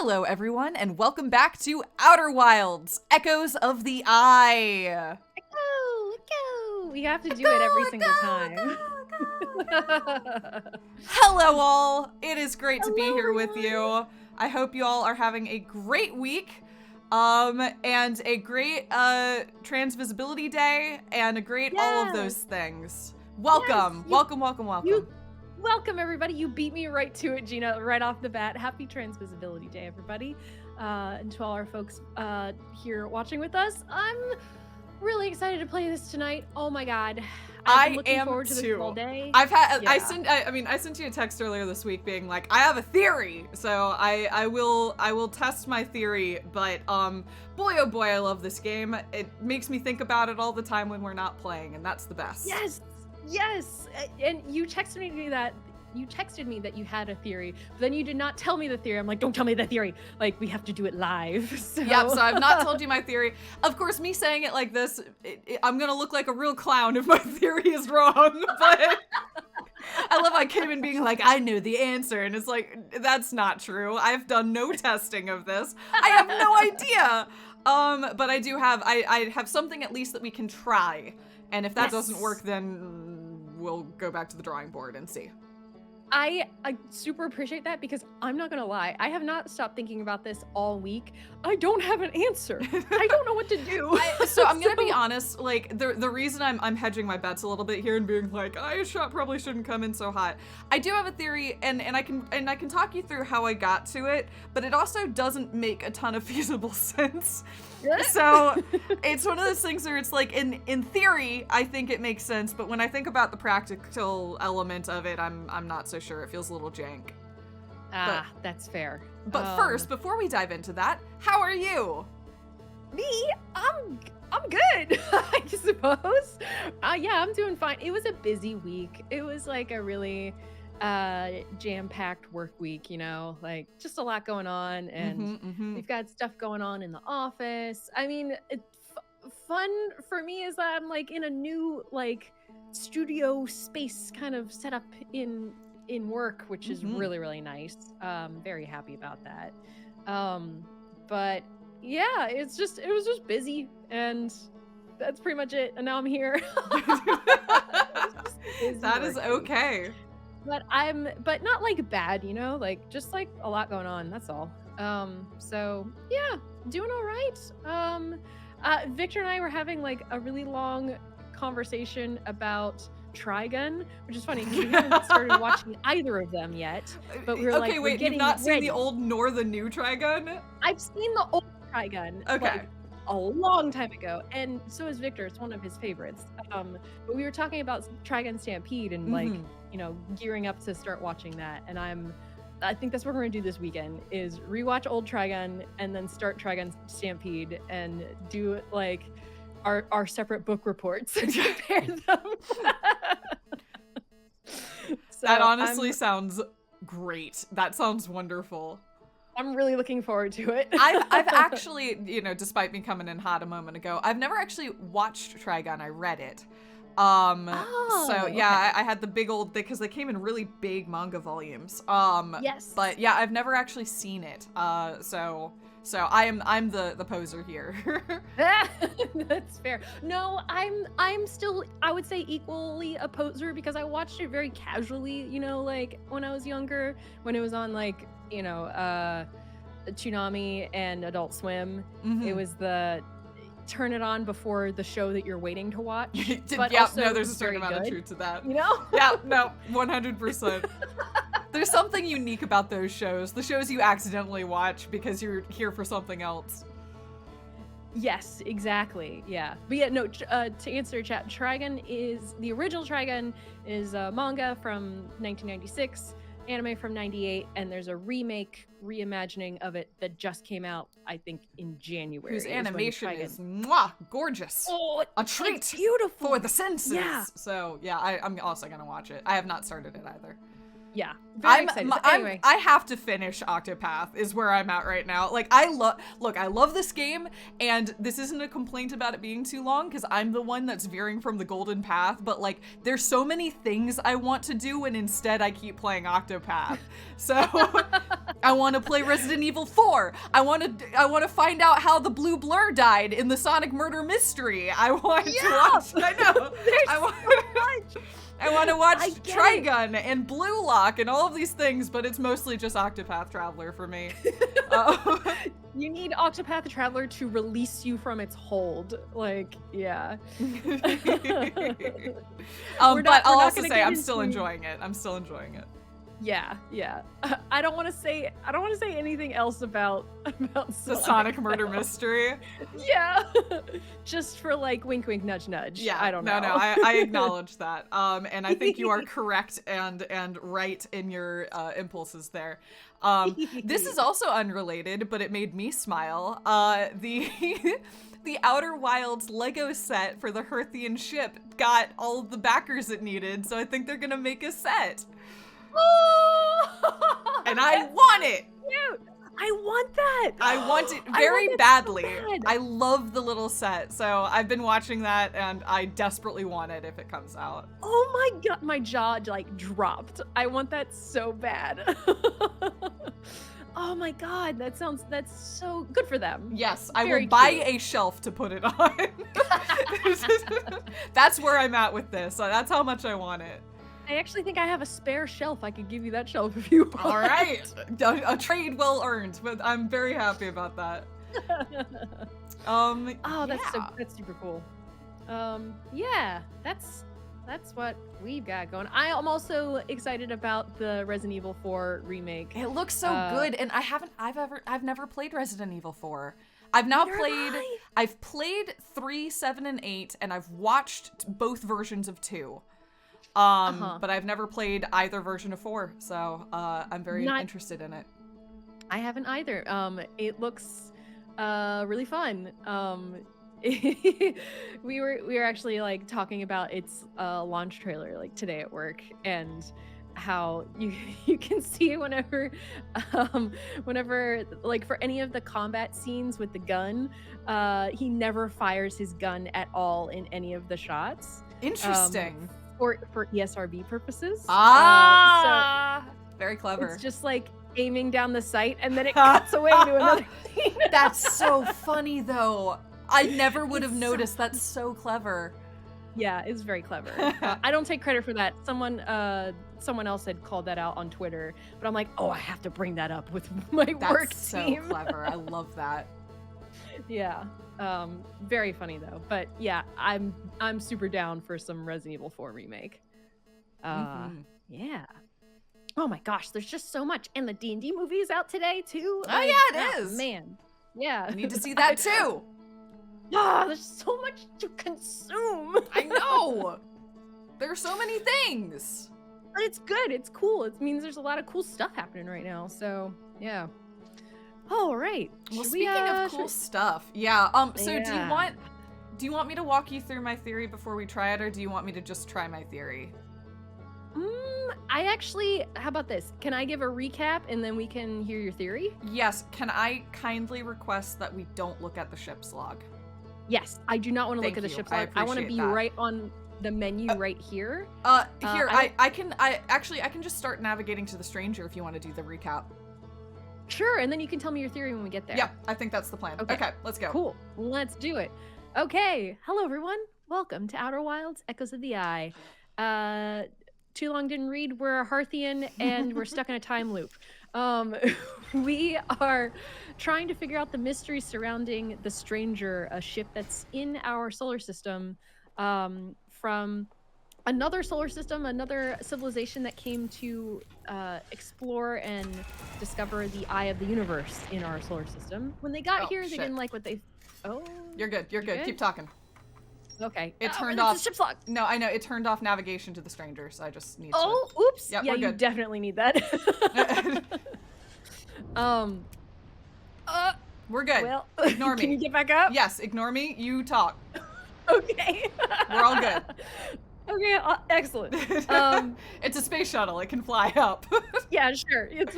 Hello, everyone, and welcome back to Outer Wilds, Echoes of the Eye. Echo. We have to do it every single time. Hello, all. It is great to be here with everyone. you. I hope you all are having a great week, and a great Transvisibility Day, and a great all of those things. Welcome, welcome. Welcome, everybody. You beat me right to it, Gina, right off the bat. Happy Transvisibility Day, everybody. And to all our folks here watching with us, I'm really excited to play this tonight. Oh my god. I've been looking forward to this all day. I sent you a text earlier this week being like, I have a theory. So I will test my theory, but boy oh boy, I love this game. It makes me think about it all the time when we're not playing, and that's the best. Yes, and you texted me that you had a theory, but then you did not tell me the theory. I'm like, don't tell me the theory. Like, we have to do it live. So. Yep, so I've not told you my theory. Of course, me saying it like this, I'm gonna look like a real clown if my theory is wrong, but I love how I came in being like, I knew the answer, and it's like, that's not true. I've done no testing of this. I have no idea. But I have something at least that we can try. And if that doesn't work, then we'll go back to the drawing board and see. I super appreciate that, because I'm not gonna lie, I have not stopped thinking about this all week. I don't have an answer. I don't know what to do. So I'm gonna be honest, like the reason I'm hedging my bets a little bit here and being like, probably shouldn't come in so hot. I do have a theory, and I can talk you through how I got to it, but it also doesn't make a ton of feasible sense. So it's one of those things where it's like, in theory, I think it makes sense, but when I think about the practical element of it, I'm not so sure. It feels a little jank. That's fair. But first, before we dive into that, how are you? Me? I'm good, I suppose. Yeah, I'm doing fine. It was a busy week. It was like a really jam-packed work week, you know, like just a lot going on, and we've got stuff going on in the office. I mean, fun for me is that I'm like in a new like studio space kind of set up in work, which is really, really nice. Very happy about that. But yeah, it was just busy, and that's pretty much it. And now I'm here. That is okay. But not like bad, you know, like just like a lot going on. That's all. So yeah, doing all right. Victor and I were having like a really long conversation about Trigun, which is funny. We haven't started watching either of them yet, but we're like, wait, you've not seen the old nor the new Trigun? I've seen the old Trigun. Okay. Like, a long time ago, and so is Victor. It's one of his favorites. But we were talking about Trigun Stampede and like, you know, gearing up to start watching that. And I think that's what we're gonna do this weekend, is rewatch old Trigun and then start Trigun Stampede and do like our separate book reports and compare them. So that honestly sounds great. That sounds wonderful. I'm really looking forward to it. I've actually, you know, despite me coming in hot a moment ago, I've never actually watched Trigun. I read it. So yeah, I had the big old thing because they came in really big manga volumes. Yes. But yeah, I've never actually seen it. So I'm the poser here. That's fair. No, I'm still, I would say, equally a poser, because I watched it very casually, you know, like when I was younger, when it was on like, you know, Toonami and Adult Swim. It was the turn it on before the show that you're waiting to watch. But yeah, also no, there's a certain amount of truth to that. You know? Yeah, no, 100%. There's something unique about those shows. The shows you accidentally watch because you're here for something else. Yes, exactly. Yeah. But yeah, no, to answer your chat, the original Trigun is a manga from 1996. Anime from 98, and there's a reimagining of it that just came out, I think, in January. Whose animation is gorgeous. Oh, a treat. It's beautiful for the senses. Yeah. So yeah, I'm also gonna watch it. I have not started it either. yeah, very excited. So anyway, I have to finish Octopath is where I'm at right now. Like I love this game, and this isn't a complaint about it being too long because I'm the one that's veering from the golden path, but like there's so many things I want to do and instead I keep playing Octopath. So I want to play Resident Evil 4. I want to find out how the blue blur died in the Sonic murder mystery. I want to watch. I know. I want to watch Trigun and Blue Lock and all of these things, but it's mostly just Octopath Traveler for me. You need Octopath Traveler to release you from its hold. Like, yeah. But I'll also say I'm still enjoying it. I'm still enjoying it. Yeah, yeah. I don't want to say anything else about the Sonic murder mystery. Yeah. Just for like wink wink nudge nudge. Yeah. I don't know. No, I acknowledge that. And I think you are correct and right in your impulses there. This is also unrelated, but it made me smile. The Outer Wilds Lego set for the Hearthian ship got all of the backers it needed, so I think they're gonna make a set. Oh, and I want it. Cute. I want that. I want it very badly. So bad. I love the little set, so I've been watching that, and I desperately want it if it comes out. Oh my god, my jaw like dropped. I want that so bad. Oh my god, that's so good for them. Yes, I will buy a shelf to put it on. That's where I'm at with this. So that's how much I want it. I actually think I have a spare shelf. I could give you that shelf if you want. All right. A trade well earned, but I'm very happy about that. That's super cool. Yeah, that's what we've got going. I am also excited about the Resident Evil 4 remake. It looks so good, and I've never played Resident Evil 4. I've played 3, 7, and 8, and I've watched both versions of 2. But I've never played either version of 4, so I'm very interested in it. I haven't either. It looks really fun. We were actually like talking about its launch trailer like today at work, and how you can see whenever like for any of the combat scenes with the gun, he never fires his gun at all in any of the shots. Interesting. For ESRB purposes. So very clever. It's just like aiming down the sight and then it cuts away to another scene. That's so funny though. I never would have noticed. That's so clever. Yeah, it's very clever. I don't take credit for that. Someone else had called that out on Twitter, but I'm like, oh, I have to bring that up with my work team. That's so clever. I love that. Yeah. Very funny though. But yeah, I'm super down for some Resident Evil 4 remake. Yeah. Oh my gosh, there's just so much. And the D&D movie is out today too. Oh yeah, it is. Man. Yeah. I need to see that too. There's so much to consume. I know. There are so many things. But it's good. It's cool. It means there's a lot of cool stuff happening right now. So yeah. All right. Well, speaking of cool stuff, yeah. So yeah. do you want me to walk you through my theory before we try it, or do you want me to just try my theory? How about this? Can I give a recap and then we can hear your theory? Yes. Can I kindly request that we don't look at the ship's log? Yes. I do not want to look at the ship's log. I want to be that. right on the menu right here. I can just start navigating to the stranger if you want to do the recap. Sure, and then you can tell me your theory when we get there. Yeah, I think that's the plan. Okay, let's go. Cool. Let's do it. Okay. Hello, everyone. Welcome to Outer Wilds, Echoes of the Eye. Too long didn't read. We're a Hearthian, and we're stuck in a time loop. We are trying to figure out the mystery surrounding the Stranger, a ship that's in our solar system, from another solar system, another civilization that came to explore and discover the eye of the universe in our solar system. When they got here, they didn't like what they... Oh. You're good. Keep talking. Okay. It turned off... The ship's log. No, I know. It turned off navigation to the stranger, so I just need to... Oh, oops. Yep, yeah, you definitely need that. We're good. Well, ignore me. Can you get back up? Yes, ignore me. You talk. Okay. We're all good. Okay, excellent. It's a space shuttle. It can fly up. Yeah, sure. It's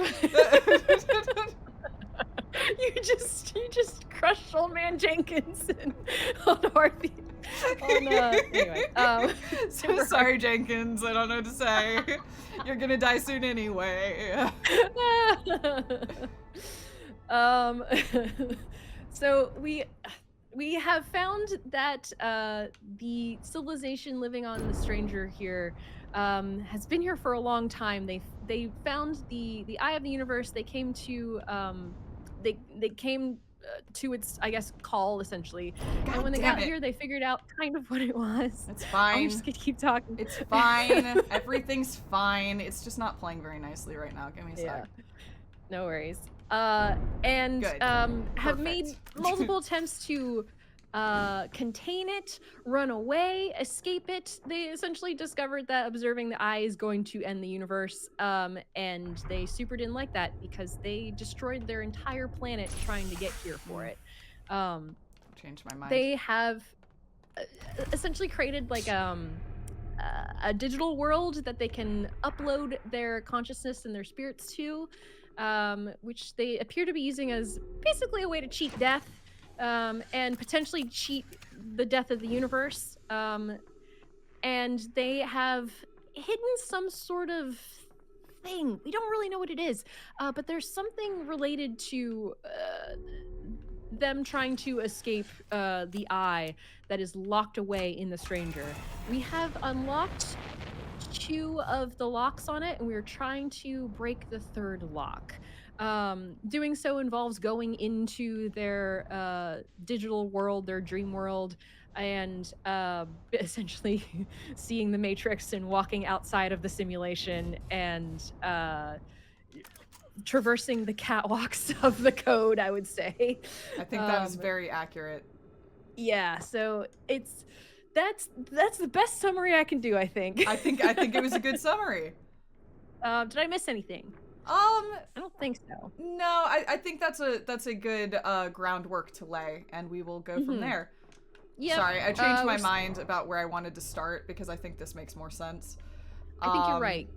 you just crushed old man Jenkins and on Harvey. Anyway. So sorry, Jenkins. I don't know what to say. You're gonna die soon anyway. um so we have found that the civilization living on the stranger here has been here for a long time. They found the eye of the universe. They came to they came to its, I guess, call essentially. God And when they damn got it. here, they figured out kind of what it was. It's I'm fine. just gonna keep talking. It's fine. Everything's fine. It's just not playing very nicely right now. Give me a sec. No worries. And Good. have made Perfect. multiple attempts to contain it, run away, escape it. They essentially discovered that observing the eye is going to end the universe, and they super didn't like that because they destroyed their entire planet trying to get here for it. Changed my mind. They have essentially created like a digital world that they can upload their consciousness and their spirits to, which they appear to be using as basically a way to cheat death, and potentially cheat the death of the universe. And they have hidden some sort of thing. We don't really know what it is, but there's something related to them trying to escape the eye that is locked away in the stranger. We have unlocked 2 of the locks on it, and we're trying to break the 3rd lock. Doing so involves going into their digital world, their dream world, and essentially seeing the Matrix and walking outside of the simulation and traversing the catwalks of the code, I would say. I think that is very accurate. Yeah, so that's the best summary I can do, I think. I think it was a good summary. Did I miss anything? I don't think so. No, I think that's a good groundwork to lay, and we will go from there. Yeah. Sorry, I changed my mind about where I wanted to start because I think this makes more sense. I think you're right.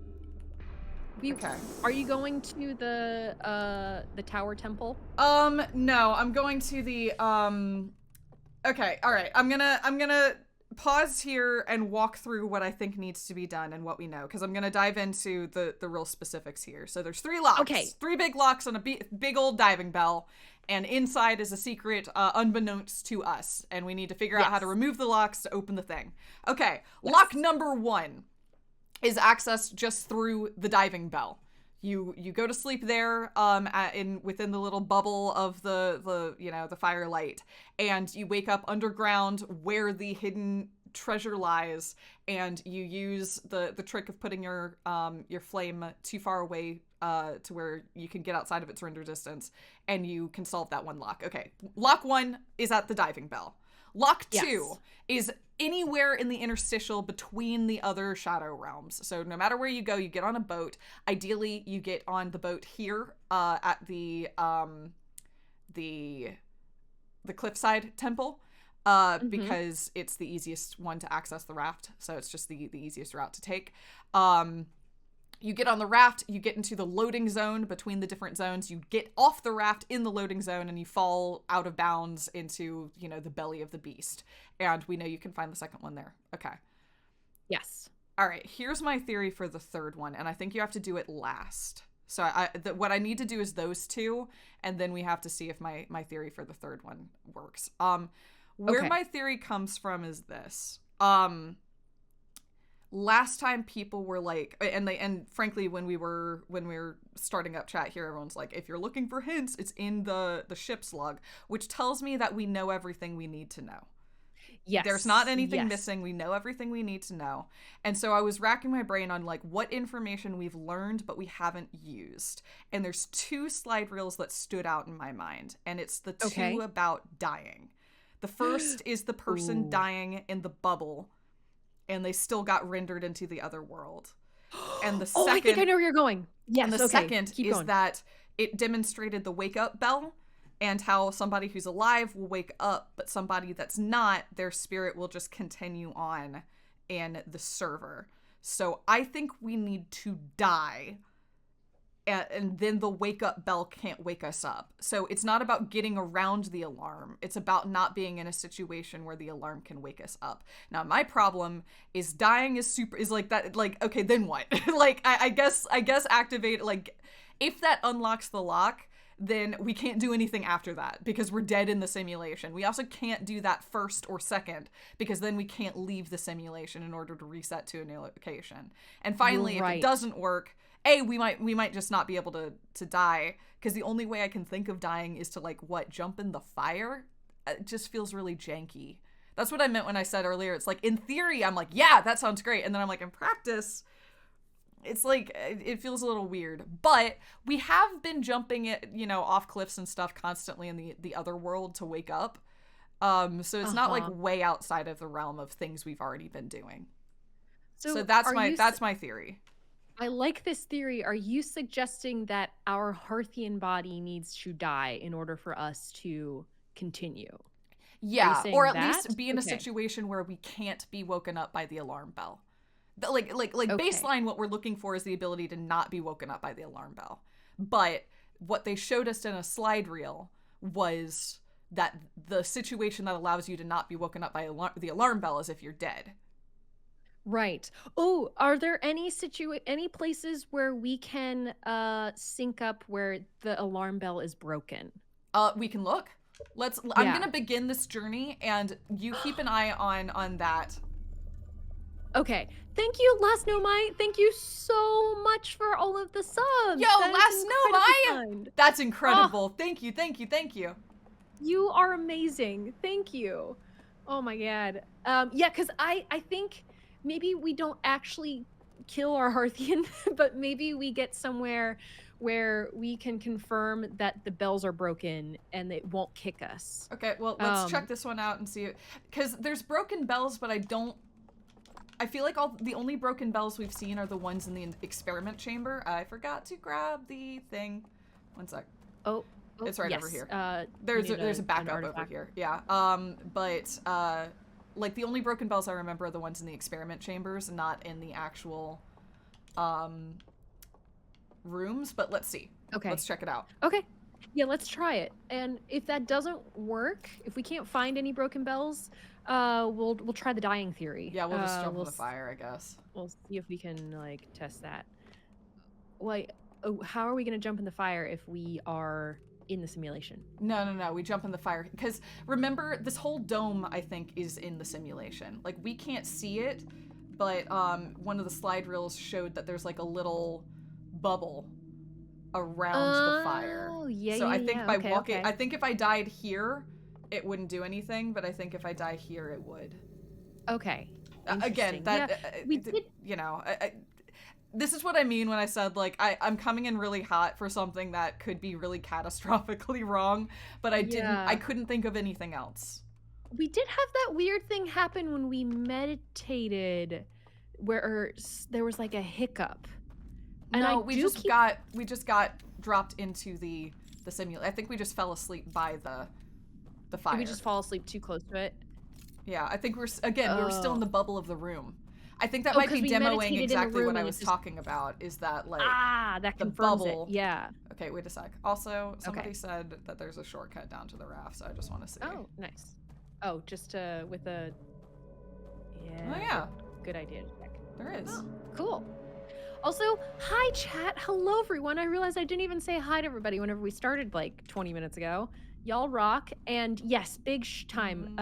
Okay. Are you going to the Tower Temple? No, I'm going to the Okay, all right. I'm gonna pause here and walk through what I think needs to be done and what we know, because I'm gonna dive into the real specifics here. So there's 3 locks. Okay. 3 big locks on a big old diving bell, and inside is a secret unbeknownst to us, and we need to figure out how to remove the locks to open the thing. Okay, lock number 1 is accessed just through the diving bell. You go to sleep there within the little bubble of the firelight, and you wake up underground where the hidden treasure lies, and you use the trick of putting your flame too far away to where you can get outside of its render distance, and you can solve that 1 lock. Okay, lock 1 is at the diving bell. Lock 2 is anywhere in the interstitial between the other shadow realms. So no matter where you go, you get on a boat. Ideally, you get on the boat here at the cliffside temple, because it's the easiest one to access the raft. So it's just the easiest route to take. You get on the raft, you get into the loading zone between the different zones, you get off the raft in the loading zone, and you fall out of bounds into, the belly of the beast. And we know you can find the second one there. Okay. Yes. All right, here's my theory for the 3rd one, and I think you have to do it last. So what I need to do is those 2, and then we have to see if my theory for the 3rd one works. Where my theory comes from is this. Last time people were like, and frankly, when we were starting up chat here, everyone's like, if you're looking for hints, it's in the ship's log, which tells me that we know everything we need to know. Yes. There's not anything missing. We know everything we need to know. And so I was racking my brain on like what information we've learned but we haven't used. And there's 2 slide reels that stood out in my mind, and it's the 2 about dying. The first is the person dying in the bubble, and they still got rendered into the other world. And the second, I think I know where you're going. Yes, and the second is that it demonstrated the wake up bell, and how somebody who's alive will wake up, but somebody that's not, their spirit will just continue on in the server. So I think we need to die, and then the wake up bell can't wake us up. So it's not about getting around the alarm. It's about not being in a situation where the alarm can wake us up. Now, my problem is dying is like that. Like, okay, then what? Like, I guess activate, like, if that unlocks the lock, then we can't do anything after that because we're dead in the simulation. We also can't do that first or second because then we can't leave the simulation in order to reset to a new location. And finally, if it doesn't work, we might just not be able to die, because the only way I can think of dying is to, like, jump in the fire? It just feels really janky. That's what I meant when I said earlier. It's like, in theory, I'm like, yeah, that sounds great. And then I'm like, in practice, it's like, it feels a little weird. But we have been jumping it, off cliffs and stuff constantly in the other world to wake up. So it's not like way outside of the realm of things we've already been doing. So that's my theory. I like this theory. Are you suggesting that our Hearthian body needs to die in order for us to continue? Yeah, or at least be in a situation where we can't be woken up by the alarm bell. Like baseline, what we're looking for is the ability to not be woken up by the alarm bell. But what they showed us in a slide reel was that the situation that allows you to not be woken up by the alarm bell is if you're dead. Right. Oh, are there any places where we can sync up where the alarm bell is broken? We can look. I'm gonna begin this journey, and you keep an eye on that. Okay. Thank you, Last Nomai. Thank you so much for all of the subs. Yo, Last Nomai! That's incredible. Thank you. You are amazing. Thank you. Oh my god. Yeah, because I think maybe we don't actually kill our Hearthian, but maybe we get somewhere where we can confirm that the bells are broken and it won't kick us. Okay, well, let's check this one out and see it. Because there's broken bells, but I feel like the only broken bells we've seen are the ones in the experiment chamber. I forgot to grab the thing. One sec. Oh, it's right yes. over here. There's a backup over here. Yeah. Like, the only broken bells I remember are the ones in the experiment chambers, not in the actual rooms. But let's see. Okay. Let's check it out. Okay. Yeah, let's try it. And if that doesn't work, if we can't find any broken bells, we'll try the dying theory. Yeah, we'll just jump in the fire, I guess. We'll see if we can, like, test that. Wait, how are we gonna jump in the fire if we are in the simulation? No, we jump in the fire. Because remember, this whole dome, I think, is in the simulation. Like, we can't see it, but one of the slide reels showed that there's, like, a little bubble around the fire. Oh, yeah, so yeah, I think yeah. by walking, I think if I died here, it wouldn't do anything, but I think if I die here, it would. Okay. Again, we did... this is what I mean when I said, like, I'm coming in really hot for something that could be really catastrophically wrong, but I couldn't think of anything else. We did have that weird thing happen when we meditated, where there was, like, a hiccup. And no, we just got dropped into the simulation. I think we just fell asleep by the fire. Did we just fall asleep too close to it? Yeah, I think we were still in the bubble of the room. I think that might be demoing exactly what I was talking about, is that, like, that the confirms bubble. it. Yeah. Okay, wait a sec. Also, somebody said that there's a shortcut down to the raft, so I just want to see. Oh, nice. Oh, just with a... Yeah. Oh, yeah. Good idea to check. There is. Oh, cool. Also, hi, chat. Hello, everyone. I realized I didn't even say hi to everybody whenever we started, like, 20 minutes ago. Y'all rock. And yes, big time.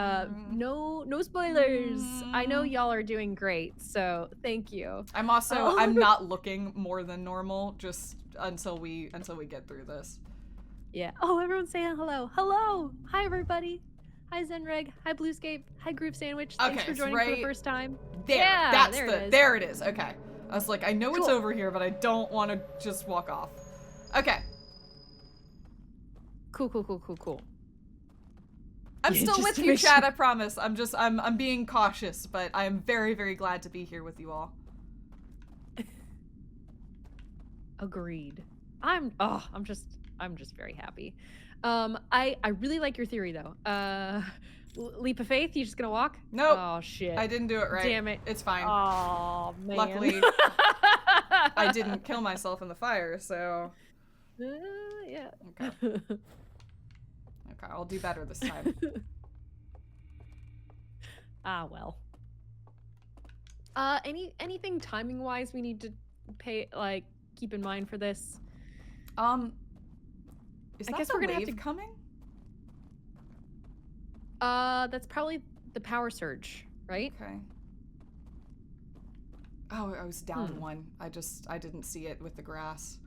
No spoilers. I know y'all are doing great, so thank you. I'm also I'm not looking more than normal, just until we get through this. Yeah. Oh, everyone's saying hello. Hello. Hi, everybody. Hi, Zenreg. Hi, Bluescape. Hi, Groove Sandwich. Thanks for joining for the first time. There. Yeah, there it is. Okay. I was like, I know it's over here, but I don't want to just walk off. Okay. Cool. I'm still with you, Chad, I promise. I'm being cautious, but I am very, very glad to be here with you all. Agreed. I'm just very happy. I really like your theory though. Leap of faith? You just gonna walk? Nope. Oh shit. I didn't do it right. Damn it. It's fine. Oh man. Luckily, I didn't kill myself in the fire, so. Yeah. Okay. Okay, I'll do better this time. Ah well. Anything timing wise we need to keep in mind for this? Is I that guess the we're gonna have wave to- coming? That's probably the power surge, right? Okay. Oh, I was down one. I didn't see it with the grass.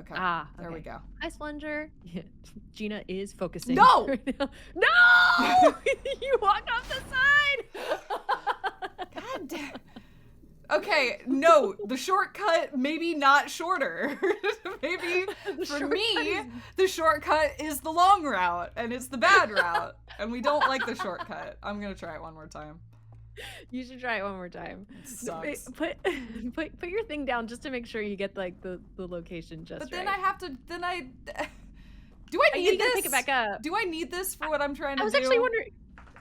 Okay. Ah, There we okay. go. Hi, Splunger. Gina is focusing. No! Right now. No! You walked off the side. God damn. Okay, no, the shortcut maybe not shorter. Maybe for me, the shortcut is the long route and it's the bad route. And we don't like the shortcut. I'm gonna try it one more time. You should try it one more time. It sucks. Put your thing down just to make sure you get like the location just But then right. I have to. Do I You need gotta this? pick it back up. Do I need this for what I'm trying to do? I was actually wondering.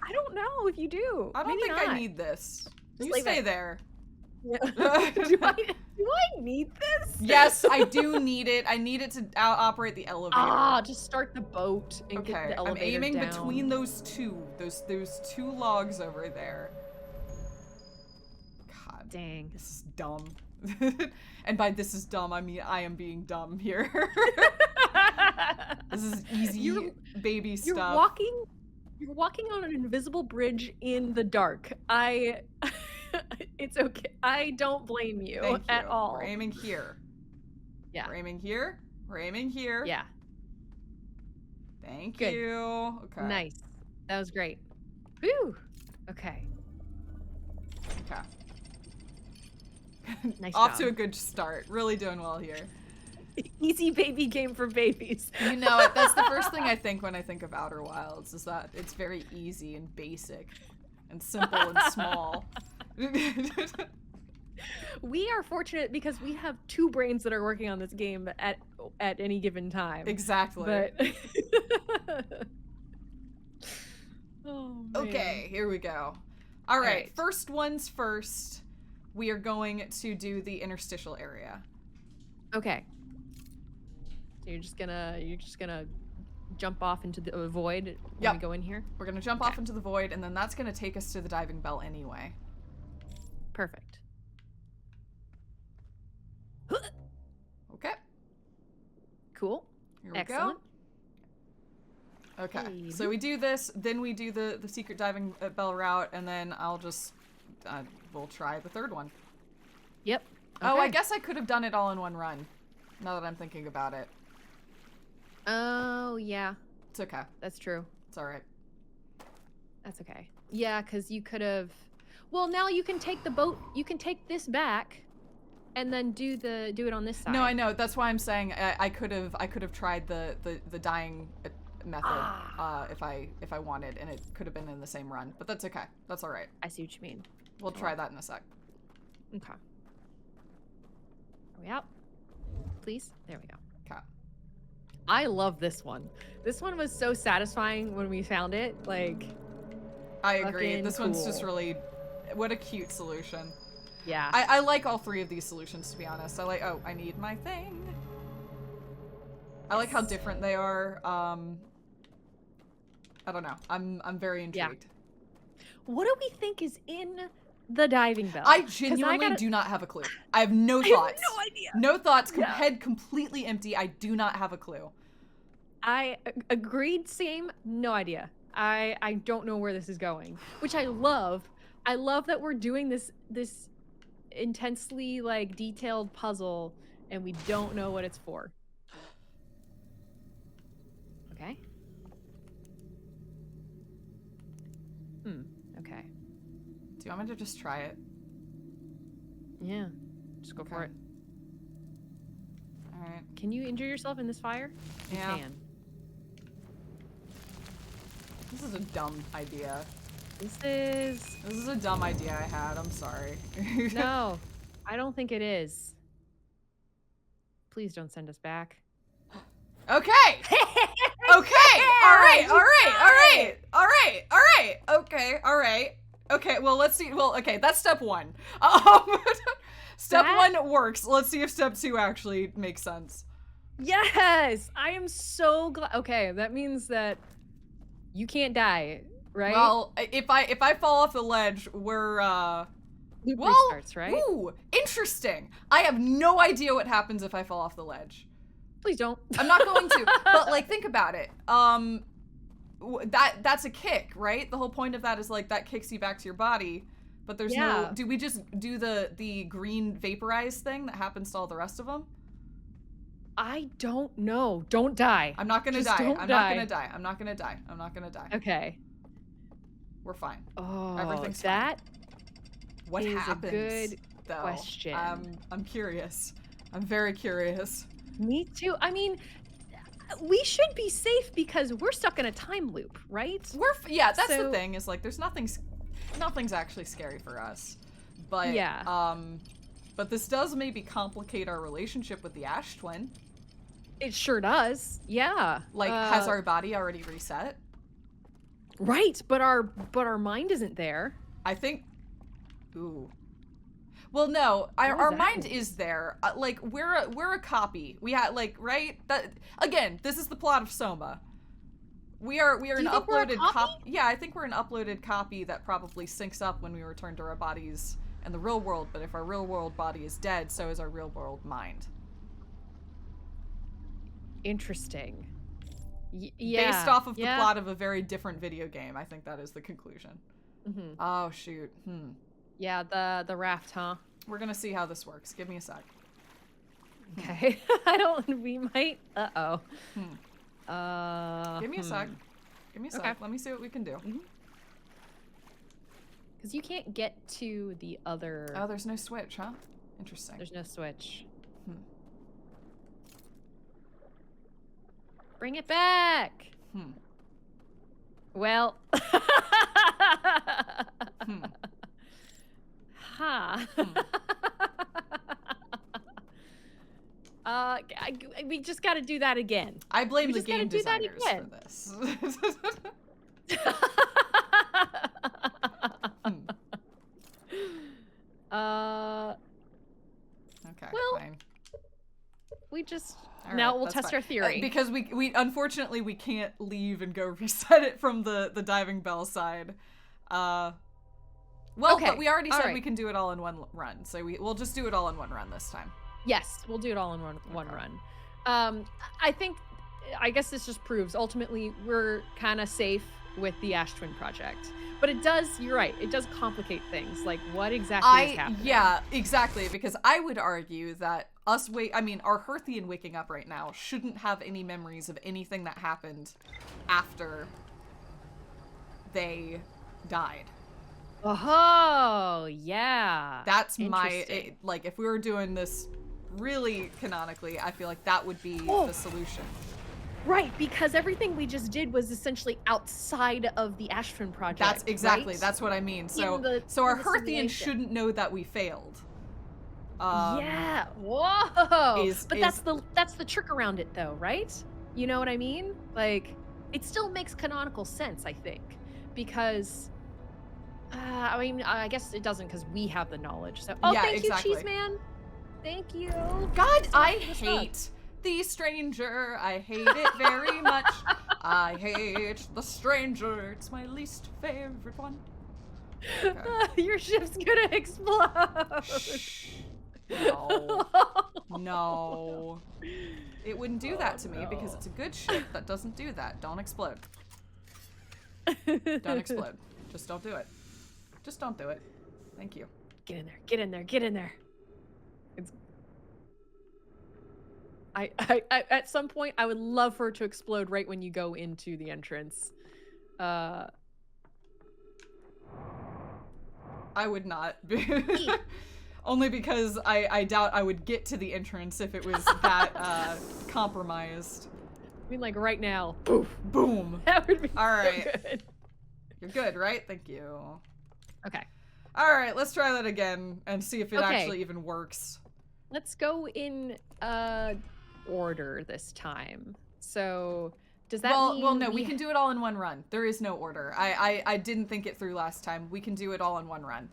I don't know if you do. I don't Maybe think not. I need this. Just You leave stay it. there. do I need this? Yes, I do need it. I need it to operate the elevator. Ah, just start the boat and get Okay, the I'm elevator aiming down. between those two logs over there. God, Dang. this is dumb. And by this is dumb, I mean I am being dumb here. This is easy baby You're stuff. You're walking on an invisible bridge in the dark. It's okay. I don't blame you Thank you. at all. We're aiming here. Yeah. We're aiming here. We're aiming here. Yeah. Thank Good. you. Okay. Nice. That was great. Whew. Okay. Okay. Nice Off job. to a good start. Really doing well here. Easy baby game for babies. You know it. That's the first thing I think when I think of Outer Wilds is that it's very easy and basic and simple and small. We are fortunate because we have two brains that are working on this game at any given time. Exactly. But oh, man. Okay, here we go. All right, right. first ones first. We are going to do the interstitial area. Okay. So you're just gonna jump off into the void when Yep. we go in here? We're going to jump off into the void, and then that's going to take us to the diving bell anyway. Perfect. Okay, Cool. here we Excellent. go. Okay, Hey. so we do this, then we do the secret diving bell route, and then I'll just, we'll try the third one. Yep. Oh, I Okay. guess I could have done it all in one run, now that I'm thinking about it. Oh, yeah. It's okay. That's true. It's all right. That's okay. Yeah, because you could have... Well, now you can take the boat... You can take this back and then do it on this side. No, I know. That's why I'm saying I could have tried the dying method if I wanted, and it could have been in the same run. But that's okay. That's all right. I see what you mean. We'll try that in a sec. Okay. Are we out? Please? There we go. Okay. I love this one. This one was so satisfying when we found it. Like, I agree. fucking This one's just cool. really, what a cute solution. yeah. I like all three of these solutions, to be honest. I like, oh, I need my thing. I like how different they are. I don't know. I'm very intrigued. What do we think is in the diving bell? I 'Cause genuinely do not have a clue. I have no I have thoughts. no idea. No thoughts. Yeah. Head completely empty. I do not have a clue. I agreed. Same. No idea. I don't know where this is going, which I love. I love that we're doing this intensely like detailed puzzle and we don't know what it's for. Okay. Okay. Do you want me to just try it? Yeah. Just go for Okay. it. All right. Can you injure yourself in this fire? You Yeah. can. This is a dumb idea. This This is a dumb idea I had. I'm sorry. is no. I don't think it is. Please don't send us back. Okay. Okay. Okay, all right. Okay, well, let's see. Well, okay, that's step 1. Step 1 works. Let's see if step 2 actually makes sense. Yes, I am so glad. Okay, that means that you can't die, right? Well, if I fall off the ledge, we're Loop well, restarts, right? Ooh, interesting. I have no idea what happens if I fall off the ledge. Please don't. I'm not going to. But like, think about it. That's a kick, right? The whole point of that is like that kicks you back to your body. But there's no. Do we just do the green vaporized thing that happens to all the rest of them? I don't know. Don't die. I'm not gonna die. I'm not gonna die. I'm not gonna die. I'm not gonna die. Okay. We're fine. Oh, everything's that fine. What happens? A good though? question. I'm curious. I'm very curious. Me too. I mean, we should be safe because we're stuck in a time loop, right? Yeah, that's the thing, is like there's nothing's actually scary for us. But yeah. But this does maybe complicate our relationship with the Ash Twin. It sure does. Yeah. Like, has our body already reset? Right, but our mind isn't there. I think. Ooh. Well, no, our mind is there. Like, we're a copy. We had like, right? That again, this is the plot of Soma. We are an uploaded copy. Yeah, I think we're an uploaded copy that probably syncs up when we return to our bodies in the real world. But if our real world body is dead, so is our real world mind. Interesting. Yeah. Based off of the plot of a very different video game, I think that is the conclusion. Mm-hmm. Oh shoot. Yeah, the raft, huh? We're gonna see how this works. Give me a sec. Okay. We might. Uh-oh. Give me a sec. Give me a sec. Okay. Let me see what we can do. Because you can't get to the other... Oh, there's no switch, huh? Interesting. There's no switch. Bring it back! Well... Huh. We just gotta do that again. I blame the game designers for this. Okay, well, fine. We just... All now right, we'll test fine. our theory. Because we unfortunately we can't leave and go reset it from the diving bell side. Well, okay. But we already said we can do it all in one run, so we'll just do it all in one run this time. Yes, we'll do it all in one run. I guess this just proves ultimately we're kind of safe with the Ash Twin project. But it does, you're right, it does complicate things. Like, what exactly is happening? Yeah, exactly, because I would argue that our Hearthian waking up right now shouldn't have any memories of anything that happened after they died. Oh, yeah. That's like, if we were doing this really canonically, I feel like that would be the solution. Right, because everything we just did was essentially outside of the Ash Twin project. That's exactly, right? That's what I mean. So our Hearthian shouldn't know that we failed. Yeah. Whoa. That's the trick around it, though, right? You know what I mean? Like, it still makes canonical sense, I think, because. I mean, I guess it doesn't because we have the knowledge. So, thank you, Cheese Man. Thank you. God, I hate the stranger. I hate it very much. I hate the stranger. It's my least favorite one. Okay. Your ship's gonna explode. Shh. No. No. It wouldn't do that to me because it's a good ship that doesn't do that. Don't explode. Don't explode. Just don't do it. Just don't do it. Thank you. Get in there. Get in there. Get in there. It's... I at some point I would love for it to explode right when you go into the entrance. I would not. Only because I doubt I would get to the entrance if it was that compromised. I mean, like right now. Poof. Boom. That would be all right. So good. You're good, right? Thank you. Okay. All right, let's try that again and see if it actually even works. Let's go in order this time. So Does that mean well, no, we can do it all in one run. There is no order. I didn't think it through last time. We can do it all in one run.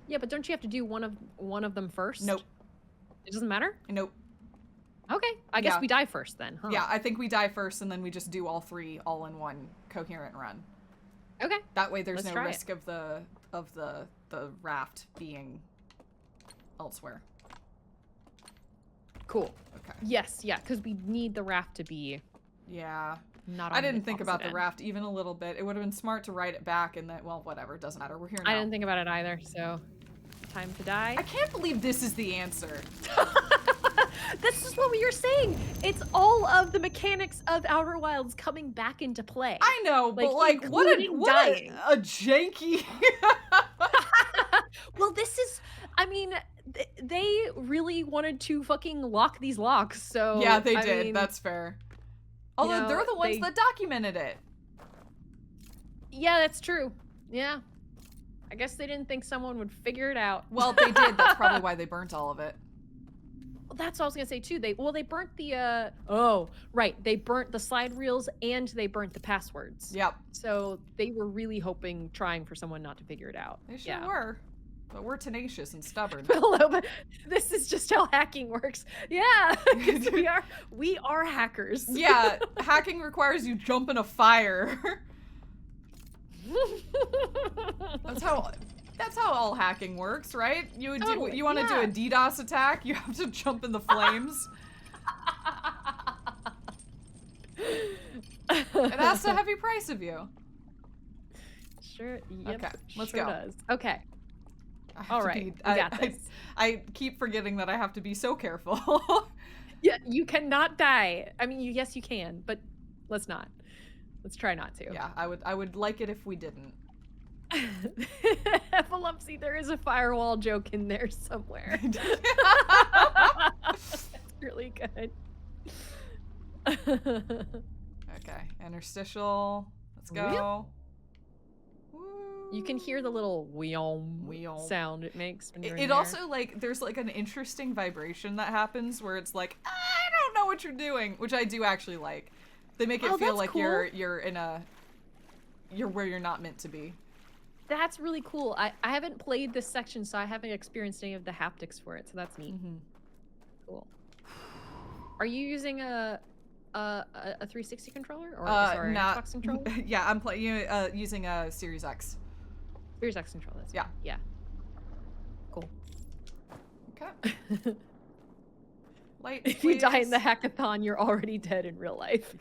Yeah, but don't you have to do one of them first? Nope. It doesn't matter? Nope. Okay. I guess we die first then, huh? Yeah, I think we die first and then we just do all 3 all in one coherent run. Okay. That way there's Let's no try risk of the raft being elsewhere. Cool. Okay. Yes, yeah, because we need the raft to be not on I didn't the think about the end. raft even a little bit. It would have been smart to write it back and then, well, whatever, it doesn't matter. We're here now. I didn't think about it either, so time to die. I can't believe this is the answer. This is what we were saying. It's all of the mechanics of Outer Wilds coming back into play. I know, but like, what a janky. Well, this is, I mean, they really wanted to fucking lock these locks, so. Yeah, they I did. mean, That's fair. Although they're the ones that documented it. Yeah, that's true. Yeah. I guess they didn't think someone would figure it out. Well, they did. That's probably why they burnt all of it. That's what I was gonna say too. They burnt the they burnt the slide reels and they burnt the passwords. Yep. So they were really trying for someone not to figure it out. They sure were. But we're tenacious and stubborn. Hello, but this is just how hacking works. Yeah, 'cause we are hackers. Yeah, hacking requires you jump in a fire. That's how all hacking works, right? You want to do a DDoS attack, you have to jump in the flames. It asks a heavy price of you. Sure. Yep, okay, let's sure go. Does. Okay. All right. We got this. I keep forgetting that I have to be so careful. Yeah, you cannot die. I mean, yes, you can, but let's not. Let's try not to. Yeah, I would like it if we didn't. Volupsy, there is a firewall joke in there somewhere. That's really good. Okay, interstitial. Let's go. You can hear the little wheom sound it makes when you're in it there. also, like, there's like an interesting vibration that happens where it's like, I don't know what you're doing, which I do actually like. They make it feel like cool. you're where you're not meant to be. That's really cool. I haven't played this section, so I haven't experienced any of the haptics for it, so that's neat. Mm-hmm. Cool. Are you using a 360 controller or sorry, not, an Xbox controller? Yeah, I'm using a Series X. Series X controller. That's yeah. Yeah. Cool. Okay. Light, if you die in the hackathon, you're already dead in real life.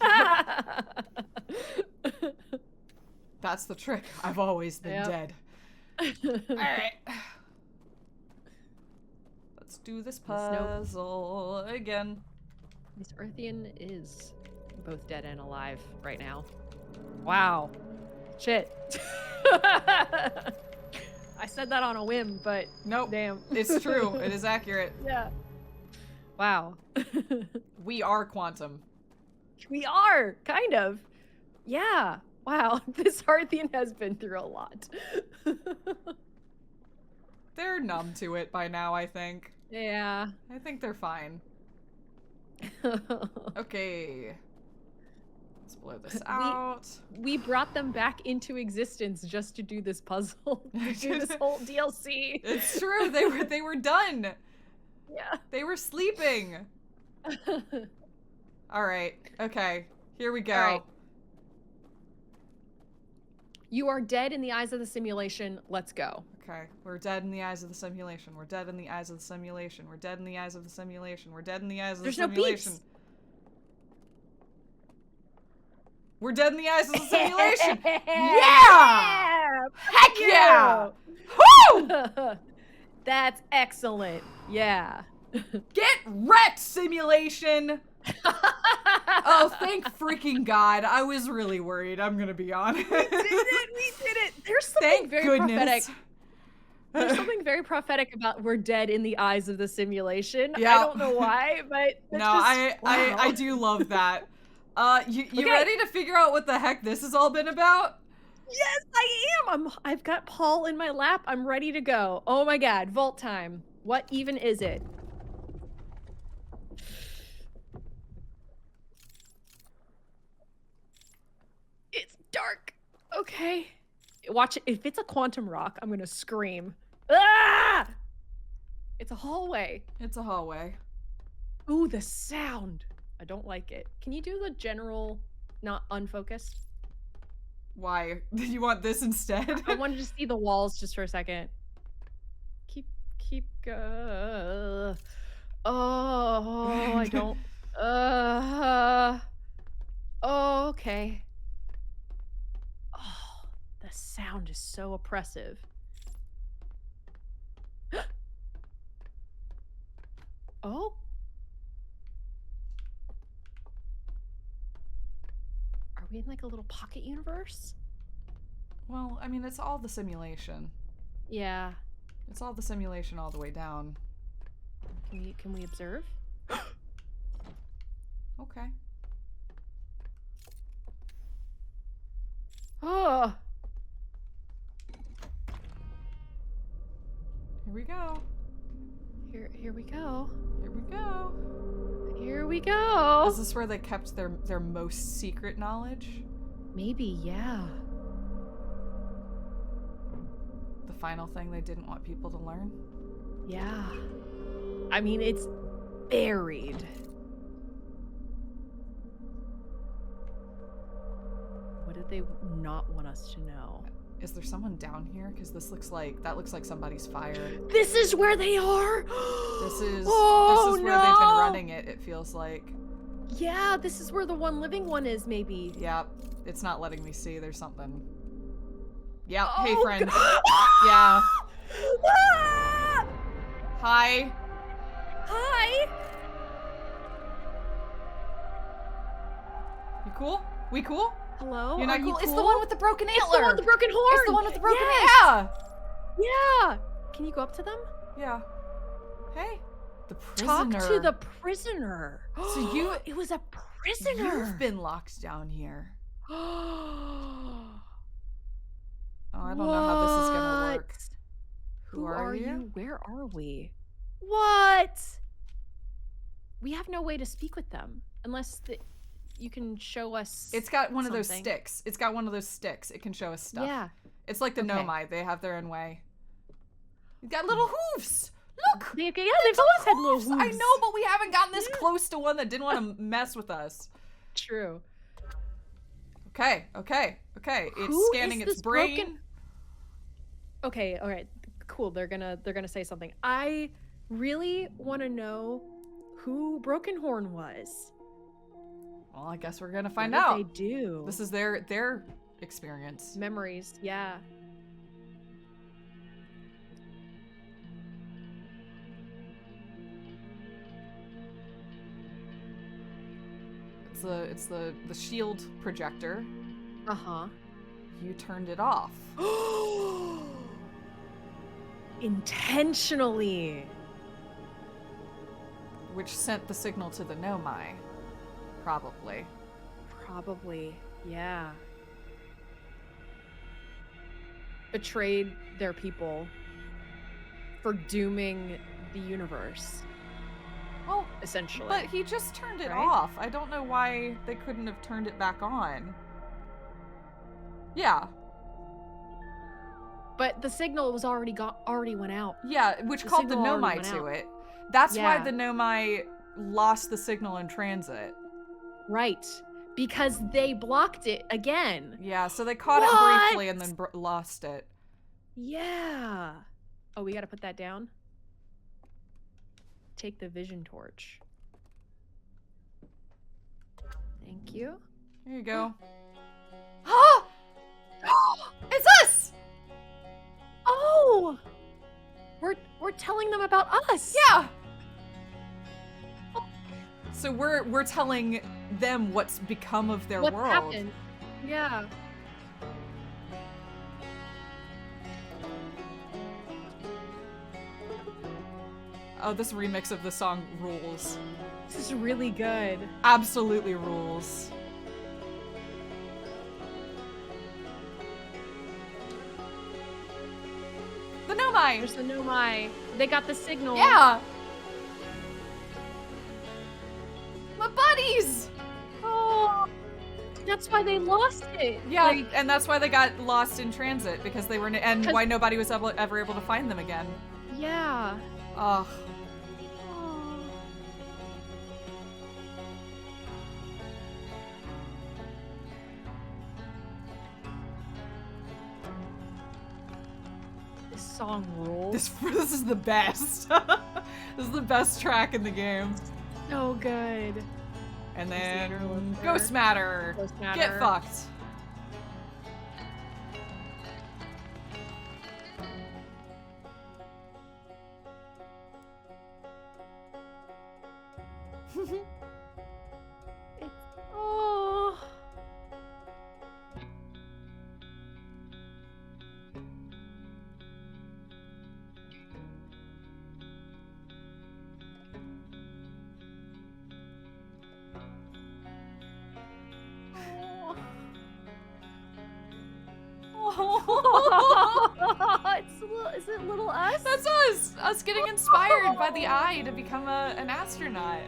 That's the trick. I've always been dead. Alright. Let's do this puzzle again. This Earthian is both dead and alive right now. Wow. Shit. I said that on a whim, but nope. Damn. It's true. It is accurate. Yeah. Wow. We are quantum. We are, kind of. Yeah. Wow. This Earthian has been through a lot. They're numb to it by now, I think. Yeah. I think they're fine. Okay. Let's blow this out. We brought them back into existence just to do this puzzle. To do this whole DLC. It's true. They were done. Yeah. They were sleeping. All right. Okay. Here we go. All right. You are dead in the eyes of the simulation. Let's go. Okay. We're dead in the eyes of the simulation. We're dead in the eyes of the simulation. We're dead in the eyes of the simulation. We're dead in the eyes of the simulation. No beeps. We're dead in the eyes of the simulation. Yeah! Heck yeah! Woo! That's excellent. Yeah. Get wrecked, simulation! Oh, thank freaking God. I was really worried, I'm gonna be honest. We did it! There's something prophetic. There's something very prophetic about we're dead in the eyes of the simulation. Yep. I don't know why, but I do love that. You ready to figure out what the heck this has all been about? Yes, I am. I've got Paul in my lap. I'm ready to go. Oh my God, vault time. What even is it? Okay. Watch it. If it's a quantum rock, I'm gonna scream. Ah! It's a hallway. It's a hallway. Ooh, the sound. I don't like it. Can you do the general, not unfocused? Why? You want this instead? I wanted to see the walls just for a second. Keep go. Oh, I don't. Oh, okay. Oh, the sound is so oppressive. Oh. Are we in like a little pocket universe? Well, I mean, it's all the simulation. Yeah. It's all the simulation all the way down. Can we observe? Okay. Oh. Here we go. Here we go. Here we go. Here we go. Is this where they kept their most secret knowledge? Maybe, yeah. The final thing they didn't want people to learn? Yeah. I mean, it's buried. What did they not want us to know? Is there someone down here? Because that looks like somebody's fire. This is where they are. This is Oh, where they've been no! running it. It feels like. Yeah, this is where the one living one is, maybe. Yep. It's not letting me see. There's something. Yep. Oh, Hey, friend. God. Yeah. Ah! Hi. Hi. You cool? We cool? Hello. You're not Are cool? you It's the one with the broken antler. It's the one with the broken horn. It's the one with the broken Yes. antler. Yeah. Can you go up to them? Yeah. Hey. The prisoner. Talk to the prisoner. So you- It was a prisoner. You've been locked down here. Oh, I don't know how this is gonna work. Who are you? Where are we? What? We have no way to speak with them unless you can show us. It's got one of those something. sticks. It's got one of those sticks. It can show us stuff. Yeah. It's like the Okay. Nomai. They have their own way. You've got little hooves. Look. They've always had little hooves. I know, but we haven't gotten this close to one that didn't want to mess with us. True. Okay. It's Who scanning is its this brain. broken- Okay, all right. Cool. They're gonna say something. I really want to know who Broken Horn was. Well, I guess we're gonna find What out. did they do? This is their experience. Memories. Yeah. It's the shield projector. Uh-huh. You turned it off. Intentionally. Which sent the signal to the Nomai. Probably. Probably. Yeah. Betrayed their people for dooming the universe. Well, Essentially. but he just turned it Right? off. I don't know why they couldn't have turned it back on. Yeah. But the signal was already went out. Yeah, which The called the signal already Nomai went to out. it. That's why Yeah. the Nomai lost the signal in transit. Right. Because they blocked it again. Yeah, so they caught it What? briefly and then lost it. Yeah. Oh, we gotta put that down. Take the vision torch. Thank you. Here you go. Ah! It's us! Oh! We're telling them about us. Yeah. So we're telling them what's become of their What's world. happened? Yeah. Oh, this remix of the song rules. This is really good. Absolutely rules. The Nomai! There's the Nomai. They got the signal. Yeah! My buddies! Oh. that's why they lost it. Yeah, Like, and that's why they got lost in transit, because they were, and 'cause- why nobody was ever able to find them again. yeah. Ugh. Oh. This song rules. This is the best. This is the best track in the game. So good. And Xander then lives Ghost there. Matter. Ghost Get Matter. fucked. Oh. Is it little us? That's us! Us getting inspired by the eye to become an astronaut.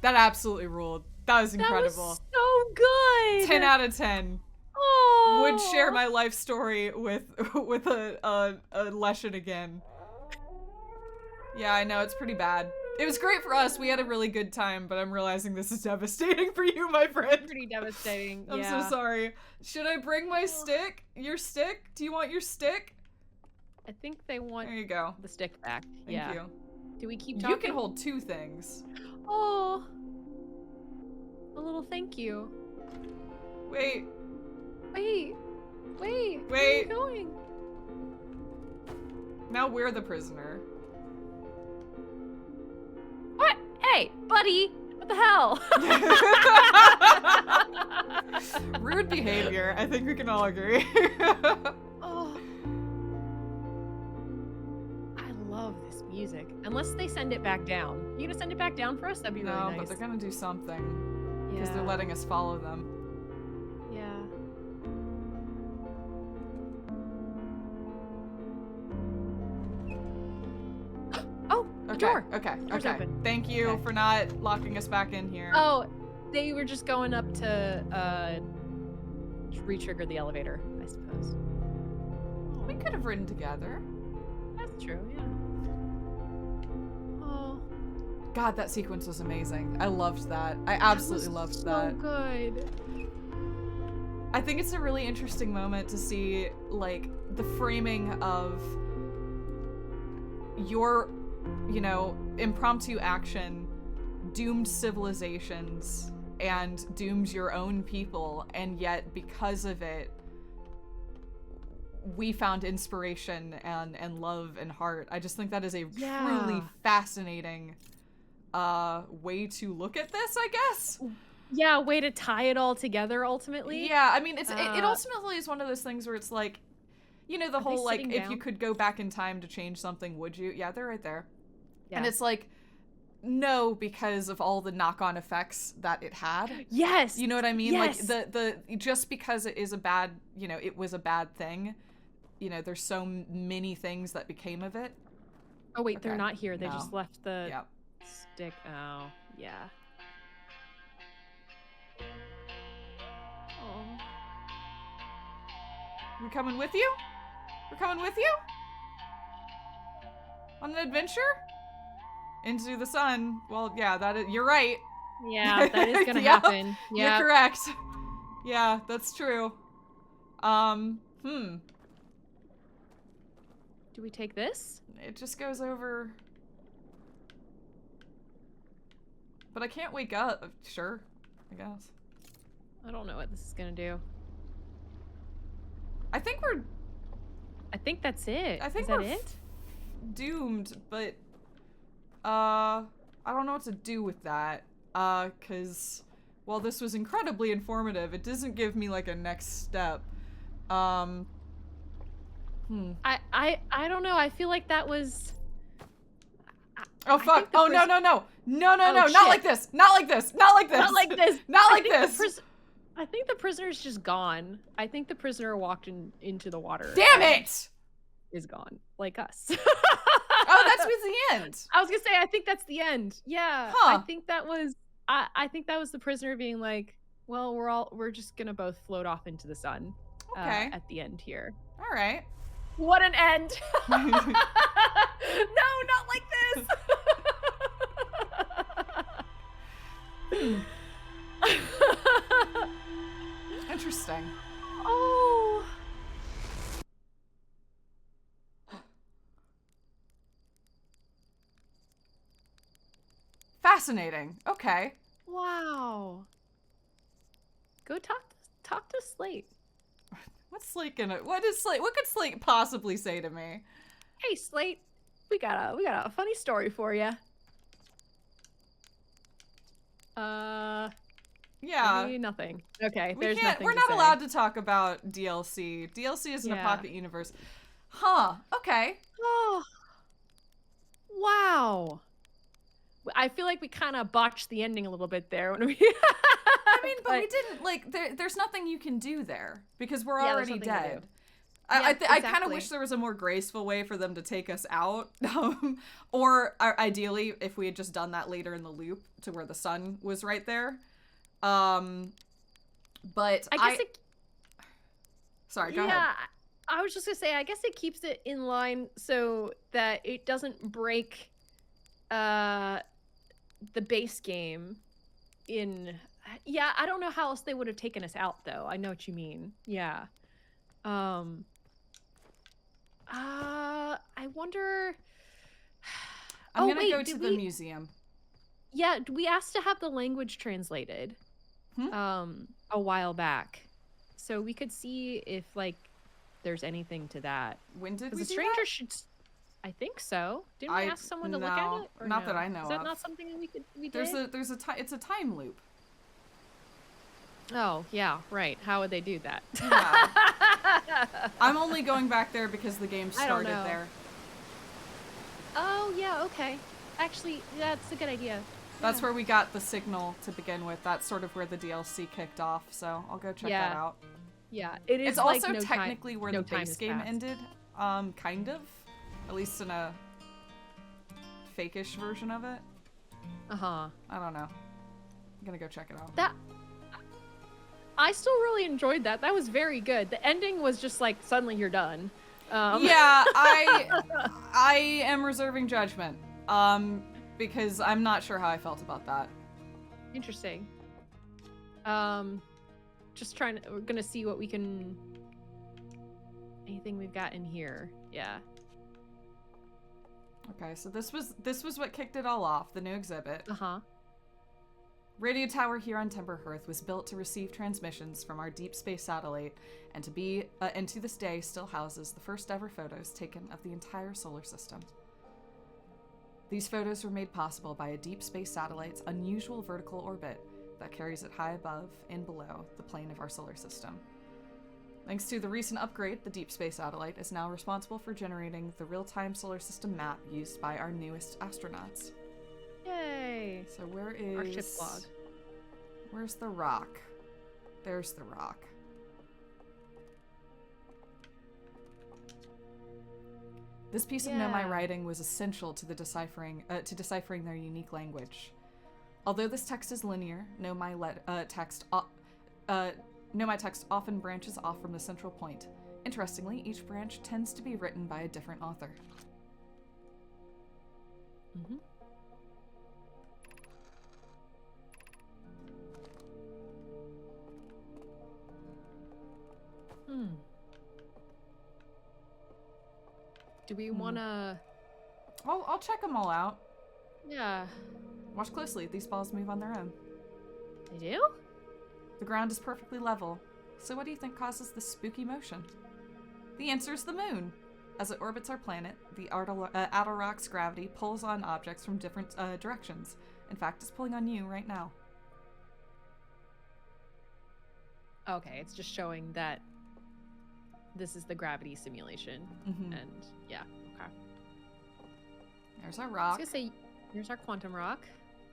That absolutely ruled. That was incredible. That was so good. 10 out of 10. Oh. Would share my life story with a Leshen again. Yeah, I know, it's pretty bad. It was great for us. We had a really good time, but I'm realizing this is devastating for you, my friend. Pretty devastating. I'm yeah. so sorry. Should I bring my stick? Your stick? Do you want your stick? I think they want There you go. the stick back. Thank yeah. you. Do we keep talking? You can hold 2 things. Oh. A little thank you. Wait. Wait. Wait. Where are Wait. you going? Now we're the prisoner. What? Hey, buddy. What the hell? Rude behavior. I think we can all agree. Oh. I love this music. Unless they send it back down. You gonna send it back down for us? That'd be No, really nice. but they're gonna do something. Because yeah. they're letting us follow them. Yeah. Oh, the door. Okay, Door's okay. open. Thank you Okay. for not locking us back in here. Oh, they were just going up to re-trigger the elevator, I suppose. We could have ridden together. That's true, yeah. Oh, God, that sequence was amazing. I loved that. I absolutely loved that. So good. I think it's a really interesting moment to see, like, the framing of your, you know, impromptu action doomed civilizations and dooms your own people, and yet because of it, we found inspiration and love and heart. I just think that is a truly fascinating way to look at this, I guess. Yeah, way to tie it all together ultimately. Yeah, I mean, it ultimately is one of those things where it's like, you know, the Are they whole, like, sitting if down? you could go back in time to change something, would you? Yeah, they're right there. Yeah. And it's like, no, because of all the knock-on effects that it had. Yes. You know what I mean? Yes. Like, the just because it is a bad, you know, it was a bad thing, you know, there's so many things that became of it. Oh wait, they're Okay. not here. They No. just left the Yep. stick. Oh, yeah. Oh. We coming with you? We're coming with you? On an adventure? Into the sun. Well, yeah, that is, you're right. Yeah, that is gonna Yep. happen. Yeah. You're correct. Yeah, that's true. Do we take this? It just goes over. But I can't wake up. Sure, I guess. I don't know what this is gonna do. I think that's it. I think is that we're it? doomed, but I don't know what to do with that. Cause while this was incredibly informative, it doesn't give me like a next step. I don't know. I feel like that was. Oh fuck! Oh no! Oh, Not shit. like this! Not like this! Not like this! Not like this. Not I like think this! I think the prisoner's just gone. I think the prisoner walked into the water. Damn it! Is gone, like us. Oh, that's with the end. I was gonna say, I think that's the end. Yeah, Huh. I think that was. I think that was the prisoner being like, well, we're just gonna both float off into the sun. Okay. At the end here. All right. What an end! No, not like this. Interesting. Oh. Fascinating. Okay. Wow. Go talk to Slate. What's Slate gonna? What could Slate possibly say to me? Hey Slate, we got a funny story for you. Yeah. Maybe nothing. Okay, there's nothing. We're not allowed to talk about DLC. DLC isn't a pocket universe. Huh. Okay. Oh. Wow. I feel like we kind of botched the ending a little bit there when we. I mean, but we didn't like. There's nothing you can do there because we're already dead. I kind of wish there was a more graceful way for them to take us out, or ideally, if we had just done that later in the loop to where the sun was right there. But I guess sorry, go ahead. I was just gonna say, I guess it keeps it in line so that it doesn't break the base game in. Yeah, I don't know how else they would have taken us out though. I know what you mean. Yeah. I wonder. I'm gonna go to the museum. Yeah, we asked to have the language translated a while back, so we could see if like there's anything to that. When did we the do stranger that? should. I think so. Didn't we ask someone to look at it? Or not that I know. Is that of. not something that we did? It's a time loop. Oh yeah, right. How would they do that? Yeah. I'm only going back there because the game started there. Oh yeah, okay. Actually, that's a good idea. That's where we got the signal to begin with. That's sort of where the DLC kicked off, so I'll go check that out. Yeah, it is. It's like also technically where the base game ended, kind of. At least in a fake-ish version of it. Uh-huh. I don't know. I'm gonna go check it out. I still really enjoyed that. That was very good. The ending was just like, suddenly you're done. Yeah, I am reserving judgment. Because I'm not sure how I felt about that. Interesting. Just we're gonna see what we can. Anything we've got in here? Yeah. Okay, so this was what kicked it all off. The new exhibit. Uh-huh. Radio tower here on Timberhearth was built to receive transmissions from our deep space satellite, and to this day still houses the first ever photos taken of the entire solar system. These photos were made possible by a deep space satellite's unusual vertical orbit that carries it high above and below the plane of our solar system. Thanks to the recent upgrade, the deep space satellite is now responsible for generating the real-time solar system map used by our newest astronauts. Yay! So where is... our ship log. Where's the rock? There's the rock. This piece of Nomai writing was essential to deciphering their unique language. Although this text is linear, Nomai text often branches off from the central point. Interestingly, each branch tends to be written by a different author. Mm-hmm. Do we want to... I'll check them all out. Yeah. Watch closely. These balls move on their own. They do? The ground is perfectly level. So what do you think causes this spooky motion? The answer is the moon. As it orbits our planet, the Adalrock's gravity pulls on objects from different directions. In fact, it's pulling on you right now. Okay, it's just showing that this is the gravity simulation. Mm-hmm. And yeah, okay. There's our rock. I was gonna say, there's our quantum rock.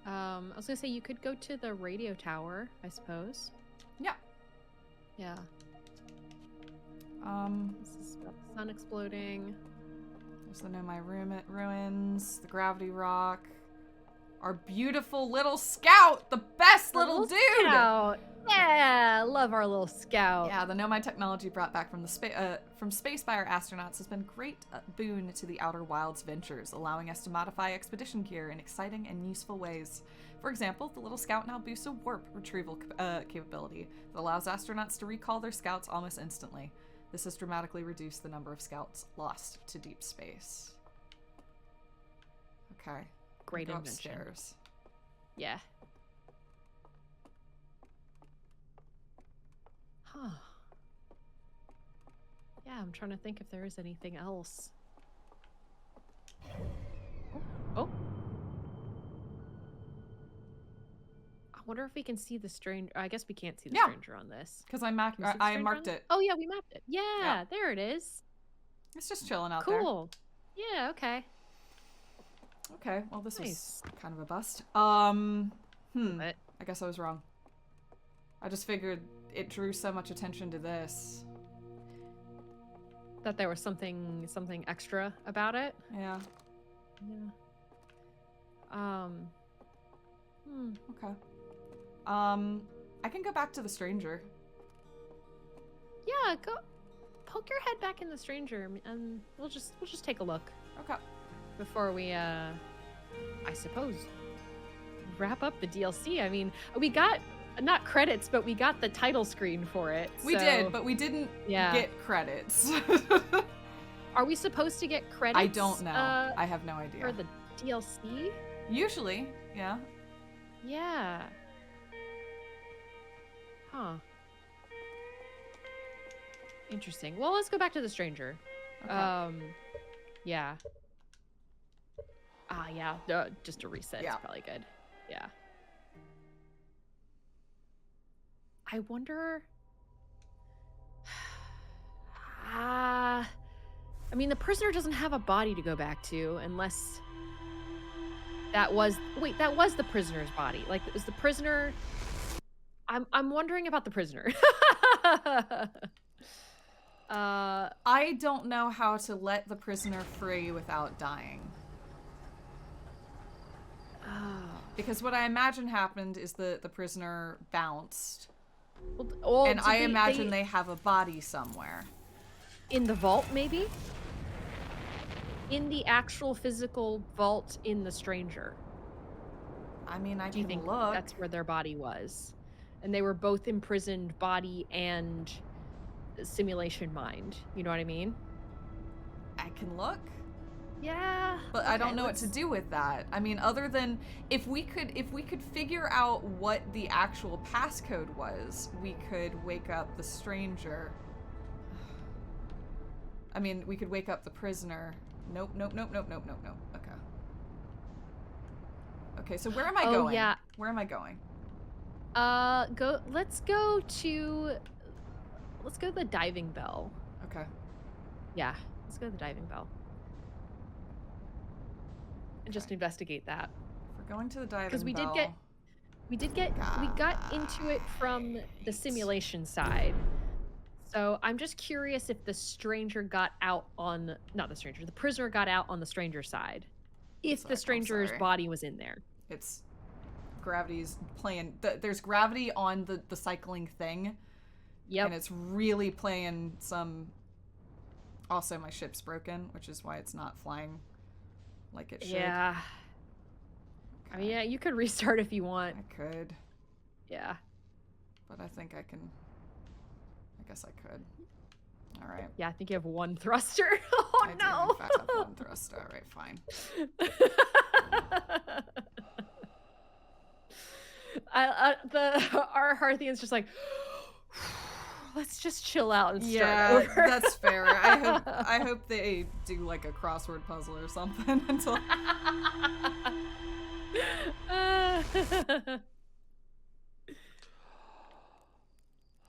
I was gonna say you could go to the radio tower, I suppose. Yeah. Yeah. This is about the sun exploding. There's the Nomai ruins, the gravity rock, our beautiful little scout, the best little dude. Scout. Yeah, love our little scout. Yeah, the Nomai technology brought back from space by our astronauts has been great boon to the Outer Wilds ventures, allowing us to modify expedition gear in exciting and useful ways. For example, the little scout now boosts a warp retrieval capability that allows astronauts to recall their scouts almost instantly. This has dramatically reduced the number of scouts lost to deep space. Okay. Great go invention. Upstairs. Yeah. Huh. Yeah, I'm trying to think if there is anything else. Oh. I wonder if we can see the stranger. I guess we can't see the stranger on this. Because I marked it. Oh yeah, we mapped it. Yeah, there it is. It's just chilling out there. Cool. Yeah, okay. Okay, well this Nice. was kind of a bust. What? I guess I was wrong. I just figured it drew so much attention to this. That there was something extra about it. Yeah. Yeah. Okay. I can go back to the stranger. Yeah, go poke your head back in the stranger and we'll just take a look. Okay. Before we I suppose wrap up the DLC. I mean, we got not credits, but we got the title screen for it. We did, but we didn't get credits. Are we supposed to get credits? I don't know. I have no idea. For the DLC? Usually, yeah. Yeah. Huh. Interesting. Well, let's go back to the stranger. Okay. Yeah. Yeah. Just a reset is probably good. Yeah. I wonder. I mean, the prisoner doesn't have a body to go back to unless that was the prisoner's body. Like, is the prisoner? I'm wondering about the prisoner. I don't know how to let the prisoner free without dying. Because what I imagine happened is the prisoner bounced. And I imagine they have a body somewhere. In the vault, maybe? In the actual physical vault in the stranger. I mean, Do you think look. that's where their body was? And they were both imprisoned body and simulation mind. You know what I mean? I can look. Yeah. But I don't know what to do with that. I mean, other than if we could figure out what the actual passcode was, we could wake up the stranger. I mean, we could wake up the prisoner. Nope. Okay. Okay, so where am I going? Yeah. Where am I going? Let's go to the diving bell. Okay. Yeah, let's go to the diving bell. And just investigate that. We're going to the diving bell. Because we got into it from the simulation side. So I'm just curious if the prisoner got out on the stranger side. If the stranger's body was in there. It's gravity's playing. There's gravity on the cycling thing. Yep. And it's really playing some. Also, my ship's broken, which is why it's not flying like it should. Yeah. Okay. I mean, yeah, you could restart if you want. I could. Yeah. But I think I can. I guess I could. All right. Yeah, I think you have one throster. Oh, I do, in fact, have one thruster. All right, fine. Our Harthian's just like, let's just chill out and start over. That's fair. I hope they do like a crossword puzzle or something until.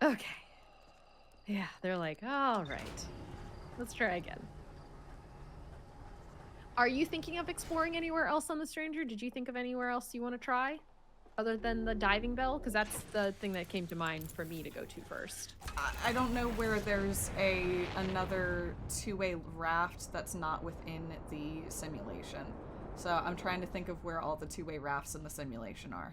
Okay. Yeah, they're like, all right, let's try again. Are you thinking of exploring anywhere else on the stranger? Did you think of anywhere else you want to try? other than the diving bell? Because that's the thing that came to mind for me to go to first. I don't know where there's another two-way raft that's not within the simulation. So I'm trying to think of where all the two-way rafts in the simulation are.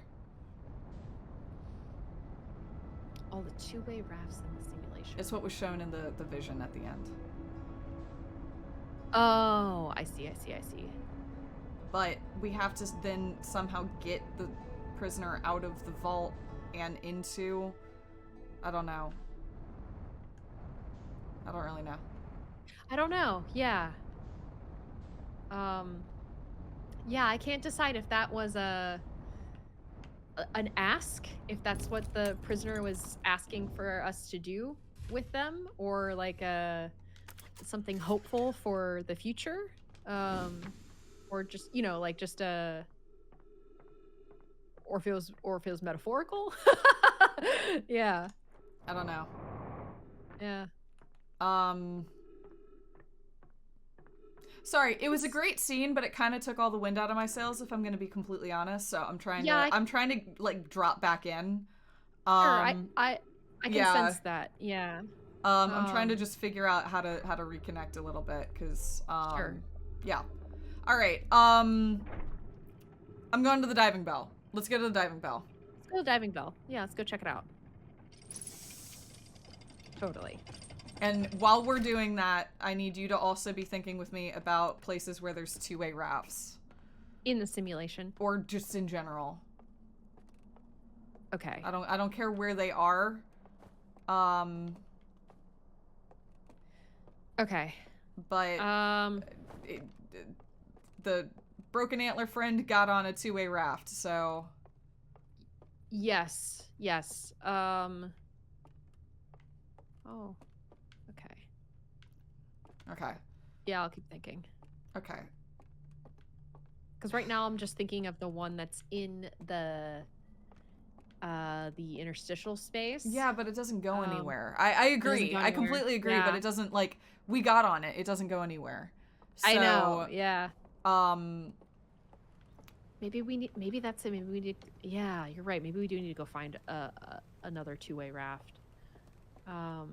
All the two-way rafts in the simulation. It's what was shown in the vision at the end. Oh, I see. But we have to then somehow get the prisoner out of the vault and into... I don't know. I don't really know. I don't know. Yeah. Yeah, I can't decide if that was an ask, if that's what the prisoner was asking for us to do with them, or like something hopeful for the future, or just, you know, like just or if it was metaphorical. Yeah. I don't know. Yeah. Sorry, it was a great scene, but it kind of took all the wind out of my sails, if I'm going to be completely honest. So I'm trying to like drop back in. Sure, I can sense that. Yeah. I'm trying to just figure out how to reconnect a little bit, because sure. Yeah. All right. I'm going to the diving bell. Let's go to the diving bell. Let's go to the diving bell. Yeah, let's go check it out. Totally. And while we're doing that, I need you to also be thinking with me about places where there's two-way rafts. In the simulation. Or just in general. Okay. I don't care where they are. Okay. But the broken antler friend got on a two-way raft, so yes. Oh. Okay. Yeah, I'll keep thinking. Okay. Because right now I'm just thinking of the one that's in the interstitial space. Yeah, but it doesn't go anywhere. I agree. I completely agree, but it doesn't, like, we got on it. It doesn't go anywhere. So, I know. Yeah. Maybe we need, yeah, you're right. Maybe we do need to go find another two-way raft. Alright,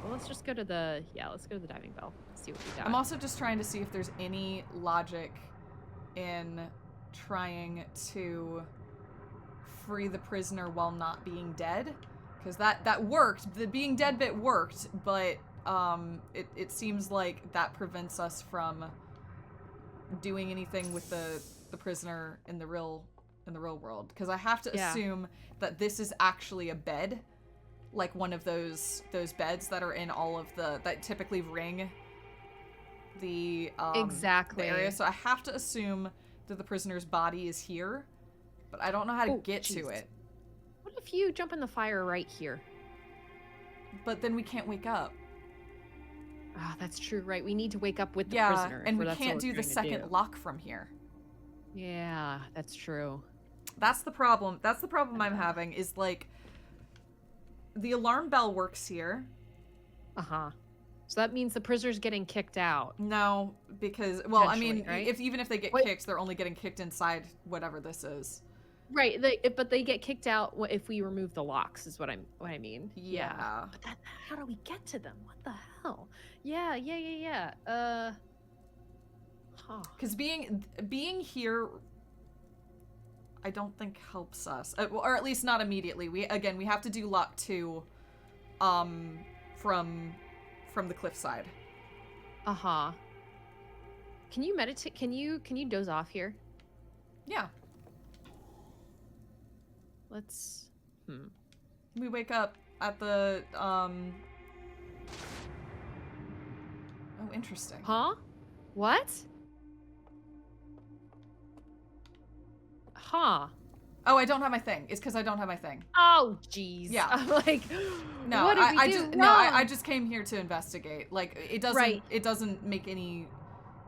well, let's just go to the diving bell. See what we got. I'm also just trying to see if there's any logic in trying to free the prisoner while not being dead, because that worked. The being dead bit worked, but it seems like that prevents us from doing anything with the prisoner in the real world, because I have to assume that this is actually a bed, like one of those beds that are in all of that typically ring the exactly the area. So I have to assume that the prisoner's body is here, but I don't know how to get to it. What if you jump in the fire right here? But then we can't wake up. Ah, that's true, right? We need to wake up with the prisoner. And we can't do the second lock from here. Yeah, that's true. That's the problem. That's the problem I'm having, is like the alarm bell works here. Uh-huh. So that means the prisoner's getting kicked out. No, because, well, I mean, right? even if they get kicked, they're only getting kicked inside whatever this is. Right, but they get kicked out if we remove the locks, is what I mean. Yeah. But how do we get to them? What the hell? Yeah. Because being here, I don't think helps us, or at least not immediately. We have to do lock 2, from the cliffside. Uh-huh. Can you meditate? Can you doze off here? Yeah. Let's. We wake up at the Oh, interesting. Huh? What? Huh. Oh, I don't have my thing. It's because I don't have my thing. Oh, jeez. Yeah. I'm like, no, what did we do? I just came here to investigate. Like, it doesn't Right. It doesn't make any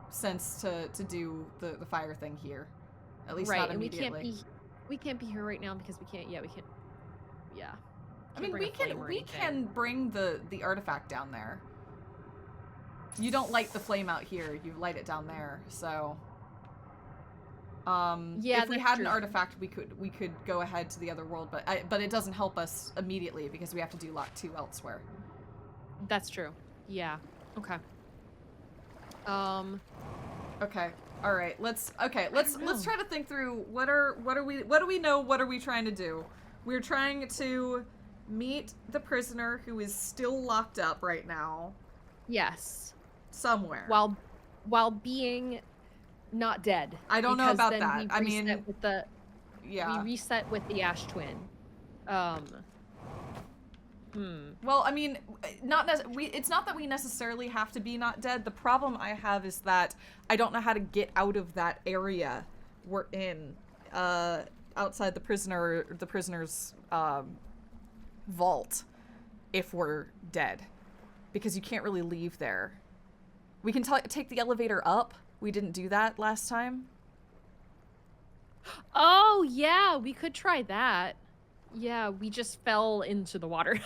sense to do the fire thing here. At least not immediately. And we can't be here right now because we can't. Yeah. I mean, we can bring the artifact down there. You don't light the flame out here. You light it down there. So Yeah, if we that's had true. an artifact, we could go ahead to the other world, but it doesn't help us immediately because we have to do lot 2 elsewhere. That's true. Yeah. Okay. Okay. All right. Let's try to think through what do we know, what are we trying to do? We're trying to meet the prisoner who is still locked up right now. Yes. Somewhere. While being not dead. I don't know about that. I mean, we reset with the Ash Twin. Well, I mean, it's not that we necessarily have to be not dead. The problem I have is that I don't know how to get out of that area we're in, outside the prisoner's vault if we're dead, because you can't really leave there. We can take the elevator up. We didn't do that last time. Oh, yeah, we could try that. Yeah, we just fell into the water.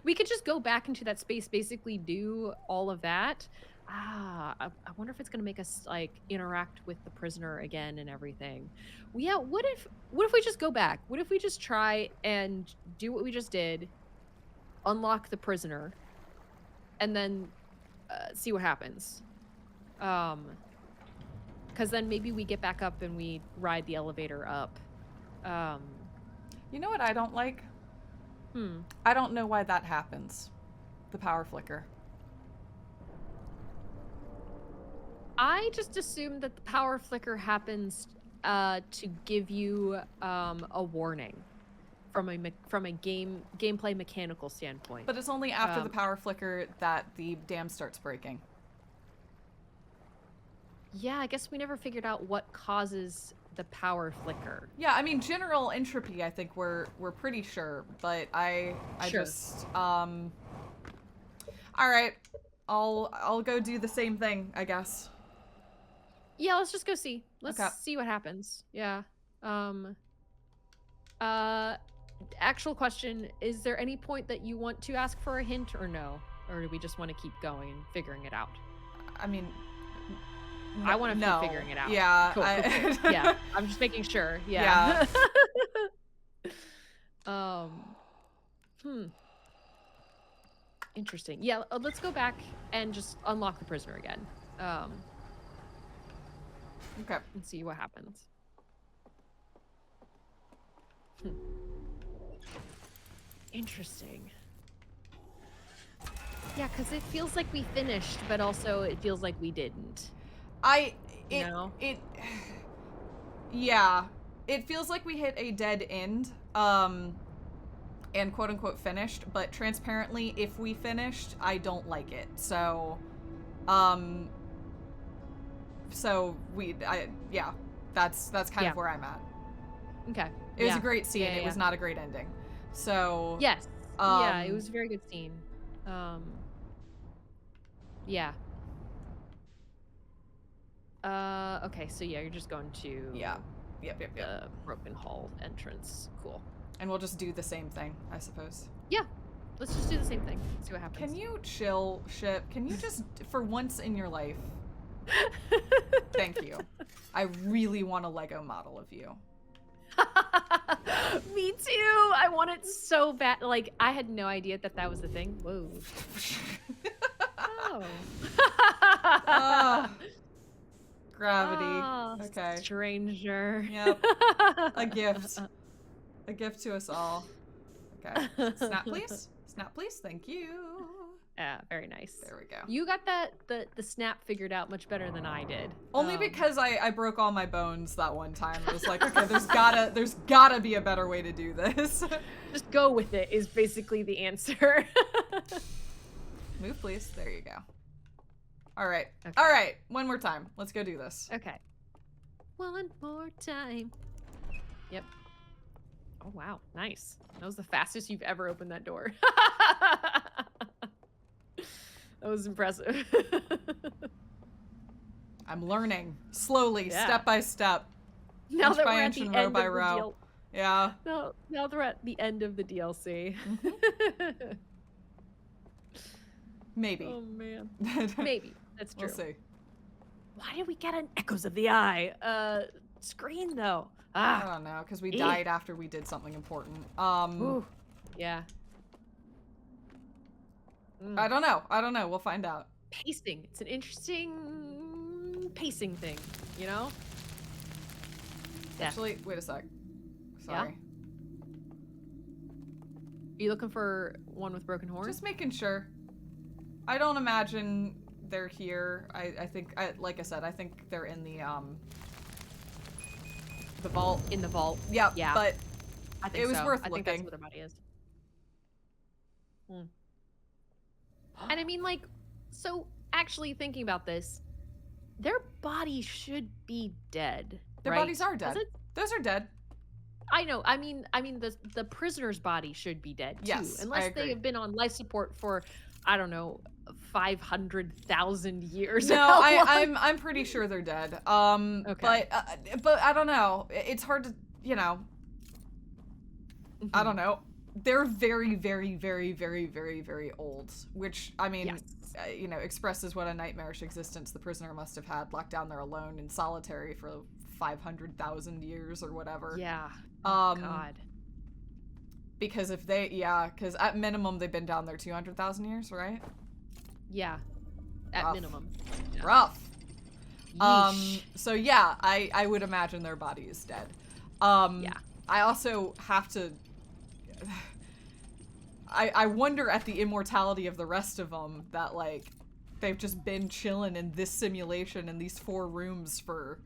We could just go back into that space, basically do all of that. I wonder if it's gonna make us like interact with the prisoner again and everything. Well, yeah, what if we just go back? What if we just try and do what we just did, unlock the prisoner, and then see what happens? Because then maybe we get back up and we ride the elevator up. You know what I don't like? I don't know why that happens. The power flicker. I just assume that the power flicker happens to give you a warning from a gameplay mechanical standpoint. But it's only after the power flicker that the dam starts breaking. Yeah, I guess we never figured out what causes the power flicker. Yeah, I mean, general entropy, I think we're pretty sure, but I Sure. just all right, I'll go do the same thing, I guess. Yeah, let's just go see. Let's Okay. see what happens. Yeah. Actual question, is there any point that you want to ask for a hint or no? Or do we just want to keep going and figuring it out? I mean, I want to no. keep figuring it out. Yeah. Cool. Yeah, I'm just making sure. Yeah. Interesting. Yeah, let's go back and just unlock the prisoner again. Okay. And see what happens. Interesting. Yeah, because it feels like we finished, but also it feels like we didn't. Yeah, it feels like we hit a dead end, and quote unquote finished, but transparently, if we finished, I don't like it. So, yeah, that's kind of where I'm at. Okay. It was a great scene. It was not a great ending. So. Yes. Yeah, it was a very good scene. Yeah. Okay, so yeah, you're just going to Yep. the broken hall entrance. Cool. And we'll just do the same thing, I suppose. Yeah. Let's just do the same thing. See what happens. Can you chill, Ship? Can you just, for once in your life? Thank you. I really want a Lego model of you. Me too. I want it so bad. Like, I had no idea that was the thing. Whoa. Oh. Gravity. Oh, okay. Stranger. Yep. A gift. A gift to us all. Okay. Snap, please. Snap, please. Thank you. Yeah, very nice. There we go. You got the snap figured out much better than I did. Only because I broke all my bones that one time. I was like, okay, there's gotta be a better way to do this. Just go with it is basically the answer. Move, please. There you go. All right. Okay. All right. One more time. Let's go do this. Okay. One more time. Yep. Oh, wow. Nice. That was the fastest you've ever opened that door. That was impressive. I'm learning slowly, step by step. Now that we're at inch the and end row by of the row. deal. Yeah. Now that we're at the end of the DLC. Maybe. Oh man. Maybe. That's true. We'll see. Why did we get an Echoes of the Eye? screen though? I don't know, because we Eh. died after we did something important. Ooh. Yeah. I don't know. I don't know. We'll find out. Pacing. It's an interesting pacing thing, you know? Yeah. Actually, wait a sec. Sorry. Are you looking for one with broken horns? Just making sure. I don't imagine they're here. I think, like I said, I think they're in the vault. In the vault. Yeah, Yeah. but I think it was so. worth I think that's looking. where their body is. And I mean, like, so actually thinking about this, their bodies should be dead. Their right? bodies are dead. Those are dead. I know. I mean, the prisoner's body should be dead too, Yes, I unless agree. they have been on life support for, I don't know, 500,000 years. No, I'm pretty sure they're dead. Okay. But I don't know. It's hard to, you know. I don't know. They're very, very, very, very, very, very old, which, I mean, Yes. you know, expresses what a nightmarish existence the prisoner must have had, locked down there alone in solitary for 500,000 years or whatever. Yeah. God. Because if they, because at minimum they've been down there 200,000 years, right? Yeah. At Rough. minimum. Yeah. Rough. Yeesh. So yeah, I would imagine their body is dead. Yeah. I also have to, I wonder at the immortality of the rest of them that, like, they've just been chilling in this simulation in these 4 rooms for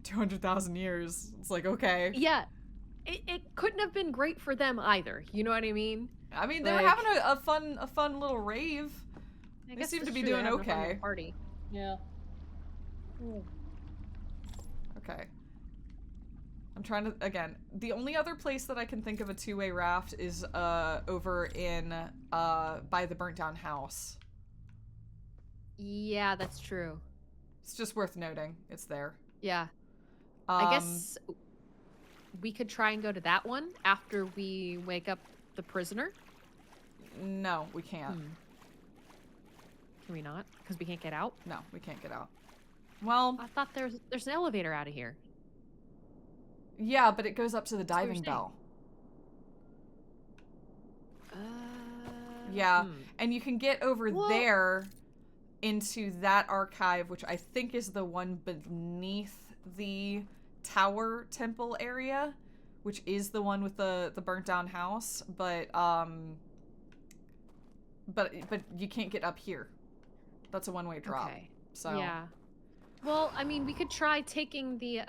200,000 years. It's like, okay. Yeah. It couldn't have been great for them either. You know what I mean? I mean, they were Like- having a fun little rave. I They guess seem to that's be true, they're doing having a fun okay. little party. Yeah. Okay. I'm trying to, again, the only other place that I can think of a 2-way raft is over in by the burnt down house. Yeah, that's true. It's just worth noting. It's there. Yeah. I guess we could try and go to that one after we wake up the prisoner. No, we can't. Can we not? Because we can't get out? No, we can't get out. Well, I thought there's an elevator out of here. yeah, but it goes up to the That's what you're diving saying. bell. Yeah, hmm. and you can get over Well- there into that archive, which I think is the one beneath the tower temple area, which is the one with the burnt down house, but you can't get up here. That's a one-way drop. Okay. So Yeah. Well, I mean, we could try taking the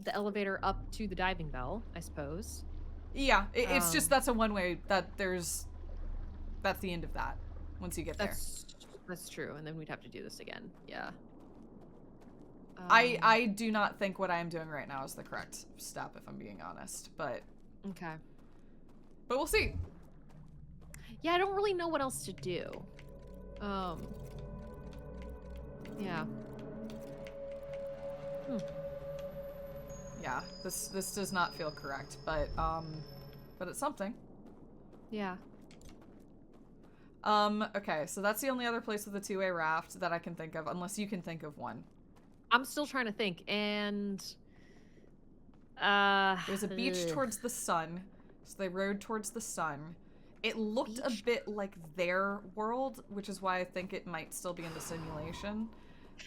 elevator up to the diving bell, I suppose. yeah, it's just Um, that's that's a one-way. That's the end of that. Once you get there. That's true, and then we'd have to do this again. Yeah. I do not think what I am doing right now is the correct step, if I'm being honest. But Okay. we'll see. Yeah, I don't really know what else to do. Yeah. Yeah, this does not feel correct, but it's something. Yeah. Okay, so that's the only other place with a 2-way raft that I can think of, unless you can think of one. I'm still trying to think, and There's a beach towards the sun, so they rode towards the sun. It looked a Beach? bit like their world, which is why I think it might still be in the simulation.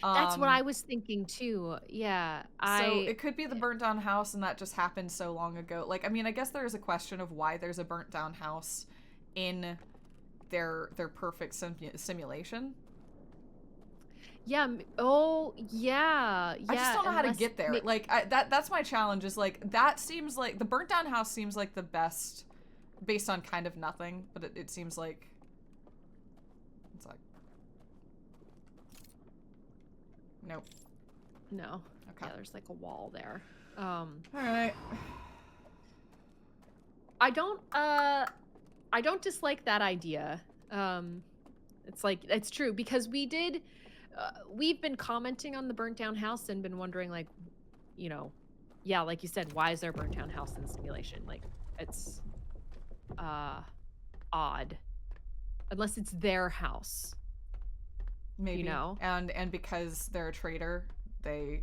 That's what I was thinking too. Yeah. So it could be the burnt down house, and that just happened so long ago. Like, I mean, I guess there is a question of why there's a burnt down house in their perfect simulation. Yeah. Oh, yeah. Yeah. I just don't know how to unless get there. Like, that's my challenge. Is like that seems like the burnt down house seems like the best, based on kind of nothing. But it seems like it's like nope. No. Okay. Yeah, there's like a wall there. All right. I don't dislike that idea. It's like, it's true because we've been commenting on the burnt down house and been wondering, like, you know, yeah, like you said, why is there a burnt down house in the simulation? Like, it's odd, unless it's their house. Maybe. You know? And because they're a traitor, they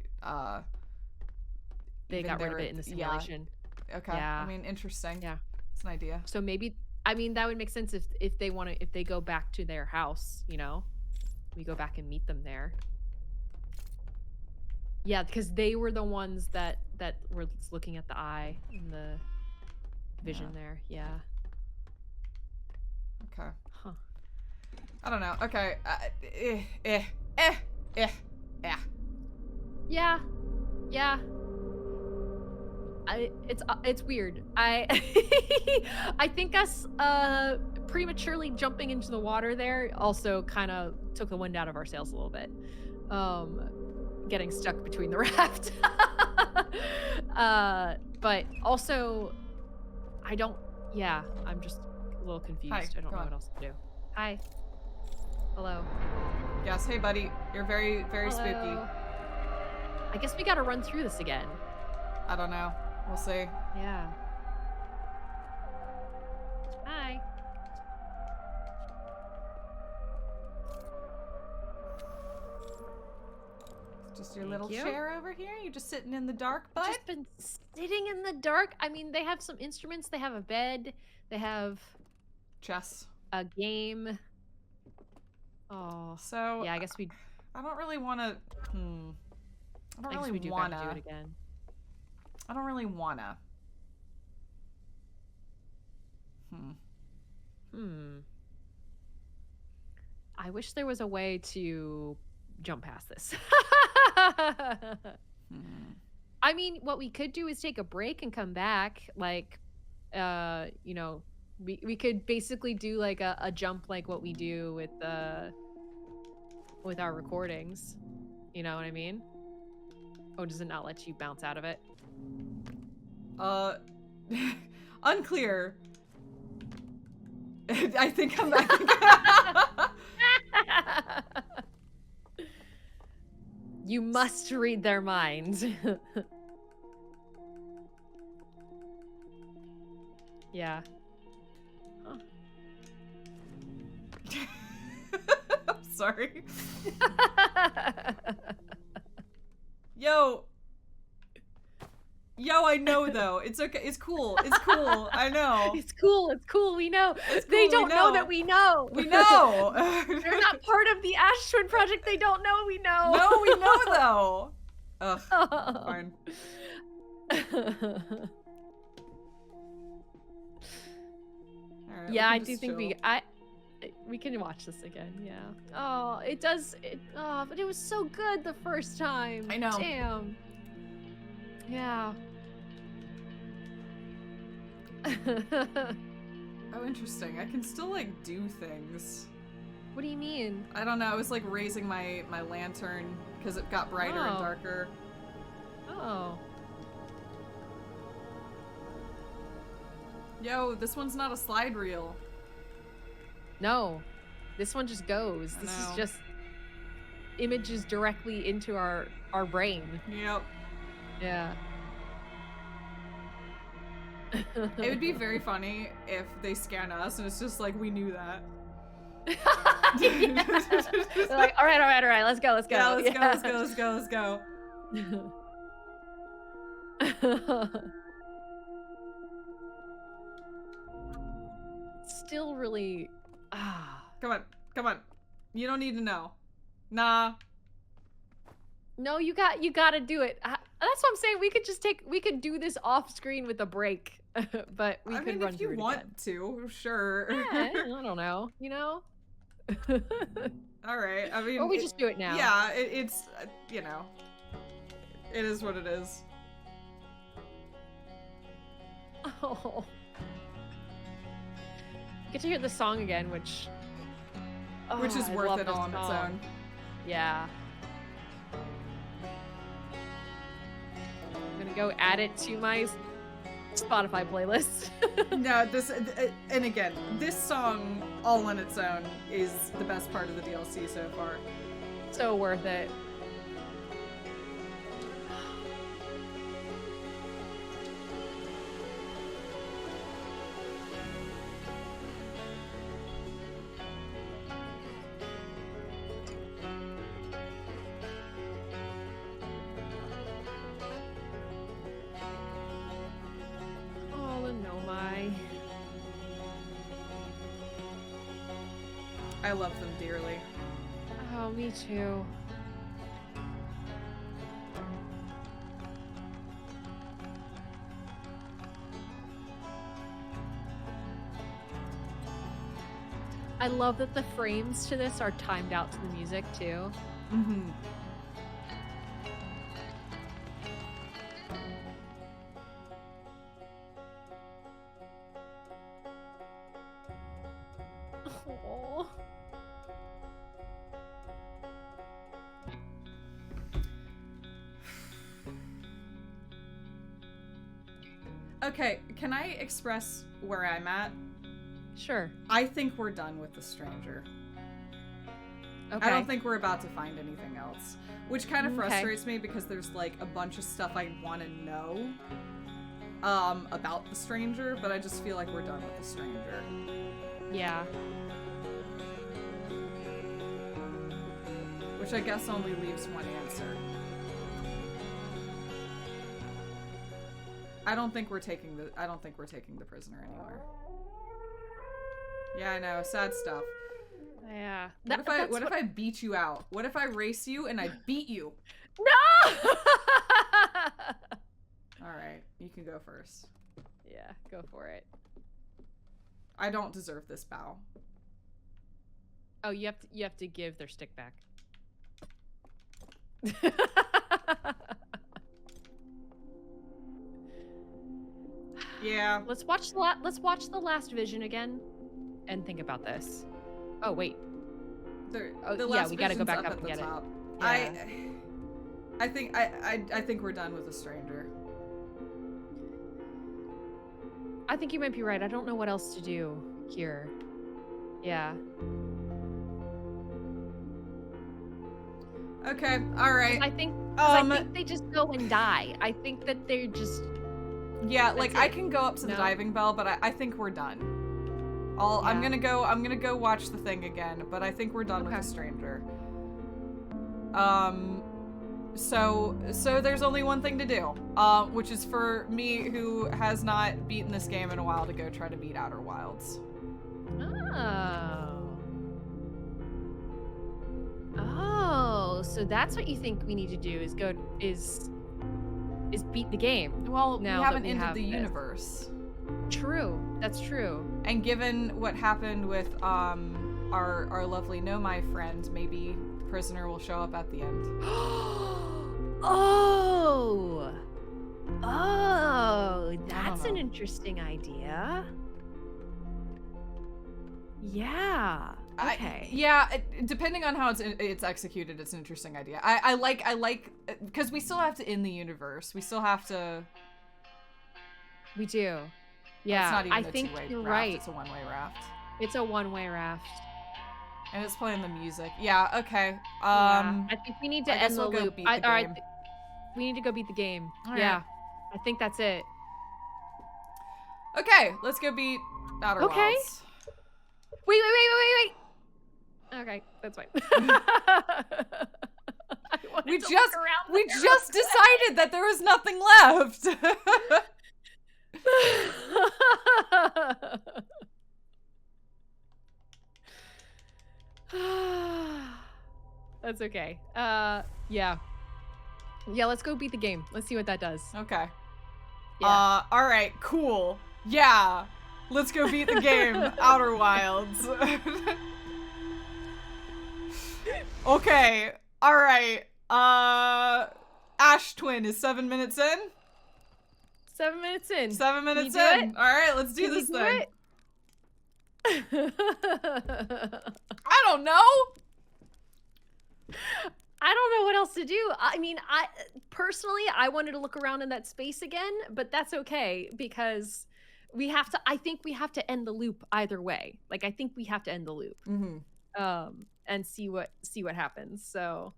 They even got rid of their- it in the yeah. simulation. Okay. Yeah. I mean, interesting. Yeah. It's an idea. So maybe, I mean, that would make sense if they go back to their house, you know, we go back and meet them there. Yeah, because they were the ones that were looking at the eye in the vision there. Yeah. Okay. Huh. I don't know. Okay. Yeah. Yeah. Yeah. It's weird. I I think us prematurely jumping into the water there also kind of took the wind out of our sails a little bit. Getting stuck between the raft. But also I'm just a little confused. Hi, I don't go know on. what else to do. Hi. Hello. Yes. Hey, buddy. You're very, very spooky. Hello. I guess we gotta run through this again. I don't know. We'll see. Yeah. Hi. Just your Thank little you. chair over here. You're just sitting in the dark, bud. Just been sitting in the dark. I mean, they have some instruments. They have a bed. They have Chess. a game. Oh, So yeah. I guess we. I don't really want to. I don't I guess really we do wanna. gotta do it again. I don't really wanna. I wish there was a way to jump past this. I mean, what we could do is take a break and come back. Like, you know, we could basically do like a jump like what we do with our recordings. You know what I mean? Oh, does it not let you bounce out of it? Unclear. I think I'm back. You must read their minds. Yeah. Huh. I'm sorry. Yo, I know though. It's okay. It's cool. It's cool. I know. It's cool. It's cool. We know. It's They cool, don't know that we know. We know. They're not part of the Ash Twin Project. They don't know we know. No, we know though. Ugh. Fine. All right, Yeah, I can do just think chill. we can watch this again. Yeah. Oh, it does. But it was so good the first time. I know. Damn. Yeah. Oh, interesting. I can still like do things. What do you mean? I don't know. I was like raising my lantern because it got brighter and Oh. darker. Oh. Yo, this one's not a slide reel. No. This one just goes. I This know. is just images directly into our brain. Yep. Yeah. It would be very funny if they scan us and it's just like we knew that. Yeah. They're like, all right, let's go. Yeah, let's go. Still really Come on. You don't need to know. Nah. No, you got to do it. That's what I'm saying. We could do this off screen with a break, but we I could mean, run if you through it want again. to, sure. Yeah, I don't know, you know? All right. I mean, Or we just do it now. Yeah, it's you know, it is what it is. Oh. Get to hear the song again, which Which is I worth love it this all on its song. own. Yeah. I'm gonna go add it to my Spotify playlist. No, and again, this song all on its own is the best part of the DLC so far. So worth it. I love them dearly. Oh, me too. I love that the frames to this are timed out to the music too. Mm-hmm. Aww. Okay, can I express where I'm at? Sure. I think we're done with the stranger. Okay. I don't think we're about to find anything else. Which kind of Okay. frustrates me because there's like a bunch of stuff I want to know about the stranger, but I just feel like we're done with the stranger. Yeah. Which I guess only leaves one answer. I don't think we're taking the prisoner anywhere. Yeah, I know. Sad stuff. Yeah. What if I beat you out? What if I race you and I beat you? No! Alright, you can go first. Yeah, go for it. I don't deserve this bow. Oh, you have to give their stick back. Yeah. Let's watch the last vision again and think about this. Oh, wait. The yeah, we gotta go vision's back up at and the get top. it. Yeah. I think we're done with the stranger. I think you might be right. I don't know what else to do here. Yeah. Okay, alright. I think they just go and die. I think that they're just... Yeah, like I it. can go up to the diving bell, but I think we're done. I'm gonna go watch the thing again, but I think we're done with the stranger. So there's only one thing to do, which is for me, who has not beaten this game in a while, to go try to beat Outer Wilds. Oh, so that's what you think we need to do, is beat the game. Well, now we haven't that we ended have the this. universe. True, that's true. And given what happened with our lovely Nomai friend, maybe the prisoner will show up at the end. Oh, that's an interesting idea. Yeah. Okay. Depending on how it's executed, it's an interesting idea. I like because we still have to end the universe. We still have to. We do. Yeah. It's not even I a think two-way you're raft, right. It's a one-way raft. It's a one-way raft. And it's playing the music. Yeah. Okay. I think we need to end the loop. Beat the game. All right. We need to go beat the game. All yeah. right. I think that's it. Okay. Let's go beat Outer Wilds. Wait. Okay, that's fine. We just decided that there was nothing left. That's okay. Yeah. Yeah, let's go beat the game. Let's see what that does. Okay. Yeah. All right, cool. Yeah. Let's go beat the game, Outer Wilds. Okay. All right. Ash Twin is 7 minutes in. 7 minutes in. 7 minutes Can you do in. it? All right, let's do Can this you thing. do I don't know. I don't know what else to do. I mean, personally, I wanted to look around in that space again, but that's okay because I think we have to end the loop either way. Like, I think we have to end the loop. Mm-hmm. And see what happens. So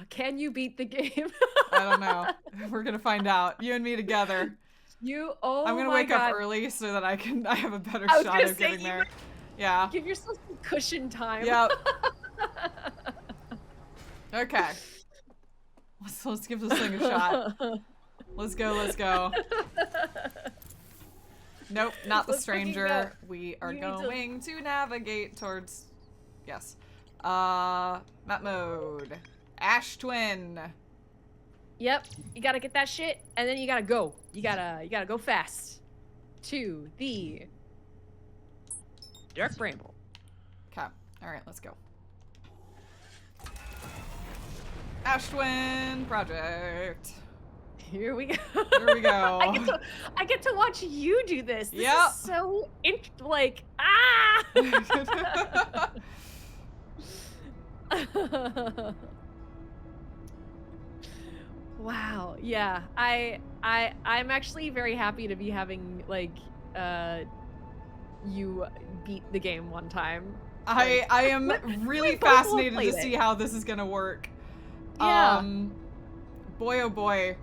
can you beat the game? I don't know. We're gonna find out. You and me together. I'm gonna wake up early so that I have a better shot of getting there. Yeah. Give yourself some cushion time. Yep. Okay. Let's give this thing a shot. Let's go, let's go. Nope, not the Let's fucking stranger. go. We are You need to- going to navigate towards... Yes. Map mode. Ash Twin. Yep, you gotta get that shit, and then you gotta go. You gotta go fast to the Dark Bramble. Okay. Alright, let's go. Ash Twin Project. Here we go. Here we go. I get to watch you do this. This Yep. is so like ah. Wow. Yeah. I'm actually very happy to be having like you beat the game one time. I am really we both fascinated to played see it. how this is gonna work. Yeah. Boy oh boy.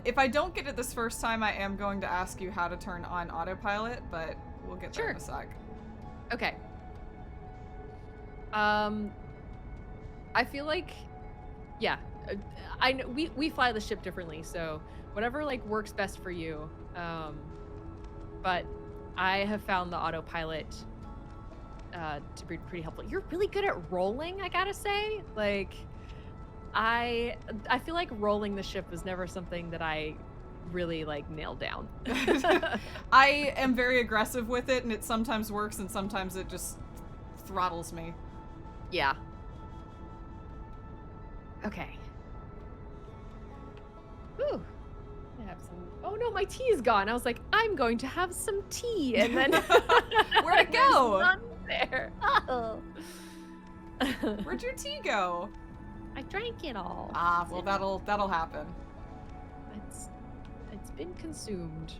If I don't get it this first time, I am going to ask you how to turn on autopilot, but we'll get there in a sec. Okay. I feel like, yeah, I know we fly the ship differently, so whatever like works best for you. But I have found the autopilot to be pretty helpful. You're really good at rolling, I gotta say. Like, I feel like rolling the ship was never something that I really like nailed down. I am very aggressive with it, and it sometimes works, and sometimes it just throttles me. Yeah. Okay. Ooh. I have some. Oh no, my tea is gone. I was like, I'm going to have some tea, and then Where'd it there's go? none there. Oh. Where'd your tea go? I drank it all. Ah, well that'll happen. It's been consumed.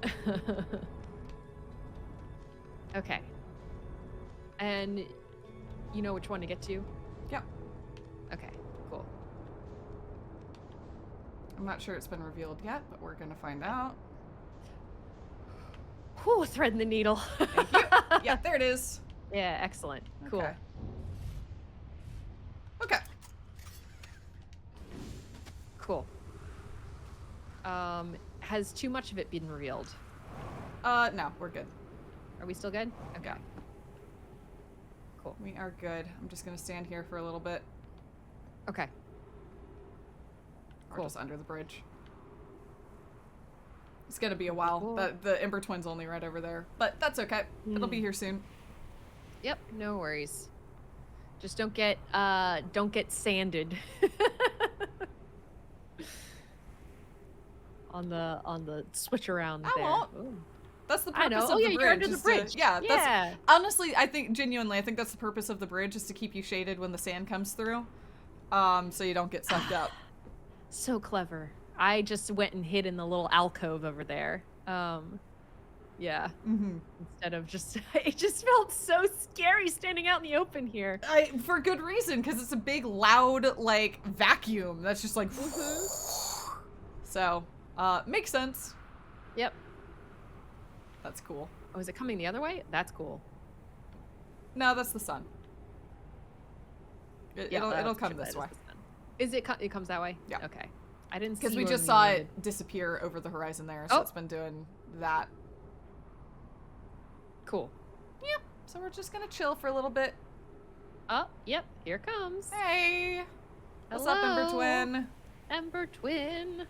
Okay. Okay. And you know which one to get to? Yep. Okay, cool. I'm not sure it's been revealed yet, but we're gonna find out. Whew, threading the needle. Thank you. Yeah, there it is. Yeah, excellent. Cool. Okay. Okay. Cool. Has too much of it been revealed? No, we're good. Are we still good? Okay. Yeah. Cool. We are good. I'm just gonna stand here for a little bit. Okay. Or Cool. just under the bridge. It's gonna be a while. Cool. The Ember Twin's only right over there. But that's okay. It'll be here soon. Yep, no worries. Just don't get sanded. on the switch around I there. won't. Ooh. That's the I purpose know. of Oh, yeah, the you're bridge. under the is to- bridge. yeah, Yeah. that's honestly, I think that's the purpose of the bridge, is to keep you shaded when the sand comes through. So you don't get sucked up. So clever. I just went and hid in the little alcove over there. Yeah. Mm-hmm. Instead of just, it just felt so scary standing out in the open here. For good reason, because it's a big, loud, like, vacuum that's just like. So, makes sense. Yep. That's cool. Oh, is it coming the other way? That's cool. No, that's the sun. It'll that's come true, this that way. is the sun. Is it? It comes that way? Yeah. Okay. I didn't see. Because we you just when saw you it disappear over the horizon there, so Oh. it's been doing that. Cool. Yep. So we're just gonna chill for a little bit. Oh, yep. Here it comes. Hey. What's up, Ember Hello. Twin? Ember Twin.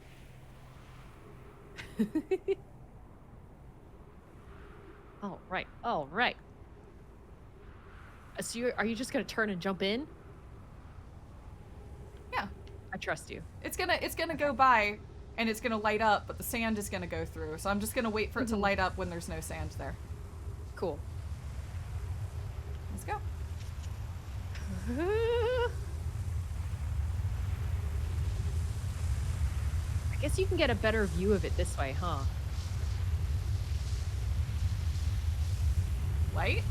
All right. All right. So are you just gonna turn and jump in? Yeah. I trust you. It's gonna go by, and it's gonna light up, but the sand is gonna go through. So I'm just gonna wait for it to light up when there's no sand there. Cool. Let's go. I guess you can get a better view of it this way, huh? Light?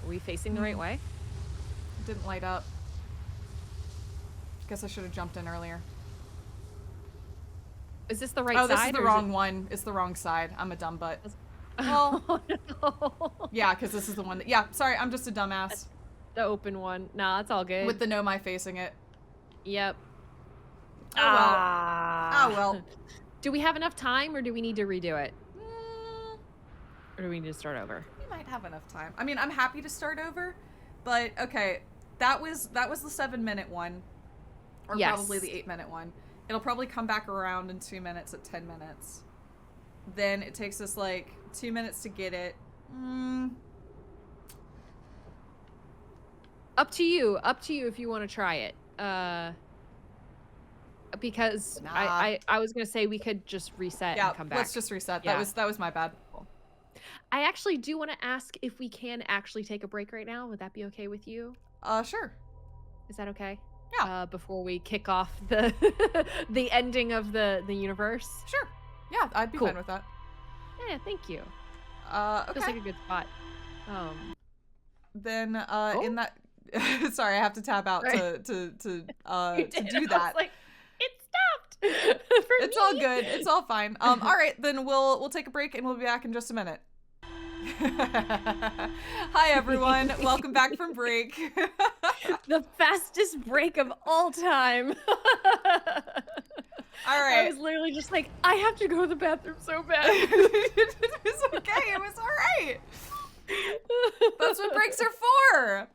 Are we facing the right way? It didn't light up. Guess I should have jumped in earlier. Is this the right Oh, side? this is the or wrong one. It's the wrong side. I'm a dumb butt. Well, Oh, no. yeah, because this is the one that, yeah, sorry, I'm just a dumbass. The open one. Nah, it's all good. With the no my facing it. Yep. Oh, well. Ah. Oh, well. Do we have enough time, or do we need to redo it? Mm, Or do we need to start over? we might have enough time. I mean, I'm happy to start over, but okay, that was the 7-minute one. Or Yes. probably the 8-minute one. It'll probably come back around in 2 minutes at 10 minutes. Then it takes us like 2 minutes to get it. Up to you. Up to you if you want to try it. Because Nah. I was gonna say we could just reset Yeah, and come back. let's just reset. Yeah. That was my bad. I actually do want to ask if we can actually take a break right now. Would that be okay with you? Sure. Is that okay? Yeah. Before we kick off the the ending of the universe. Sure. Yeah, I'd be Cool. fine with that. Yeah, thank you. Okay. Feels like a good spot. Then Oh. in that sorry, I have to tap out Right. to You to did. do I that. was like, it stopped. For It's all me. good. It's all fine. All right, then we'll take a break and we'll be back in just a minute. Hi everyone. Welcome back from break. The fastest break of all time. All I right. was literally just like, I have to go to the bathroom so bad. It was okay. It was all right. That's what breaks are for.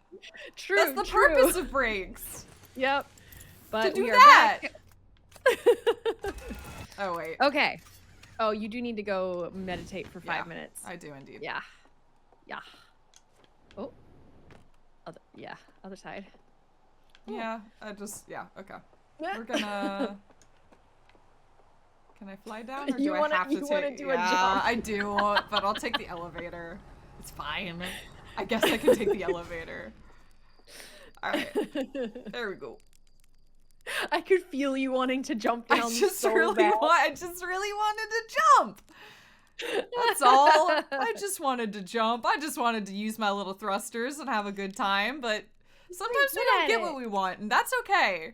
True. That's the true. purpose of breaks. Yep. But do we are that. back. Oh wait. Okay. Oh, you do need to go meditate for 5 Yeah, minutes. I do indeed. Yeah. Yeah. Oh. Other side. Yeah, okay. We're gonna... Can I fly down or do I have to you wanna take... do a yeah, jump. I do, but I'll take the elevator. It's fine. I guess I can take the elevator. Alright, there we go. I could feel you wanting to jump down I just so really bad. wanted to jump. That's all. I just wanted to jump. I just wanted to use my little thrusters and have a good time, but sometimes we don't get what we want, and that's okay.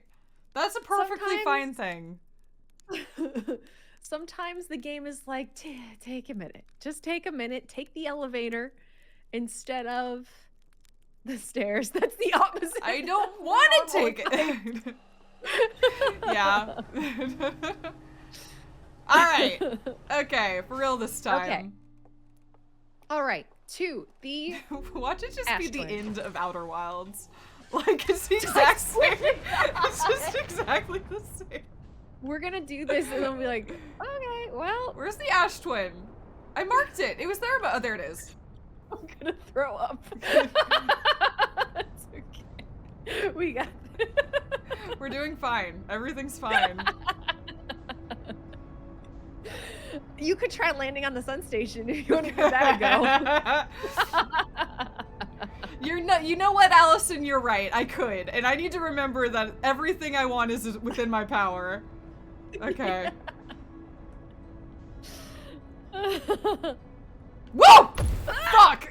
That's a perfectly fine thing. Sometimes the game is like, take a minute. Just take a minute. Take the elevator instead of the stairs. That's the opposite. I don't want to take it. Yeah. All right. Okay, for real this time. Okay. All right. To the Watch it just be the Ashland. end of Outer Wilds. Like, it's the exact same. It's just exactly the same. We're gonna do this and then we'll be like, okay, well, Where's the Ash Twin? I marked it. It was there, but oh, there it is. I'm gonna throw up. It's okay. We got We're doing fine. Everything's fine. You could try landing on the sun station if you want to give that a go. You know what, Allison? You're right. I could, and I need to remember that everything I want is within my power. Okay. Whoa! Fuck!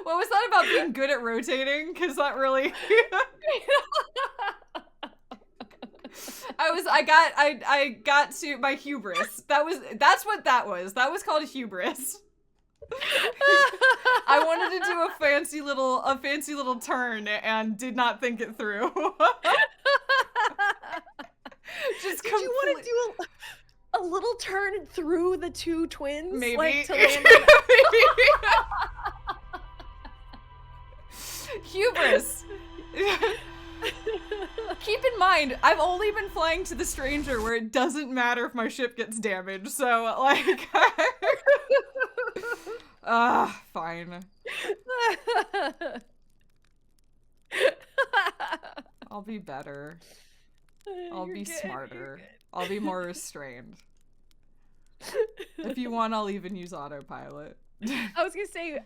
What was that about being good at rotating? Because that really... I got to my hubris. That's what that was. That was called hubris. I wanted to do a fancy little turn and did not think it through. Just Did you want to do a little turn through the two twins? Maybe. Like, to land Hubris. Keep in mind, I've only been flying to the Stranger where it doesn't matter if my ship gets damaged, so, like... fine. I'll be better. I'll You're be good, smarter. I'll be more restrained. If you want, I'll even use autopilot. I was gonna say,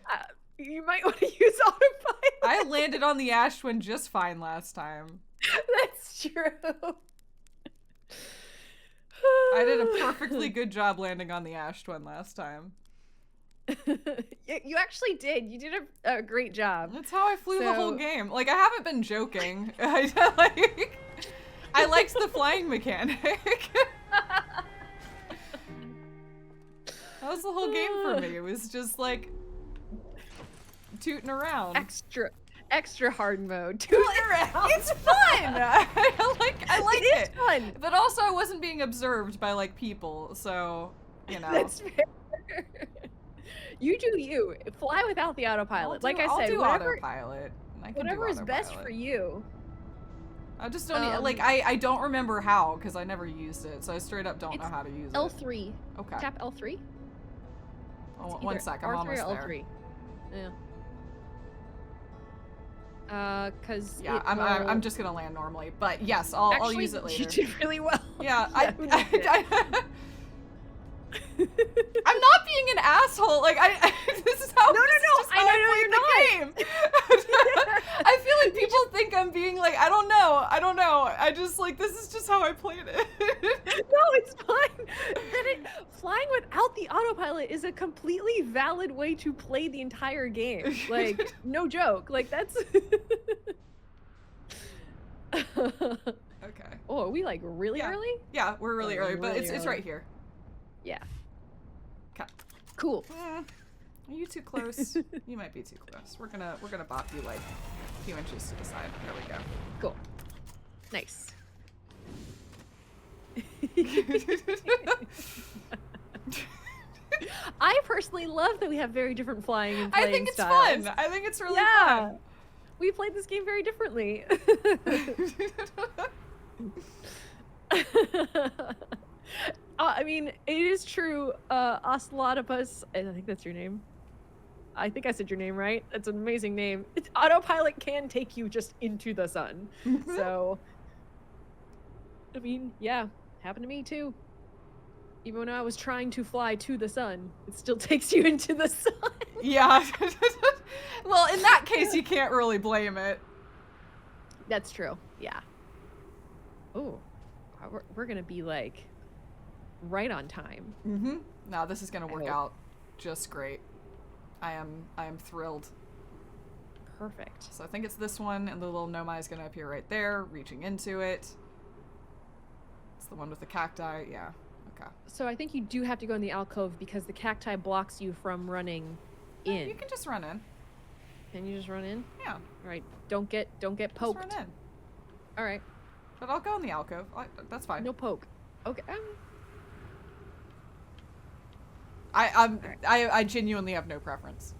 you might want to use autopilot. I landed on the Ashwin just fine last time. That's true. I did a perfectly good job landing on the Ashtwin last time. You actually did. You did a great job. That's how I flew the whole game. Like, I haven't been joking. I I liked the flying mechanic. That was the whole game for me. It was just like tooting around. Extra hard mode. Tooting around. It's fun. I like it. It's fun. But also I wasn't being observed by like people, so you know. That's fair. You do you. Fly without the autopilot. I'll do autopilot. Whatever is best for you. I just don't like I don't remember how because I never used it, so I straight up don't know how to use it. L3. Okay. Tap L3. Oh, one sec, I'm R3 almost or there. L3. Yeah. Cause yeah, I'm just gonna land normally, but yes, I'll use it later. You did really well. Yeah, I'm not being an asshole. Like this is how. No. I know you're not. Game. I feel like people think I'm being like I don't know. I just like this is just how I played it. No, it's fine. Flying without the autopilot is a completely valid way to play the entire game. Like no joke. Like that's. Okay. Oh, are we like really early? Yeah, we're really early, but it's right here. Yeah. Okay. Cool. Are you too close? You might be too close. We're gonna bop you like a few inches to the side. There we go. Cool. Nice. I personally love that we have very different flying and playing I think it's styles. fun. I think it's really fun. We played this game very differently. I mean, it is true. Ocelotopus, I think that's your name. I think I said your name right. That's an amazing name. Autopilot can take you just into the sun. So, I mean, yeah, happened to me too. Even when I was trying to fly to the sun, it still takes you into the sun. Yeah. Well, in that case, you can't really blame it. That's true. Yeah. Oh, we're gonna be like right on time. Mm-hmm. No, this is gonna work out just great. I am thrilled. Perfect. So I think it's this one, and the little Nomai is gonna appear right there, reaching into it. It's the one with the cacti. Yeah. Okay. So I think you do have to go in the alcove because the cacti blocks you from running in. You can just run in. Can you just run in? Yeah. All right. Don't get poked. Just run in. All right. But I'll go in the alcove. That's fine. No poke. Okay. I genuinely have no preference.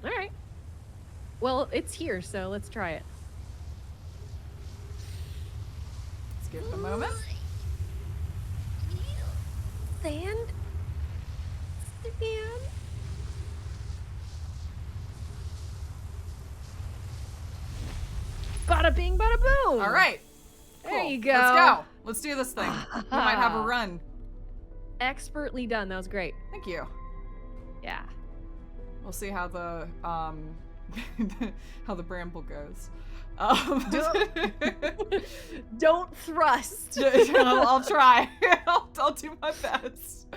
All right. Well, it's here, so let's try it. Let's give it a moment. Sand. Bada bing, bada boom. All right. There Cool. you go. Let's go. Let's do this thing. We might have a run. Expertly done. That was great. Thank you. Yeah. We'll see how the how the bramble goes. Don't thrust. I'll try. I'll do my best.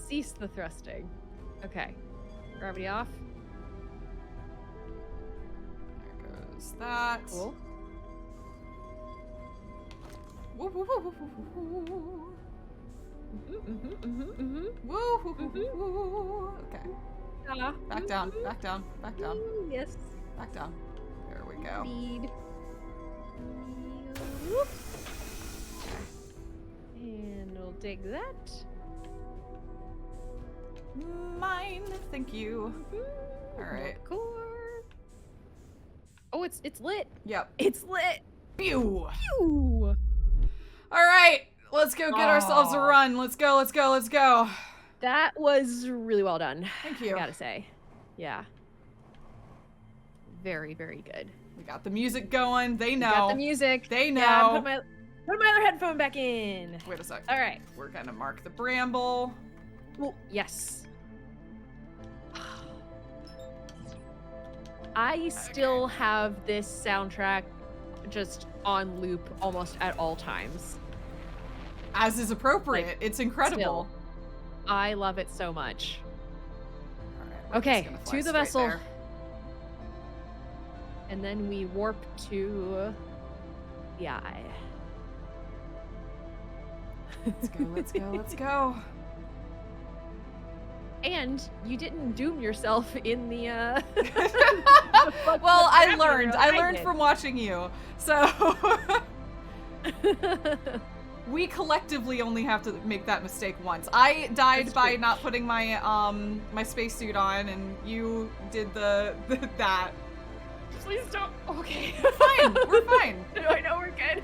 Cease the thrusting. Okay. Gravity off. There goes that. Cool. Woo, woo, woo, woo, woo, woo. Woo, woo, woo, woo. Okay. Back down, back down, back down. Yes. Back down. There we go. Speed. And we'll take that. Mine, thank you. All right. Core. Oh, it's lit. Yep. It's lit. Pew. Pew. All right, let's go get ourselves a run. Let's go, let's go, let's go. That was really well done. Thank you. I gotta say. Yeah. Very, very good. We got the music going. They know. Got the music. They know. Yeah, put my other headphone back in. Wait a sec. All right. We're gonna mark the bramble. Well, yes. I still have this soundtrack just on loop almost at all times. As is appropriate. Like, it's incredible. Still. I love it so much. All right, we're Okay, just gonna fly to the straight vessel. there. And then we warp to the eye. Let's go, let's go, let's go. And you didn't doom yourself in the Well, I learned from watching you. So we collectively only have to make that mistake once. I died by not putting my my spacesuit on, and you did that. Please don't. Okay. We're fine. We're fine. I know we're good.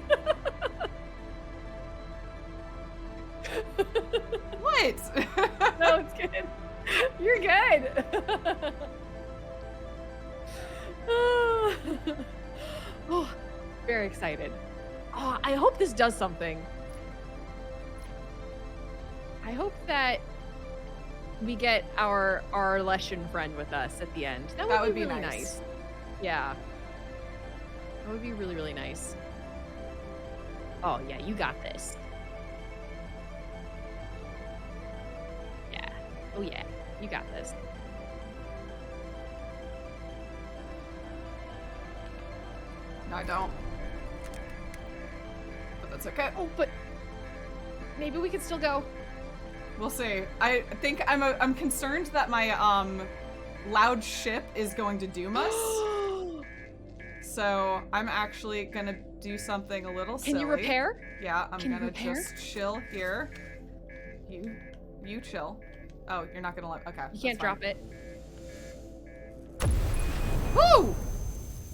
What? No, it's good. You're good. Oh, very excited. Oh, I hope this does something. I hope that we get our Leshen friend with us at the end. That would be really nice. Yeah. That would be really, really nice. Oh, yeah, you got this. Yeah. Oh, yeah. You got this. No, I don't. But that's okay. Oh, but maybe we can still go. We'll see. I think I'm concerned that my loud ship is going to doom us. So I'm actually gonna do something a little silly. Can you repair? Yeah, I'm gonna just chill here. You chill. Oh, you're not gonna let. Okay. You can't drop it. Woo!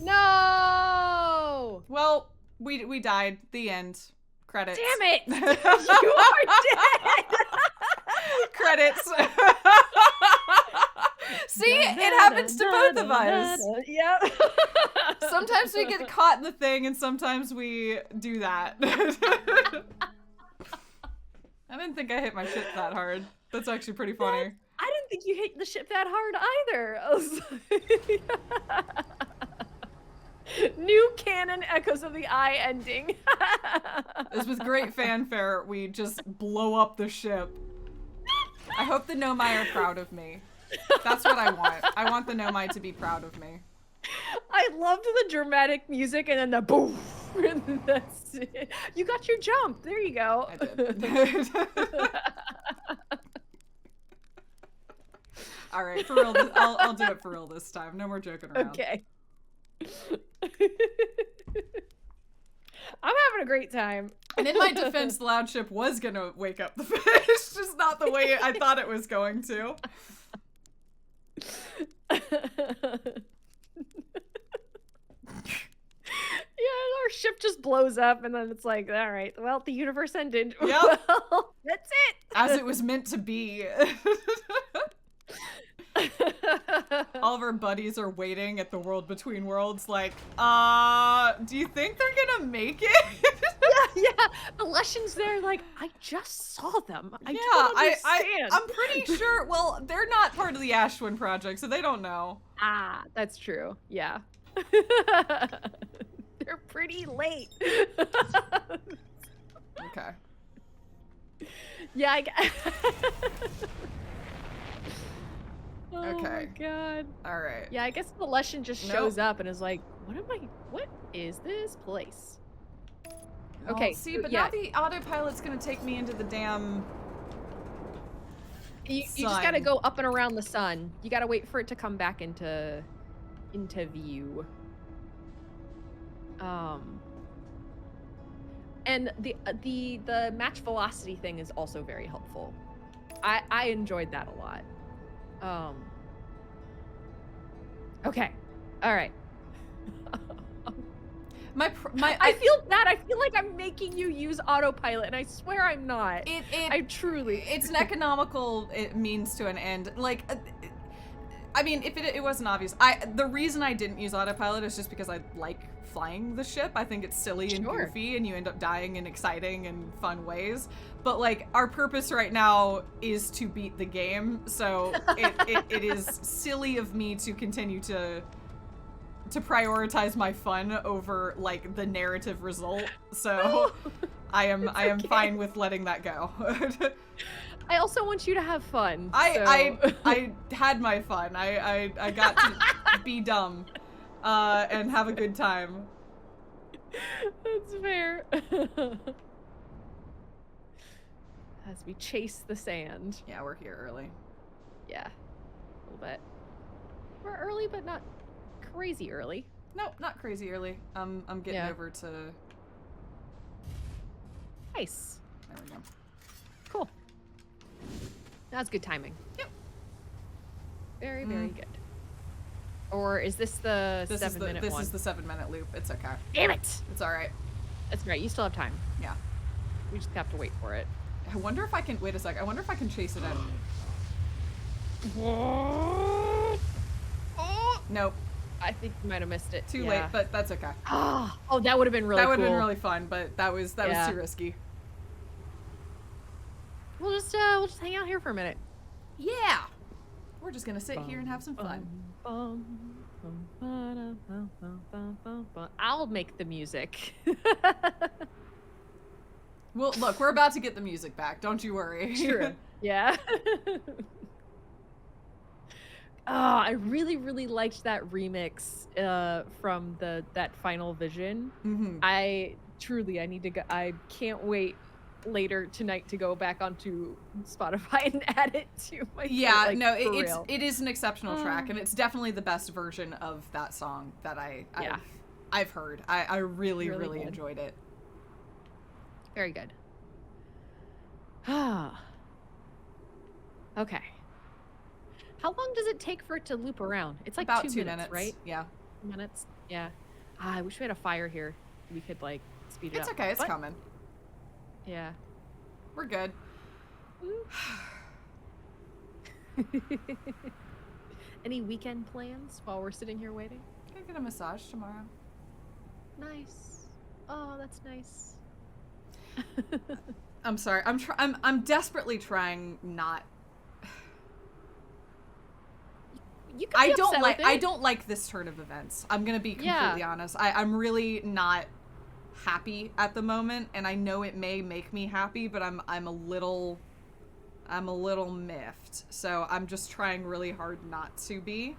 No! Well, we died. The end. Credits. Damn it! You are dead! Credits. See, it happens to both of us. Yep. Sometimes we get caught in the thing, and sometimes we do that. I didn't think I hit my ship that hard. That's actually pretty funny. I didn't think you hit the ship that hard either. I was like... New canon Echoes of the Eye ending. As with great fanfare, we just blow up the ship. I hope the Nomai are proud of me. That's what I want. I want the Nomai to be proud of me. I loved the dramatic music and then the boom. And that's it. You got your jump. There you go. I did. All right, for real. I'll do it for real this time. No more joking around. Okay. I'm having a great time. And in my defense, the loud ship was gonna wake up the fish, just not the way I thought it was going to. Yeah, our ship just blows up, and then it's like, all right, well, the universe ended. Yep. Well, that's it. As it was meant to be. All of our buddies are waiting at the world between worlds like, do you think they're gonna make it? Yeah. The Leshens there, like, I just saw them. I don't understand. I'm pretty sure, well, they're not part of the Ashwin project, so they don't know. Ah, that's true. Yeah. They're pretty late. Okay. Yeah, Okay. Oh my god. All right. Yeah, I guess the Leshen just shows up and is like, what is this place? Okay. Oh, see, but yeah. now the autopilot's gonna take me into the damn You just gotta go up and around the sun. You gotta wait for it to come back into view. And the match velocity thing is also very helpful. I enjoyed that a lot. Okay. All right. I feel bad. I feel like I'm making you use autopilot, and I swear I'm not. It's an economical means to an end. Like, I mean, if it wasn't obvious, the reason I didn't use autopilot is just because I like flying the ship. I think it's silly and goofy, and you end up dying in exciting and fun ways. But like, our purpose right now is to beat the game, so it is silly of me to continue to prioritize my fun over like the narrative result. So I am fine with letting that go. I also want you to have fun. I had my fun. I got to be dumb and have a good time. That's fair. As we chase the sand. Yeah, we're here early. Yeah, a little bit. We're early, but not crazy early. Nope, not crazy early. I'm getting over to... Nice. There we go. Cool. That's good timing. Yep. Very, very good. Or is this the 7-minute one? This is the 7-minute loop. It's okay. Damn it! It's all right. That's right. You still have time. Yeah. We just have to wait for it. I wonder if I can... Wait a sec. I wonder if I can chase it in. What? Nope. I think you might have missed it. Too late, but that's okay. Oh, that would have been really cool. That would have been really fun, but that was too risky. We'll just hang out here for a minute. Yeah. We're just gonna sit here and have some fun. I'll make the music. Well, look, we're about to get the music back. Don't you worry. True. Yeah. I really, really liked that remix from that Final Vision. Mm-hmm. I need to go. I can't wait later tonight to go back onto Spotify and add it to my it is an exceptional track, and it's definitely the best version of that song that I've heard. I really enjoyed it. Very good. Okay. How long does it take for it to loop around? It's like about 2 minutes, right? Yeah. 2 minutes? Yeah. I wish we had a fire here. We could, like, speed it up. It's okay. It's coming. Yeah. We're good. Any weekend plans while we're sitting here waiting? I'm gonna get a massage tomorrow. Nice. Oh, that's nice. I'm sorry. I'm desperately trying not. You can be upset with it. I don't like this turn of events. I'm gonna be completely honest. I'm really not happy at the moment, and I know it may make me happy, but I'm a little miffed. So I'm just trying really hard not to be.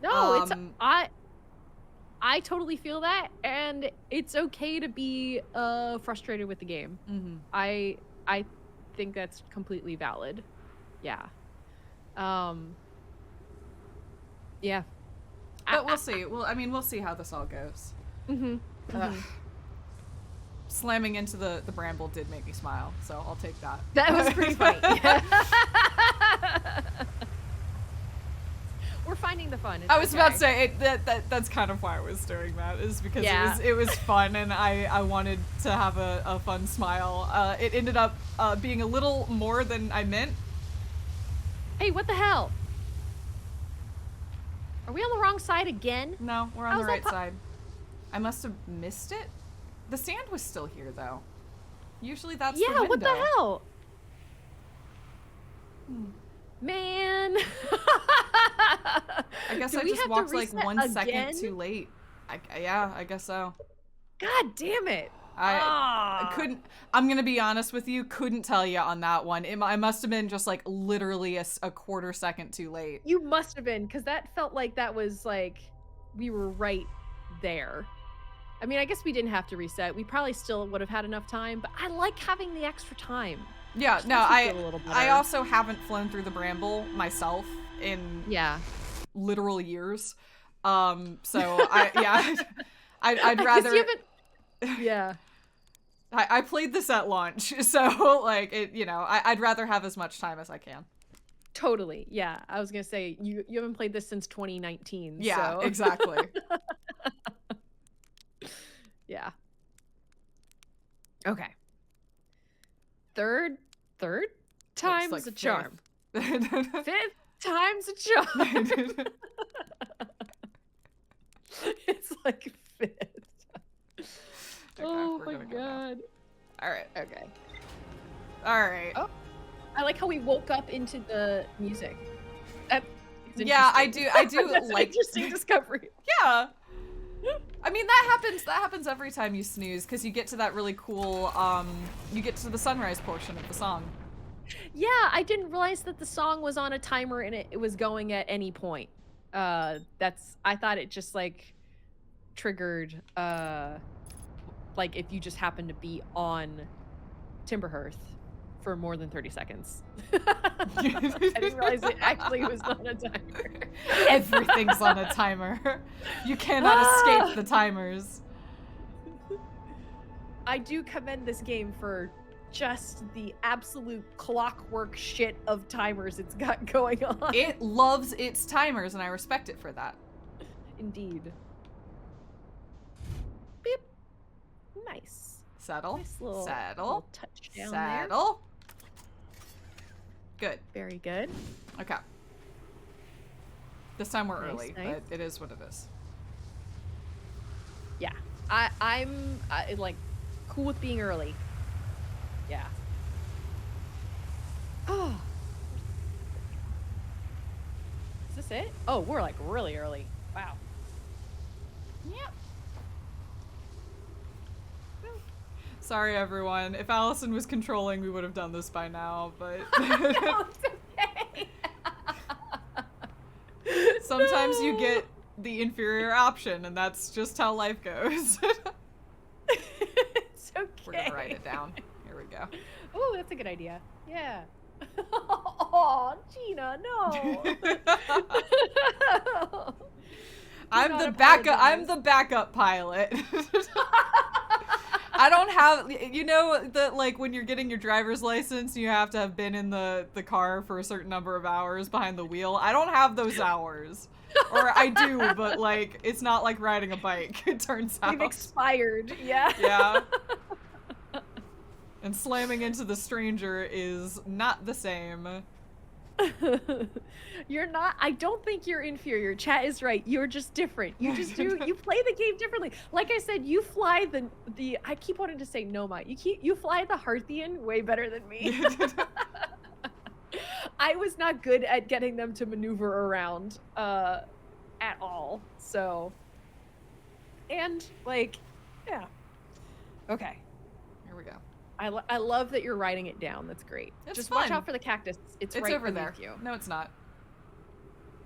No, I totally feel that, and it's okay to be frustrated with the game. Mm-hmm. I think that's completely valid. Yeah. Yeah. But we'll see. We'll see how this all goes. Mm-hmm. Slamming into the bramble did make me smile, so I'll take that. That was pretty funny. We're finding the fun. I was about to say that's kind of why I was doing that, is because it was fun, and I wanted to have a fun smile. It ended up being a little more than I meant. Hey, what the hell? Are we on the wrong side again? No, we're on the right side. I must have missed it. The sand was still here, though. Usually that's the window. Yeah, what the hell? Man. I guess I just walked like 1 second too late. I guess so. God damn it. I couldn't, I'm gonna be honest with you, couldn't tell you on that one. I must have been just like literally a quarter second too late. You must have been, because that felt like that was like, we were right there. I mean, I guess we didn't have to reset. We probably still would have had enough time, but I like having the extra time. Yeah, no, I also haven't flown through the bramble myself in literal years. So I'd rather. Yeah. I played this at launch, so like I'd rather have as much time as I can. Totally. Yeah. I was gonna say you haven't played this since 2019. Yeah, so. Exactly. Yeah. Okay. Third time's like a charm. Fifth time's a charm. It's like fifth. Okay, oh my god. All right. Okay. All right. Oh, I like how we woke up into the music. Yeah, I do That's like an interesting discovery. Yeah. I mean, that happens every time you snooze, because you get to that really cool, you get to the sunrise portion of the song. Yeah, I didn't realize that the song was on a timer and it was going at any point. I thought it just like triggered like if you just happen to be on Timberhearth for more than 30 seconds. I didn't realize it actually was on a timer. Everything's on a timer. You cannot escape the timers. I do commend this game for just the absolute clockwork shit of timers it's got going on. It loves its timers, and I respect it for that. Indeed. Beep. Nice. Settle. Nice little, Settle. little touchdown Settle. Good. there. Very good. Okay. This time we're Nice, early, nice. but it is what it is. Yeah. I'm like cool with being early. Yeah. Oh. Is this it? Oh, we're like really early. Wow. Yep. Sorry, everyone. If Allison was controlling, we would have done this by now, but... No, it's okay. Sometimes you get the inferior option, and that's just how life goes. It's okay. We're gonna write it down. Here we go. Oh, that's a good idea. Yeah. Oh, Gina, no. I'm not the backup. I'm apologize. the backup pilot. I don't have, you know, that like when you're getting your driver's license, you have to have been in the car for a certain number of hours behind the wheel. I don't have those hours. Or I do, but like it's not like riding a bike, it turns out. We've expired. Yeah. Yeah. And slamming into the stranger is not the same. You're not. I don't think you're inferior. Chat is right. You're just different. You just do. You play the game differently. Like I said, you fly the. I keep wanting to say Noma. You fly the Hearthian way better than me. I was not good at getting them to maneuver around at all. So. And like, yeah. Okay. Here we go. I love that you're writing it down. That's great. It's Just fun. watch out for the cactus. It's right over there. beneath you. No, it's not.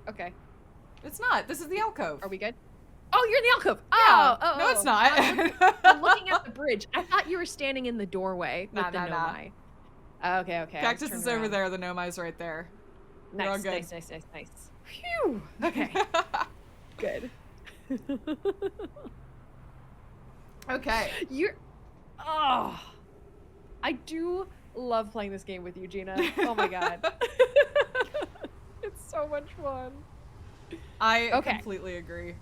Okay. It's not. This is the alcove. Are we good? Oh, you're in the alcove. Yeah. Oh, No, it's not. I'm looking at the bridge. I thought you were standing in the doorway with the Nah. nomai. Okay, okay. Cactus is over there. The nomai's right there. We're all Nice, good. nice. Phew. Okay. Good. Okay. You're. Oh. I do love playing this game with you, Gina. Oh my god. It's so much fun. I Okay. completely agree.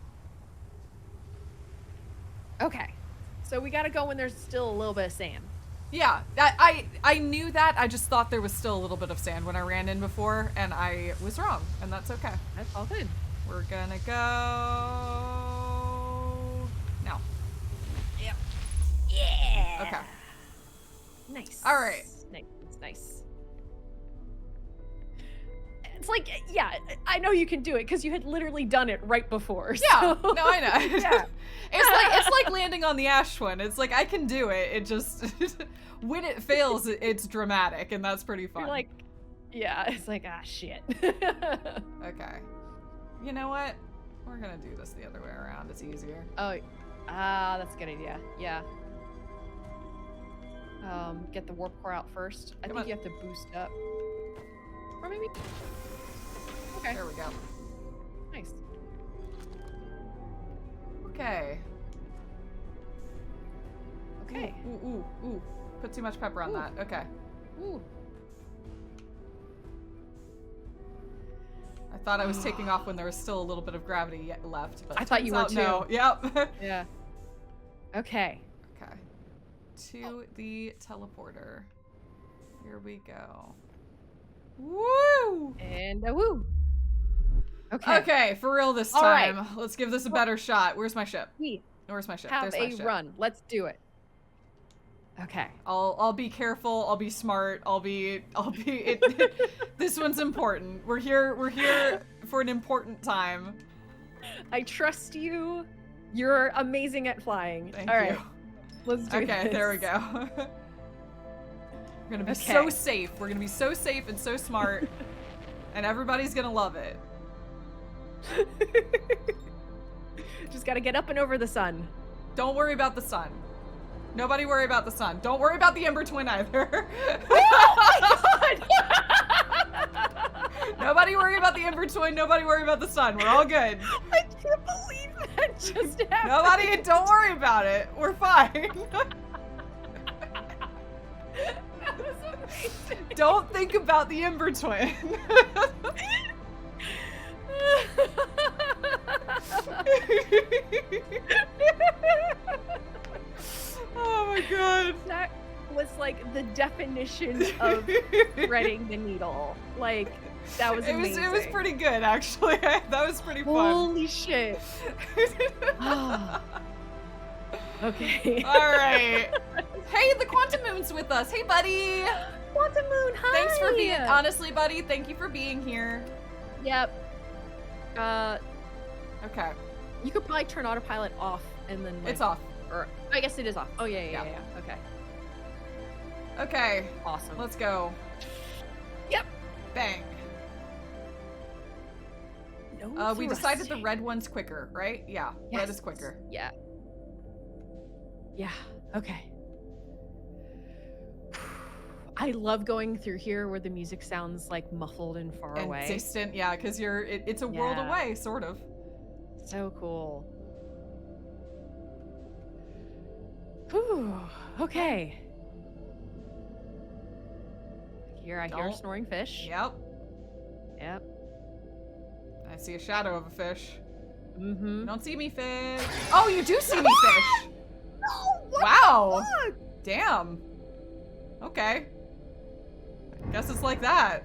Okay. So we gotta go when there's still a little bit of sand. Yeah, I knew that. I just thought there was still a little bit of sand when I ran in before, and I was wrong, and that's okay. That's all good. We're gonna go now. Yep. Yeah. Okay. Nice. All right. Nice. It's like, yeah, I know you can do it because you had literally done it right before. Yeah. So. No, I know. Yeah. It's like landing on the ash one. It's like I can do it. It just when it fails, it's dramatic, and that's pretty fun. You're like, yeah, it's like, ah, shit. Okay. You know what? We're gonna do this the other way around. It's easier. Oh, that's a good idea. Yeah. Get the warp core out first. I Come think on. you have to boost up. Or maybe. Okay. There we go. Nice. Okay. Okay. Ooh. Put too much pepper on Ooh. that. Okay. Ooh. I thought I was taking off when there was still a little bit of gravity left, but I thought you turns were out no. Yep. Yeah. Okay. Okay. To the teleporter. Here we go. Woo! And a woo. Okay. Okay, for real this All right. time. Let's give this a better shot. Where's my ship? We Where's my ship? have There's my a ship. run. Let's do it. Okay. I'll be careful. I'll be smart. I'll be this one's important. We're here for an important time. I trust you. You're amazing at flying. Thank All you. right. Let's do this. Okay, there we go. We're gonna be so safe. We're gonna be so safe and so smart, and everybody's gonna love it. Just gotta get up and over the sun. Don't worry about the sun. Nobody worry about the sun. Don't worry about the Ember Twin either. Oh my god! Nobody worry about the Ember Twin. Nobody worry about the sun. We're all good. I can't believe that just happened. Nobody, don't worry about it. We're fine. That was amazing. Don't think about the Ember Twin. Oh my god. That was like the definition of threading the needle. Like, that was amazing. It was pretty good, actually. That was pretty fun. Holy shit. Okay. All right. Hey, the Quantum Moon's with us. Hey, buddy. Quantum Moon, hi. Thanks for being, honestly, buddy, thank you for being here. Yep. Okay. You could probably turn autopilot off and then like, It's off. Or I guess it is off. Oh yeah. Okay. Okay. Awesome. Let's go. Yep. Bang. No We decided the red one's quicker, right? Yeah. Yes. Red is quicker. Yeah. Yeah. Okay. I love going through here where the music sounds like muffled and far And away. distant, yeah, because it's a world Yeah. away, sort of. So cool. Whew. Okay. Here I hear a Don't- snoring fish. Yep. Yep. I see a shadow of a fish. Mm-hmm. You don't see me, fish. Oh, you do see me, fish. No! What Wow. the fuck? Damn. Okay. Guess it's like that.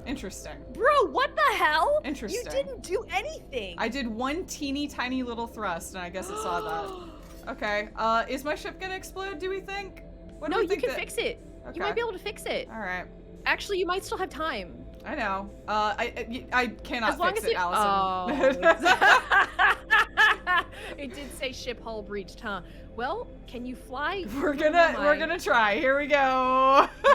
Interesting. Bro, what the hell? Interesting. You didn't do anything. I did one teeny tiny little thrust, and I guess it saw that. Okay. Is my ship gonna explode, do we think? What do No, we you think can that- fix it. Okay. You might be able to fix it. All right. Actually, you might still have time. I know. I cannot As long fix as it, Allison. Oh. It did say ship hull breached, huh? Well, can you fly? We're gonna try. Here we go.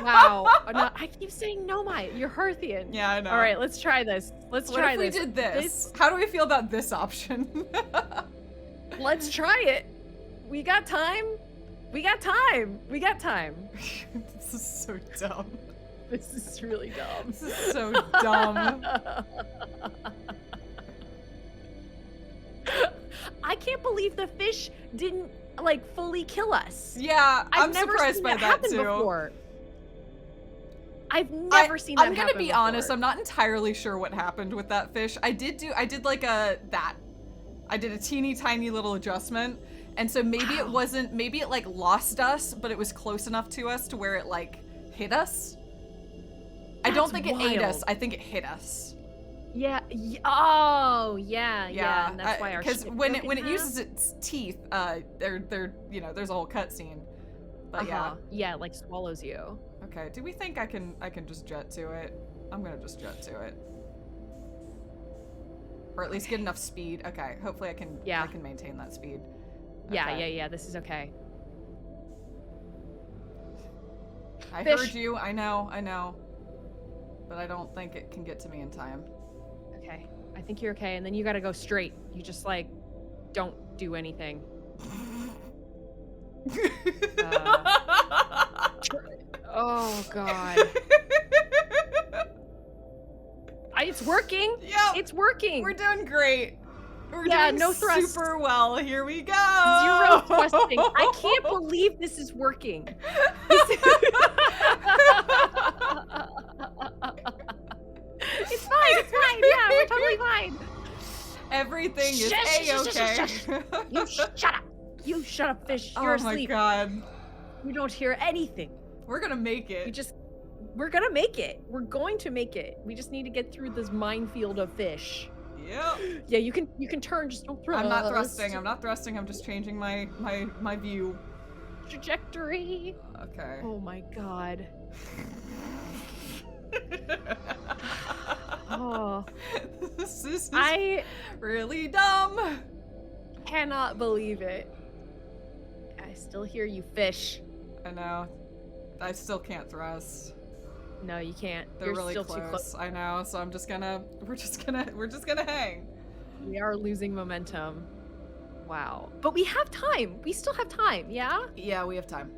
Wow. I keep saying Nomai. You're Hearthian. Yeah, I know. All right, let's try this. Let's What try if we this. did this? How do we feel about this option? Let's try it. We got time. We got time. We got time. This is so dumb. This is really dumb. This is so dumb. I can't believe the fish didn't like fully kill us. Yeah, I've I'm never surprised seen by that happen too. before. I've never seen that I'm gonna happen be before. honest, I'm not entirely sure what happened with that fish. I did like I did a teeny tiny little adjustment, and so maybe it wasn't, maybe it like lost us, but it was close enough to us to where it like hit us. I don't think it ate us, wild. I think it hit us. Yeah. Oh, yeah. And that's why our because ship when broke it in half. uses its teeth, they're you know, there's a whole cutscene. But Yeah, it like swallows you. Okay, do we think I can just jet to it? I'm gonna just jet to it. Or at least get enough speed. Okay, hopefully I can maintain that speed. Okay. Yeah, this is okay. I Fish. heard you, I know. But I don't think it can get to me in time. Okay. I think you're okay, and then you gotta go straight. You just like don't do anything. Oh god. It's working. Yeah, It's working. we're doing great. We're doing no thrust. super well. Here we go. Zero thrusting. I can't believe this is working. It's fine. Yeah, we're totally fine. Everything is Shush, A-okay. You shut up. You shut up, fish. You're Oh asleep. my god. You don't hear anything. We're gonna make it. We're gonna make it. We're going to make it. We just need to get through this minefield of fish. Yep. Yeah, you can turn, just don't thrust. I'm not thrusting. I'm just changing my view. Trajectory. Okay. Oh my god. Oh, This is I really dumb. cannot believe it. I still hear you, fish. I know. I still can't thrust. No, you can't. They're You're really still close. too close. I know. So we're just gonna hang. We are losing momentum. Wow. But we have time. We still have time, yeah? Yeah, we have time.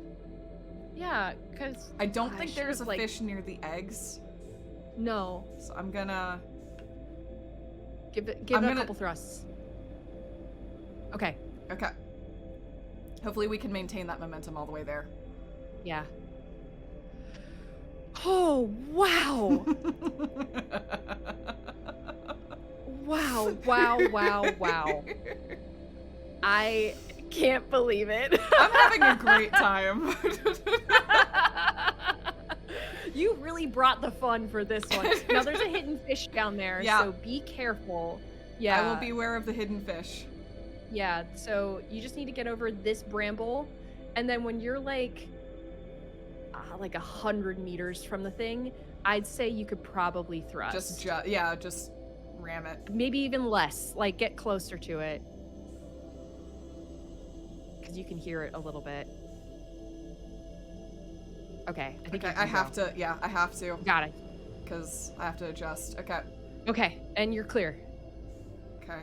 Yeah, because I don't think there's a fish near the eggs. No. So I'm gonna Give it a couple thrusts. Okay. Okay. Hopefully we can maintain that momentum all the way there. Yeah. Oh, wow. Wow. I can't believe it. I'm having a great time. You really brought the fun for this one. Now there's a hidden fish down there, so be careful. Yeah. I will beware of the hidden fish. Yeah, so you just need to get over this bramble, and then when you're like 100 meters from the thing, I'd say you could probably thrust. Just ram it. Maybe even less, like get closer to it. Because you can hear it a little bit. Okay, I think I have to. Got it. Because I have to adjust. Okay. Okay, and you're clear. Okay.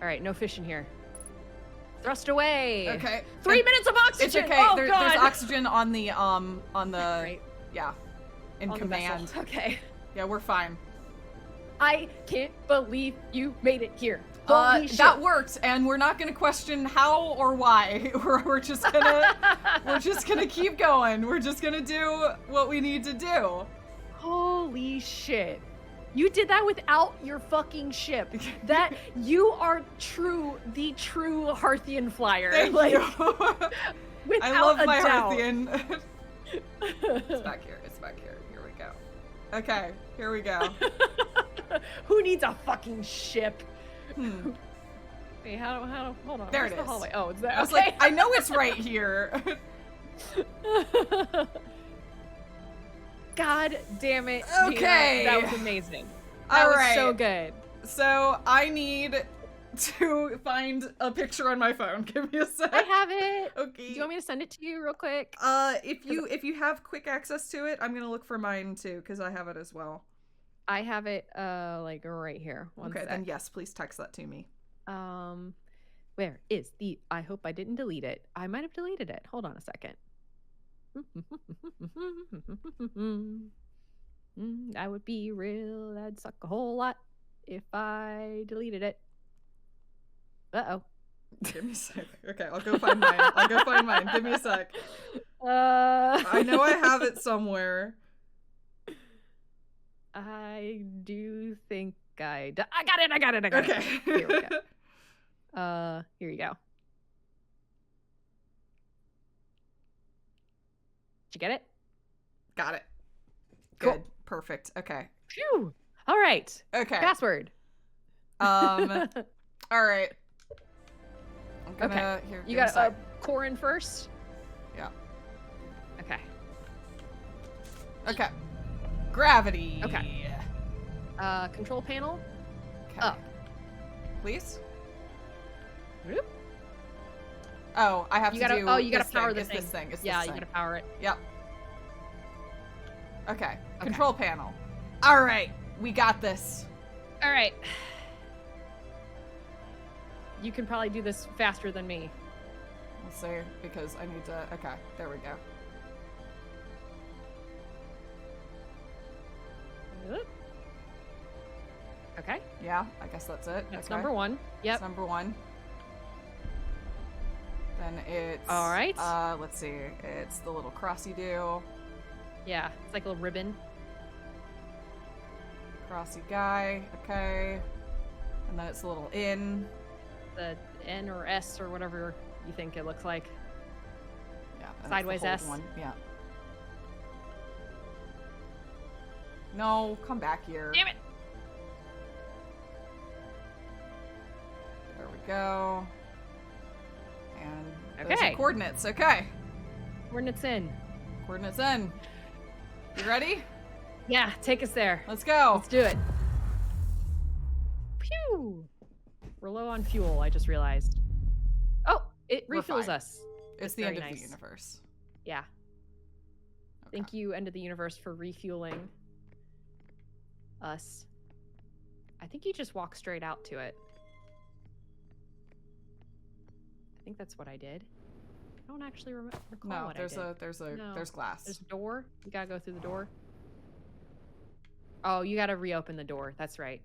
All right, no fish in here. Thrust away. Okay. 3 minutes of oxygen. It's okay. Oh, there's oxygen on the right. yeah, in on command. Okay. Yeah, we're fine. I can't believe you made it here. Holy shit. That worked, and we're not gonna question how or why. We're just gonna keep going. We're just gonna do what we need to do. Holy shit. You did that without your fucking ship. That you are the true Hearthian flyer. Thank you. Without I love my doubt. Hearthian. It's back here. Here we go. Okay, here we go. Who needs a fucking ship? Hey, how hold on. There Where's it the is. hallway? Oh, it's there. I was like, I know it's right here. God damn it. Okay. Gina. That was amazing. All was right. so good. So I need to find a picture on my phone. Give me a sec. I have it. Okay. Do you want me to send it to you real quick? If you have quick access to it, I'm gonna look for mine too, because I have it as well. I have it like right here. One okay, sec. then yes, please text that to me. Where is the I hope I didn't delete it. I might have deleted it. Hold on a second. I would be real, that'd suck a whole lot if I deleted it. Uh-oh. Give me a sec. Okay, I'll go find mine. Give me a sec. I know I have it somewhere. I do think I got it. Okay. Here we go. Here you go. Did you get it? Got it. Cool. Good. Perfect. Okay. Phew. All right. Okay. Password. All right. I'm gonna, Okay. Here, You got Corin first? Yeah. Okay. Okay. Gravity. Okay. Control panel. Okay. Up. Please. Whoop. Oh, I have You to gotta, do. oh, you gotta this power thing. the It's thing. this thing. It's yeah, this you thing. gotta power it. Yep. Okay. Control panel. All right. We got this. All right. You can probably do this faster than me. We'll see, because I need to. Okay. There we go. Whoop. Okay. Yeah. I guess that's it. That's okay. number one. Yep. That's number one. Then it's. All right. Let's see. It's the little crossy do. Yeah. It's like a little ribbon. Crossy guy. Okay. And then it's a little in. The N or S or whatever you think it looks like. Yeah. and it's the Sideways hold S. One. Yeah. No, come back here. Damn it. There we go. And those Okay. are coordinates. Okay. Coordinates in. Coordinates in. You ready? Yeah, take us there. Let's go. Let's do it. Phew. We're low on fuel, I just realized. Oh, it We're refills fine. us. It's the end very of the nice. universe. Yeah. Okay. Thank you, End of the Universe, for refueling us. I think you just walk straight out to it. think that's what I did. I don't actually recall No, what there's I did. there's glass. There's a door. You gotta go through the door. Oh, you gotta reopen the door. That's right.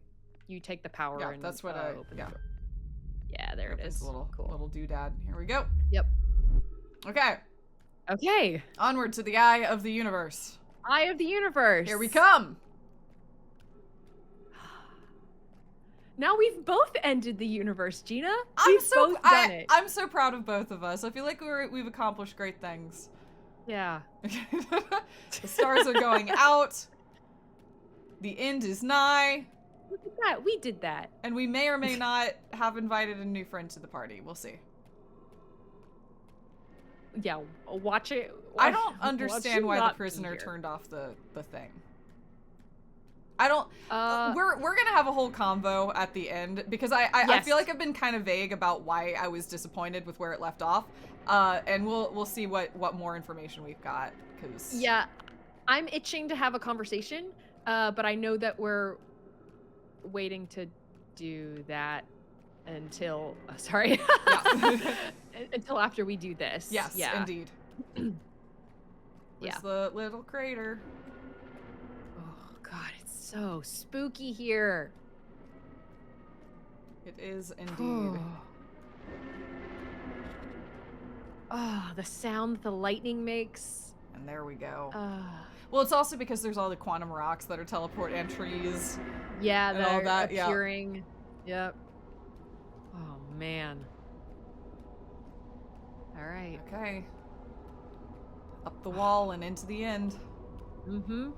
You take the power Yeah, and that's what open yeah. the door. Yeah, there it Opens is. a little Cool. little doodad. Here we go. Yep. Okay. Okay. Onward to the eye of the universe. Eye of the universe. Here we come. Now we've both ended the universe, Gina. I'm We've both done it. I'm so proud of both of us. I feel like we've accomplished great things. Yeah. The stars are going out. The end is nigh. Look at that. We did that. And we may or may not have invited a new friend to the party. We'll see. Yeah, watch it. I don't understand why the prisoner turned off the thing. I don't. We're gonna have a whole convo at the end because I feel like I've been kind of vague about why I was disappointed with where it left off, and we'll see what more information we've got. Cause yeah, I'm itching to have a conversation, but I know that we're waiting to do that until sorry, until after we do this. Yes, yeah, indeed. Where's the little crater? Oh God, it's so spooky here. It is indeed. Oh, the sound the lightning makes. And there we go. Well, it's also because there's all the quantum rocks that are teleport entries. Yeah, and all that appearing. Yeah. Yep. Oh man. All right. Okay. Up the wall and into the end. Mm-hmm.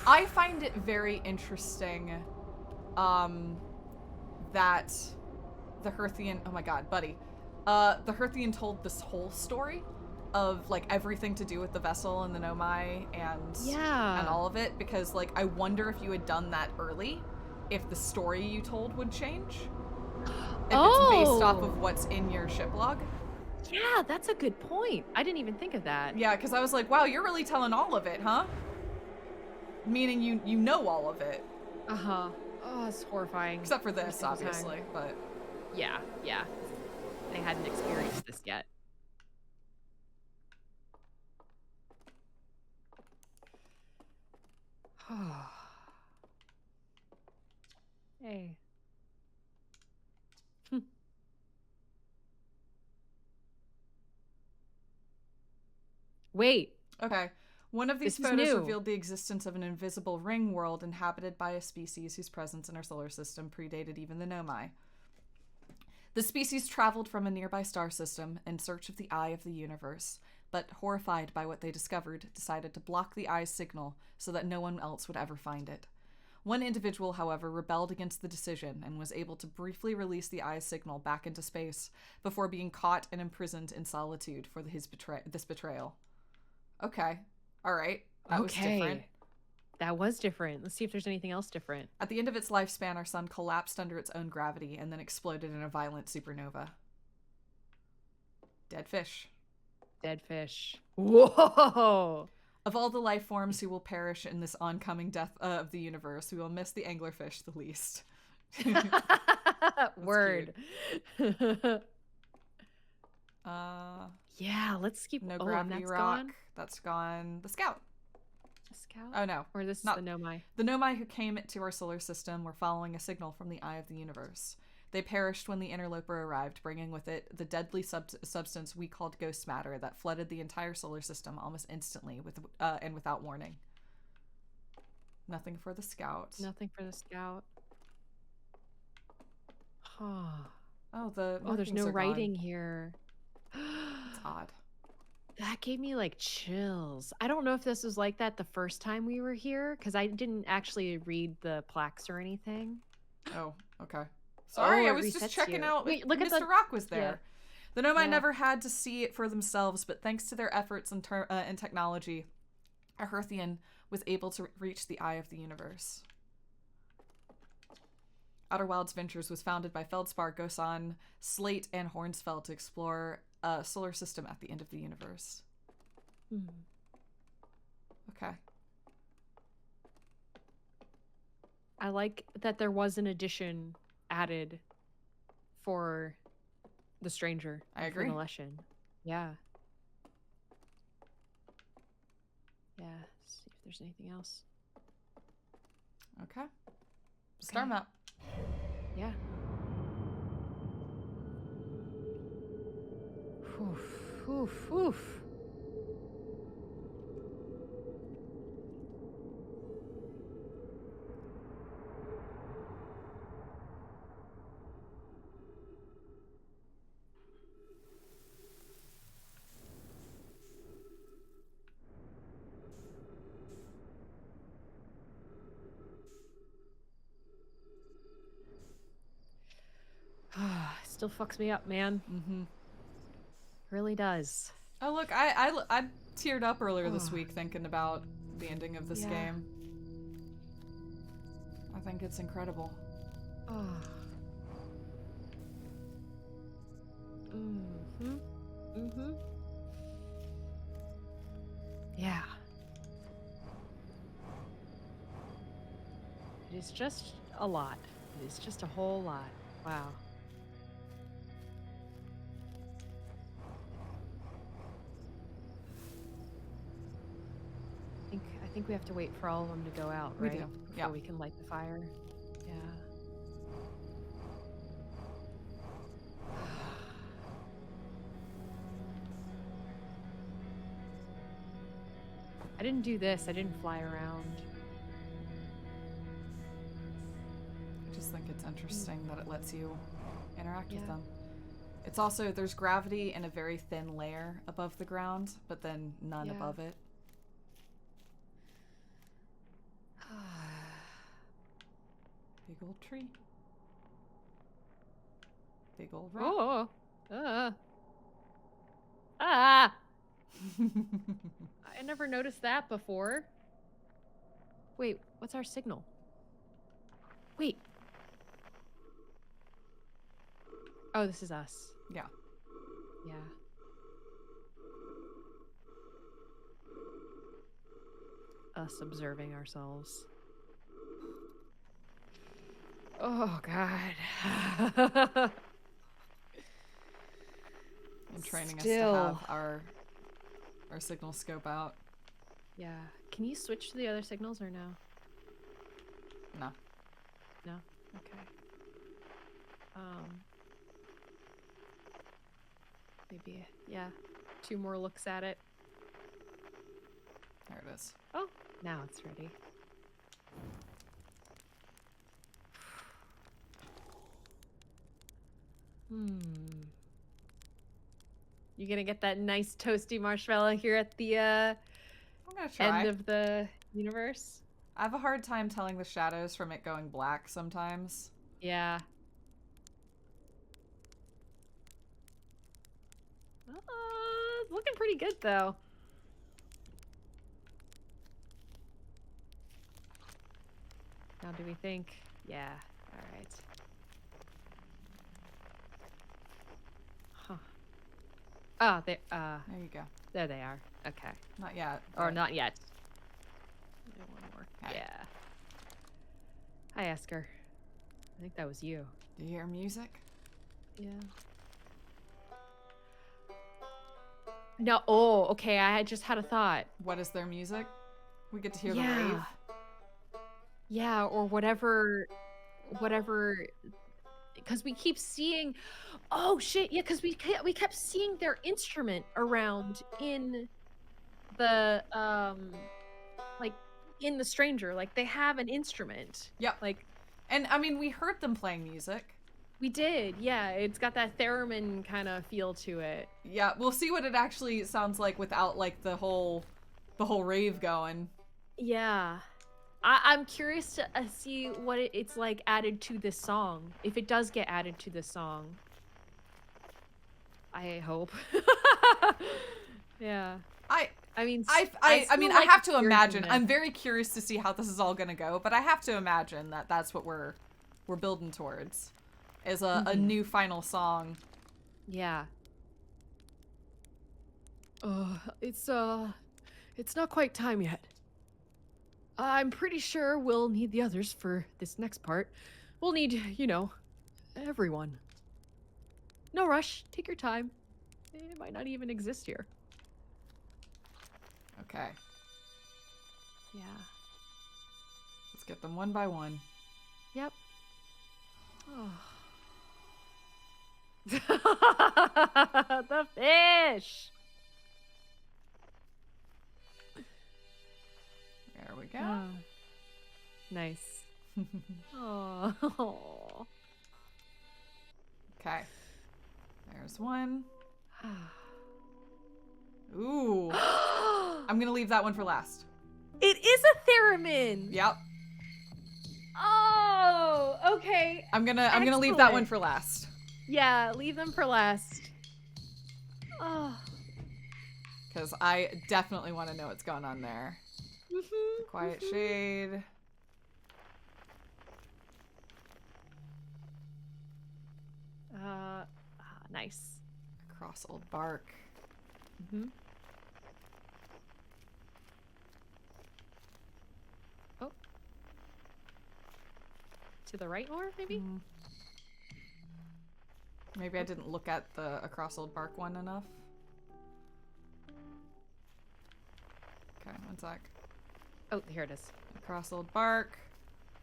I find it very interesting that the Herthian, oh my god, buddy. The Herthian told this whole story of like everything to do with the vessel and the Nomai and all of it, because like I wonder if you had done that early, if the story you told would change. If it's based off of what's in your ship log. Yeah, that's a good point. I didn't even think of that. Yeah, because I was like, wow, you're really telling all of it, huh? Meaning you know all of it. Uh-huh. Oh, it's horrifying. Except for this, obviously, but... Yeah, yeah. They hadn't experienced this yet. Hey. Wait. Okay. One of these photos revealed the existence of an invisible ring world inhabited by a species whose presence in our solar system predated even the Nomai. The species traveled from a nearby star system in search of the eye of the universe, but horrified by what they discovered, decided to block the eye's signal so that no one else would ever find it. One individual, however, rebelled against the decision and was able to briefly release the eye's signal back into space before being caught and imprisoned in solitude for this betrayal. Okay. All right. That was different. That was different. Let's see if there's anything else different. At the end of its lifespan, our sun collapsed under its own gravity and then exploded in a violent supernova. Dead fish. Dead fish. Whoa! Of all the life forms who will perish in this oncoming death of the universe, we will miss the anglerfish the least. Word. Yeah, let's keep. No gravity rock. Gone? That's gone. The Scout. The Scout? Oh no. Or this Not is the Nomai. The Nomai who came to our solar system were following a signal from the eye of the universe. They perished when the interloper arrived, bringing with it the deadly substance we called ghost matter that flooded the entire solar system almost instantly and without warning. Nothing for the Scout. Nothing for the Scout. Huh. Oh, there's no writing here. It's odd. That gave me like chills. I don't know if this was like that the first time we were here, because I didn't actually read the plaques or anything. Oh, okay. Sorry, I it was just checking you. out. Wait, look Mr. at the Rock was there. Yeah. The Nomai never had to see it for themselves, but thanks to their efforts and technology, a Herthian was able to reach the eye of the universe. Outer Wilds Ventures was founded by Feldspar, Gosan, Slate, and Hornsfeld to explore a solar system at the end of the universe. Okay. I like that there was an addition added for the stranger. I and for agree. the Leshen. Yeah. Yeah. See if there's anything else. Okay. Star Okay. map. Yeah. Oof, oof, oof. Still fucks me up, man. Mm-hmm. Really does. Oh, look, I teared up earlier this week thinking about the ending of this game. I think it's incredible. Mm-hmm. Mm-hmm. Yeah. It is just a lot. It is just a whole lot. Wow. I think we have to wait for all of them to go out, We right? do. Before Yeah. we can light the fire. Yeah. I didn't do this. I didn't fly around. I just think it's interesting that it lets you interact with Yeah. them. It's also, there's gravity in a very thin layer above the ground, but then none Yeah. above it. Big old tree. Big old rock. Oh. Ah. I never noticed that before. Wait, what's our signal? Wait. Oh, this is us. Yeah. Yeah. Us observing ourselves. Oh, God. And training Still. us to have our signal scope out. Yeah. Can you switch to the other signals or no? No. No? Okay. Maybe, yeah. 2 more looks at it. There it is. Oh, now it's ready. You gonna get that nice toasty marshmallow here at the I'm gonna try. end of the universe? I have a hard time telling the shadows from it going black sometimes. Yeah. It's looking pretty good though. Now do we think? Yeah. All right. Huh. Oh, there you go. there they are. Okay. Not yet. Or but- not yet. One more. Okay. Yeah. Hi, Esker. I think that was you. Do you hear music? Yeah. No. Oh, okay. I just had a thought. What is their music? We get to hear Yeah. the rave. Yeah, or whatever, because we keep seeing. Oh shit! Yeah, because we kept seeing their instrument around in the like in the stranger. Like they have an instrument. Yep. Like, And I mean, we heard them playing music. we did. Yeah, it's got that theremin kind of feel to it. Yeah, we'll see what it actually sounds like without like the whole rave going. Yeah. I'm curious to see what it's like added to this song. If it does get added to this song. I hope. Yeah. I mean, I mean, still I have to hearing imagine. this. I'm very curious to see how this is all gonna go, but I have to imagine that that's what we're building towards, is a new final song. Yeah. It's not quite time yet. I'm pretty sure we'll need the others for this next part. We'll need, Everyone. No rush. Take your time. It might not even exist here. Okay. Yeah. Let's get them one by one. Yep. Oh. The fish. There we go. Oh. Nice. Oh. Okay. There's one. Ooh. I'm gonna leave that one for last. It is a theremin. Yep. Oh, okay. I'm gonna leave that one Excellent. for last. Yeah, leave them for last. Oh. Because I definitely want to know what's going on there. The Quiet Shade. Nice. Across Old Bark. Mm-hmm. Oh. To the right more, maybe? Mm. Maybe I didn't look at the Across Old Bark one enough. Okay, one sec. Oh, here it is. Across Old Bark.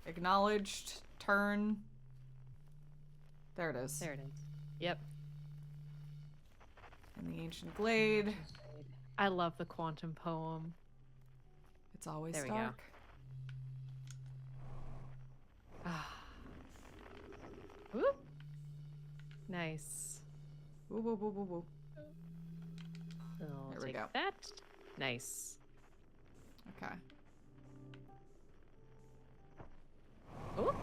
Acknowledged. Turn. There it is. There it is. Yep. In the Ancient Glade. I love the quantum poem. It's always There we go. dark. Whoop. Nice. Woo, woo, woo, woo, woo. So There we take go. that. Nice. Okay. Oh.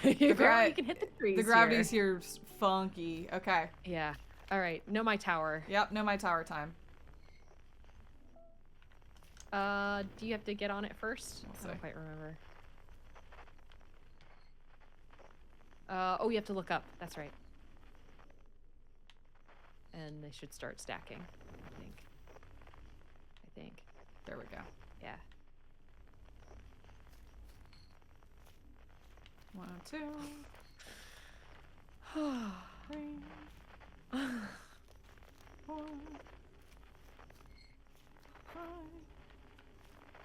You can hit the trees. The gravity's here funky. Okay. Yeah. All right. Know my tower. Yep, no my tower time. Do you have to get on it first? We'll I see. don't quite remember. Oh, you have to look up. That's right. And they should start stacking, I think. There we go. Yeah. 1, 2, 3, 4, 5.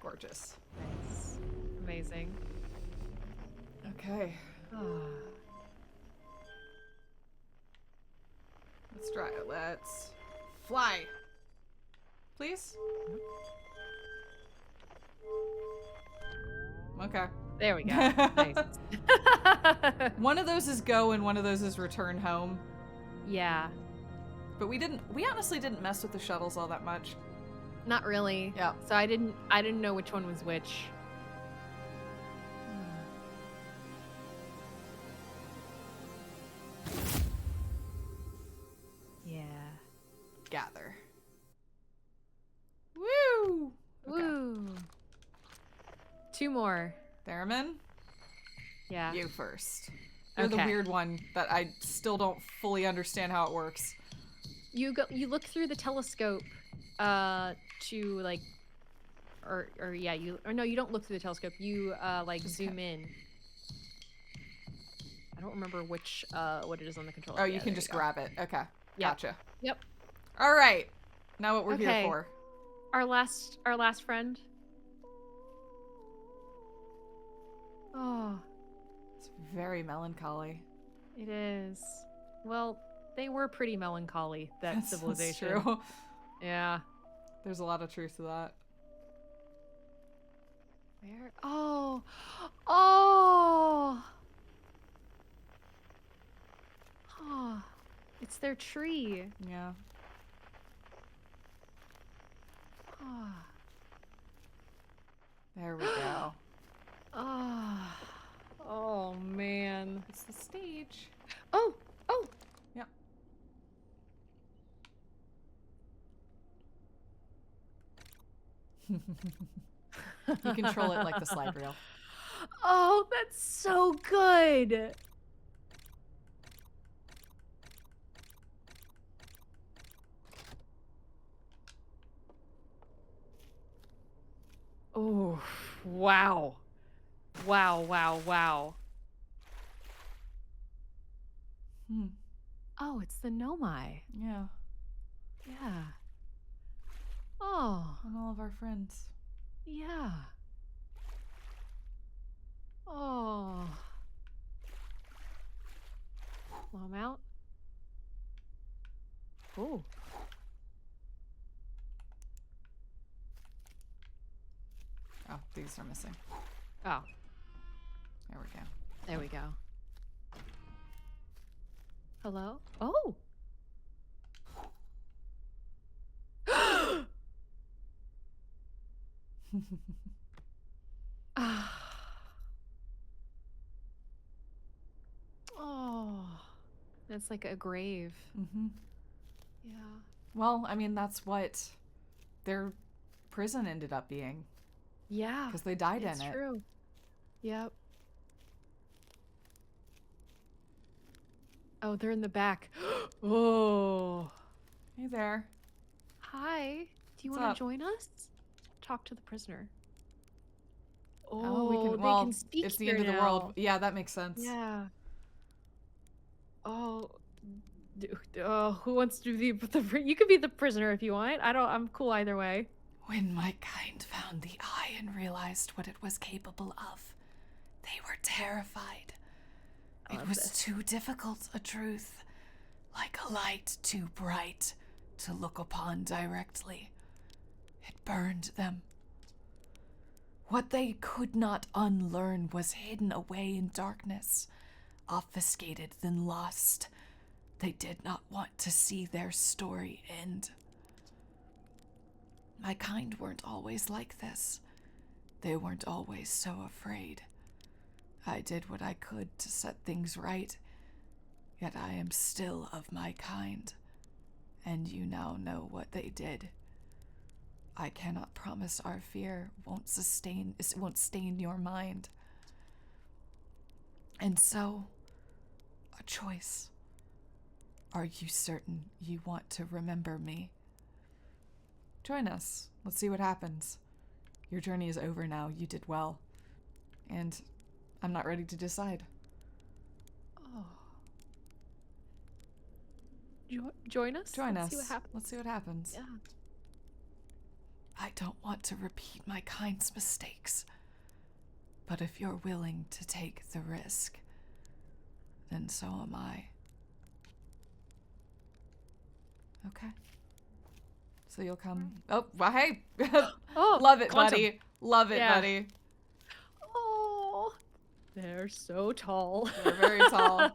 Gorgeous. Nice. Amazing. Okay. Let's try it. Let's fly. Please? Okay. There we go. Nice. One of those is go and one of those is return home. Yeah. But we honestly didn't mess with the shuttles all that much. Not really. Yeah. So I didn't know which one was which. Yeah. Gather. Woo! Okay. Woo. 2 more. Theremin, Yeah. you first. You're the Okay. weird one that I still don't fully understand how it works. You look through the telescope to like or yeah, no, you don't look through the telescope. You like zoom in. I don't remember which what it is on the controller. Oh, Yeah, you can there just go. grab it. Okay. Yep. Gotcha. Yep. All right. Now what we're here Okay. for. Our last friend. Oh, It's very melancholy. it is. Well, they were pretty melancholy, that That's civilization. true. Yeah. There's a lot of truth to that. Where? Oh. Oh. Oh. It's their tree. Yeah. Oh. There we go. Oh. Oh man. It's the stage. Oh. Oh. Yep. You control it like the slide reel. Oh, that's so good. Oh, wow. Wow, wow, wow. Hmm. Oh, it's the Nomai. Yeah. Yeah. Oh, And all of our friends. yeah. Oh. Well, I'm out. Oh. Oh, these are missing. Oh, There we go. there we go. Hello? Oh. Ah. Oh. That's like a grave. Mm-hmm. Yeah. Well, I mean, that's what their prison ended up being. Yeah. Because they died It's in it. true. Yep. Oh, they're in the back. Oh. Hey there. Hi. Do you What's want up? to join us? Talk to the prisoner. Oh, we can. They Well, can speak it's the here end of the world. now. Yeah, that makes sense. Yeah. Oh. Who wants to be you could be the prisoner if you want. I'm cool either way. When my kind found the eye and realized what it was capable of, they were terrified. I It love was this. too difficult a truth, like a light too bright to look upon directly. It burned them. What they could not unlearn was hidden away in darkness, obfuscated, then lost. They did not want to see their story end. My kind weren't always like this. They weren't always so afraid. I did what I could to set things right, yet I am still of my kind, and you now know what they did. I cannot promise our fear won't stain your mind. And so, a choice. Are you certain you want to remember me? Join us. Let's see what happens. Your journey is over now. You did well. And I'm not ready to decide. Oh. Join us? Join Let's us. see what happens. Let's see what happens. Yeah. I don't want to repeat my kind's mistakes. But if you're willing to take the risk, then so am I. Okay. So you'll come. Oh, well, hey. Oh, Love it, quantum. buddy. Love it, Yeah. buddy. Oh, they're so tall. They're very tall.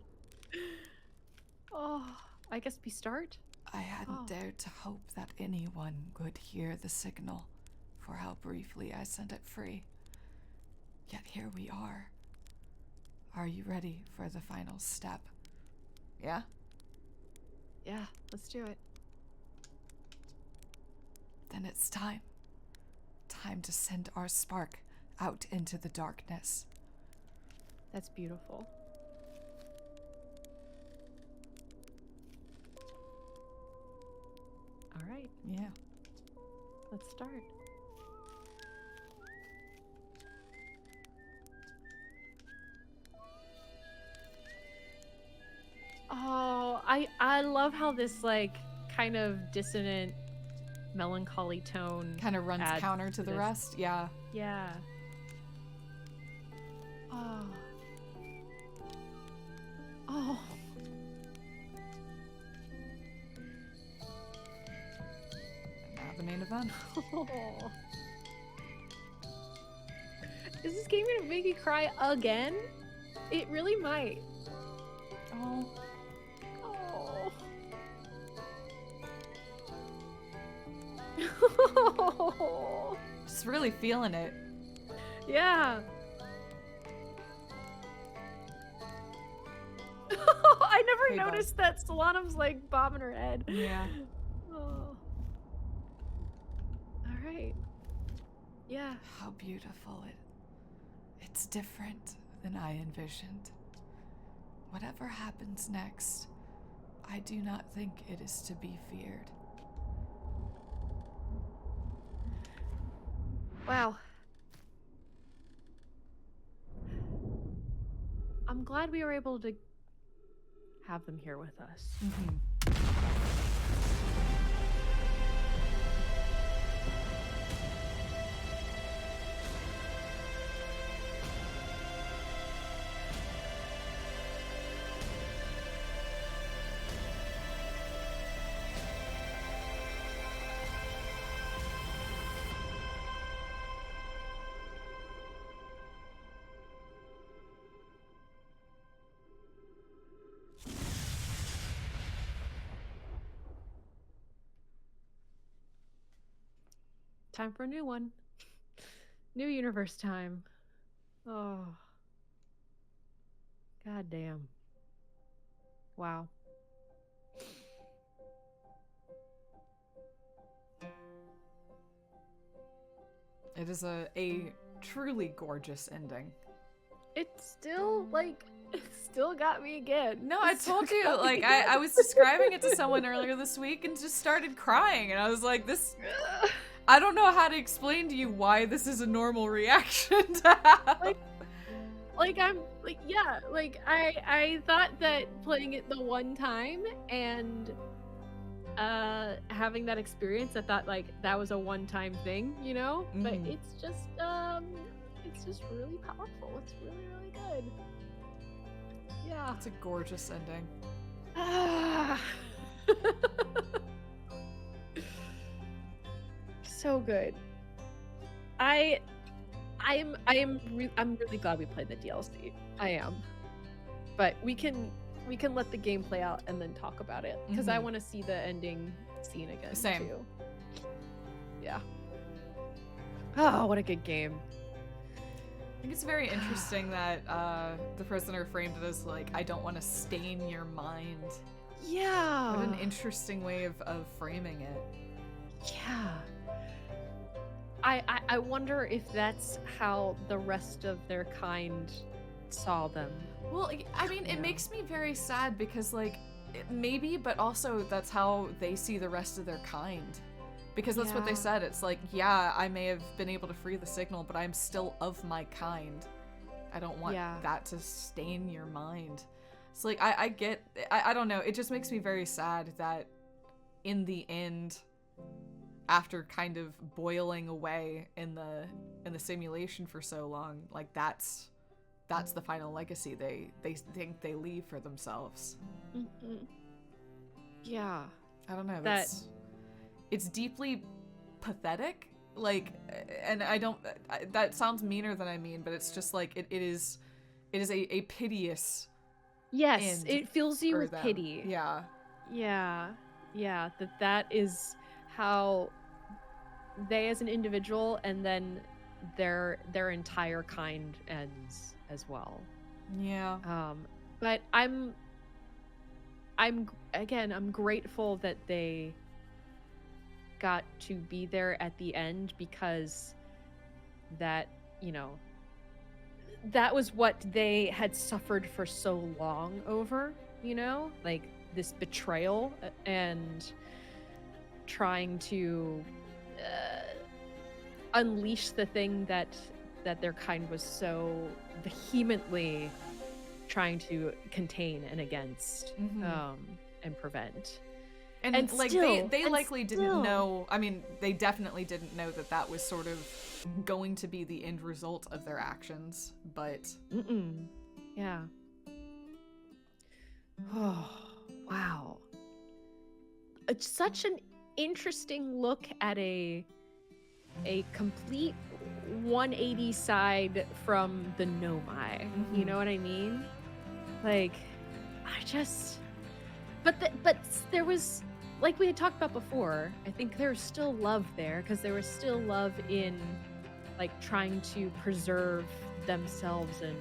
Oh, I guess we start. I hadn't dared to hope that anyone could hear the signal for how briefly I sent it free. Yet here we are. Are you ready for the final step? Yeah? Yeah, let's do it. Then it's time. Time to send our spark out into the darkness. That's beautiful. All right, Yeah. let's start. Oh, I love how this like kind of dissonant melancholy tone Kind of runs adds counter to the this. rest. Yeah. Yeah. Oh. Oh. Now the main event. Is this game gonna make me cry again? It really might. Oh. Oh. Just really feeling it. Yeah. I never Hey, bud. noticed that Solanum's like bobbing her head. Yeah. Oh. All right. Yeah. How beautiful it's different than I envisioned. Whatever happens next, I do not think it is to be feared. Wow. I'm glad we were able to have them here with us. Time for a new one. New universe time. Oh. God damn. Wow. It is a truly gorgeous ending. It's still, like, it still got me again. No, I told you, like, I was describing it to someone earlier this week and just started crying, and I was like, this... I don't know how to explain to you why this is a normal reaction to have. I thought that playing it the one time and having that experience, I thought like that was a one-time thing, you know? But it's just really powerful. It's really, really good. Yeah. It's a gorgeous ending. So good. I'm really glad we played the DLC. I am. But we can let the game play out and then talk about it because I want to see the ending scene again. Same. Too. Yeah. Oh, what a good game. I think it's very interesting that the prisoner framed it as like, I don't want to stain your mind. Yeah. What an interesting way of framing it. Yeah. I wonder if that's how the rest of their kind saw them. Well, I mean, it makes me very sad because, like, maybe, but also that's how they see the rest of their kind. Because that's what they said. It's like, yeah, I may have been able to free the signal, but I'm still of my kind. I don't want that to stain your mind. It's like, I don't know. It just makes me very sad that in the end, after kind of boiling away in the simulation for so long, like that's the final legacy they think they leave for themselves. Yeah. I don't know. It's deeply pathetic. Like, and that sounds meaner than I mean, but it's just like it is a piteous. Yes, it fills you with pity. Yeah. Yeah. That is how they as an individual and then their entire kind ends as well. Yeah. But I'm grateful that they got to be there at the end because that, you know, that was what they had suffered for so long over, you know, like this betrayal and trying to unleash the thing that their kind was so vehemently trying to contain and against and prevent. And like they likely didn't know. I mean, they definitely didn't know that was sort of going to be the end result of their actions, but yeah. Oh, wow. It's such an interesting look at a complete 180 side from the Nomai. You know what I mean? Like, but there was, like we had talked about before, I think there was still love there because there was still love in like trying to preserve themselves and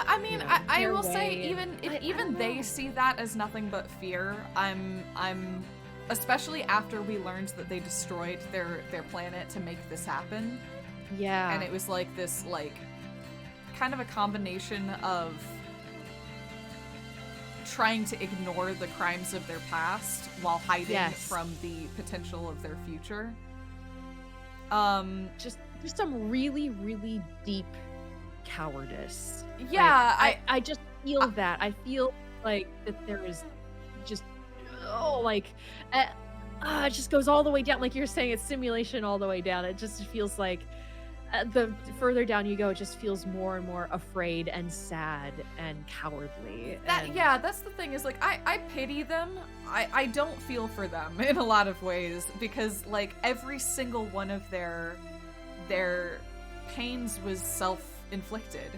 I mean, you know, I will their say way. even they see that as nothing but fear. I'm especially after we learned that they destroyed their planet to make this happen. Yeah. And it was like this like kind of a combination of trying to ignore the crimes of their past while hiding from the potential of their future. Just some really, really deep cowardice. Yeah, like, I just feel that. I feel like that there is just like it just goes all the way down. Like you're saying, it's simulation all the way down. It just feels like the further down you go, it just feels more and more afraid and sad and cowardly. Yeah, that's the thing, is like I pity them. I don't feel for them in a lot of ways, because like every single one of their pains was self-inflicted.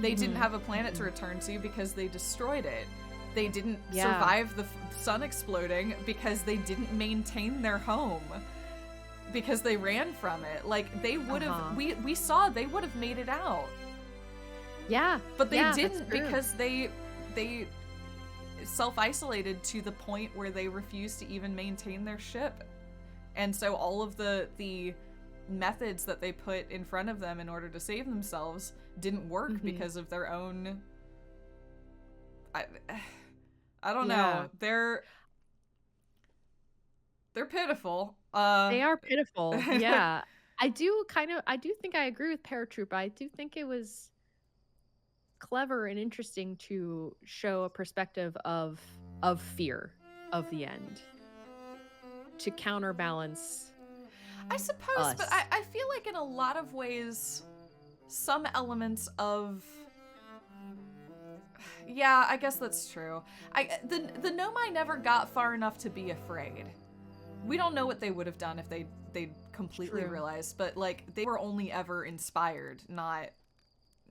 They didn't have a planet to return to because they destroyed it. They didn't survive the sun exploding because they didn't maintain their home, because they ran from it. Like they would have, we saw they would have made it out. Yeah. But they didn't, because they self-isolated to the point where they refused to even maintain their ship. And so all of the methods that they put in front of them in order to save themselves didn't work because of their own... I don't know. They're pitiful. They are pitiful. Yeah. I do think I agree with Paratrooper. I do think it was clever and interesting to show a perspective of fear of the end, to counterbalance I suppose, us. But I feel like in a lot of ways, some elements of... Yeah, I guess that's true. The Nomai never got far enough to be afraid. We don't know what they would have done if they completely realized, but like they were only ever inspired, not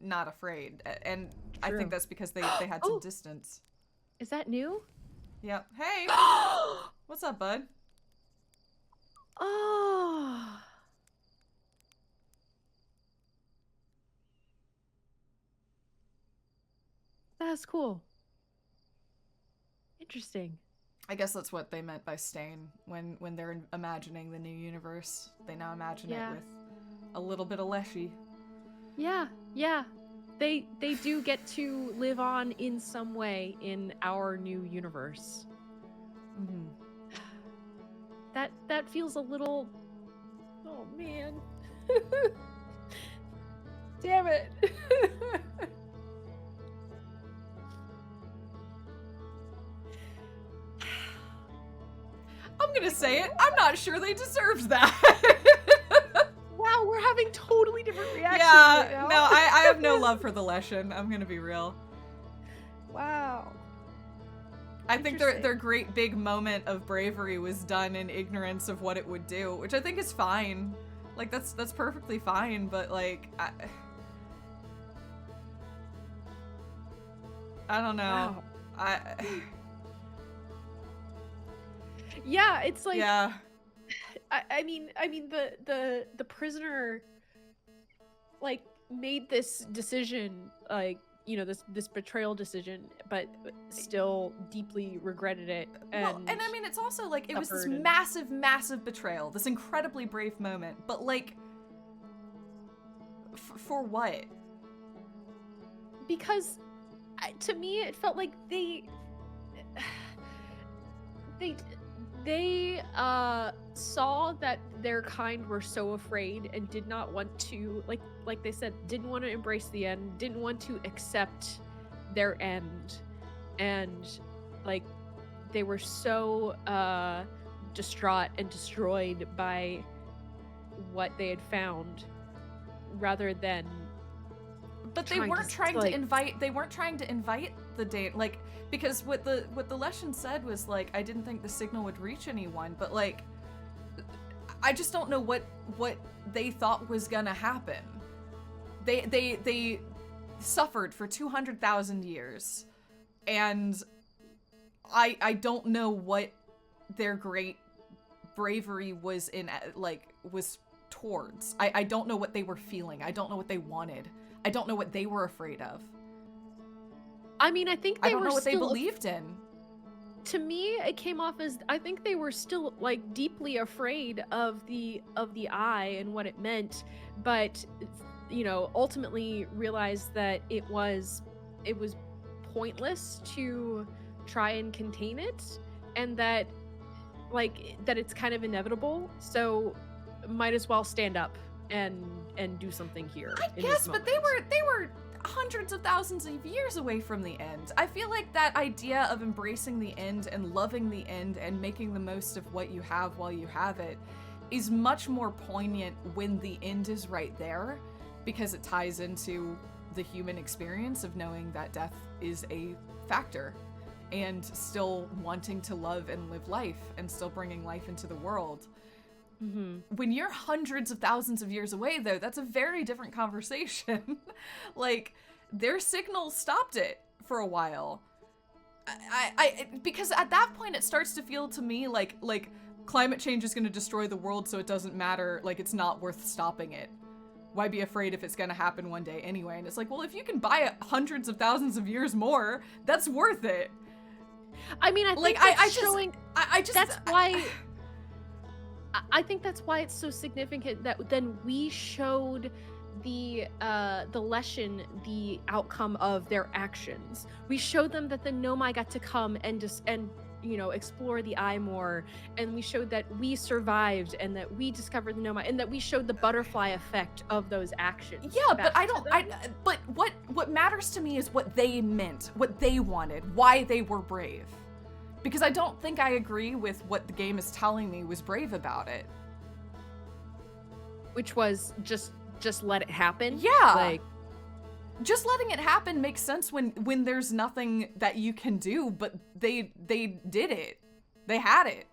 afraid. And I think that's because they had some distance. Is that new? Yep. Hey! What's up, bud? Oh. That's cool. Interesting. I guess that's what they meant by stain when they're imagining the new universe. They now imagine it with a little bit of Leshy. Yeah. They do get to live on in some way in our new universe. Mm-hmm. That feels a little... Oh, man. Damn it. I'm gonna say it. I'm not sure they deserved that. Wow, we're having totally different reactions right now. No, I have no love for the Leshen. I'm gonna be real. Wow. I think their great big moment of bravery was done in ignorance of what it would do, which I think is fine. Like that's perfectly fine, but like I don't know. Wow. Yeah, it's like I mean the prisoner like made this decision, like, you know, this betrayal decision, but still deeply regretted it. And I mean, it's also like it was this massive betrayal, this incredibly brave moment, but like for what? Because to me it felt like they saw that their kind were so afraid and did not want to, like they said, didn't want to embrace the end, didn't want to accept their end, and like they were so distraught and destroyed by what they had found, rather than but they weren't trying to invite the date, like, because what the Leshen said was like, I didn't think the signal would reach anyone, but like I just don't know what they thought was gonna happen. They suffered for 200,000 years, and I don't know what their great bravery was towards. I don't know what they were feeling. I don't know what they wanted. I don't know what they were afraid of. I mean, I think I don't know what they believed in. To me, it came off as I think they were still like deeply afraid of the eye and what it meant, but you know, ultimately realized that it was pointless to try and contain it, and that it's kind of inevitable. So might as well stand up and do something here. I guess, but they were hundreds of thousands of years away from the end. I feel like that idea of embracing the end and loving the end and making the most of what you have while you have it is much more poignant when the end is right there, because it ties into the human experience of knowing that death is a factor and still wanting to love and live life and still bringing life into the world. Mm-hmm. When you're hundreds of thousands of years away, though, that's a very different conversation. Like, their signal stopped it for a while. Because at that point it starts to feel to me like climate change is going to destroy the world, so it doesn't matter, like it's not worth stopping it. Why be afraid if it's going to happen one day anyway? And it's like, well, if you can buy it hundreds of thousands of years more, that's worth it. I mean, I think that's why I think that's why it's so significant that then we showed the Leshen the outcome of their actions. We showed them that the Nomai got to come and explore the eye more, and we showed that we survived and that we discovered the Nomai, and that we showed the butterfly effect of those actions. Yeah, but but what matters to me is what they meant, what they wanted, why they were brave. Because I don't think I agree with what the game is telling me was brave about it. Which was just let it happen. Yeah. Like, just letting it happen makes sense when there's nothing that you can do, but they did it. They had it.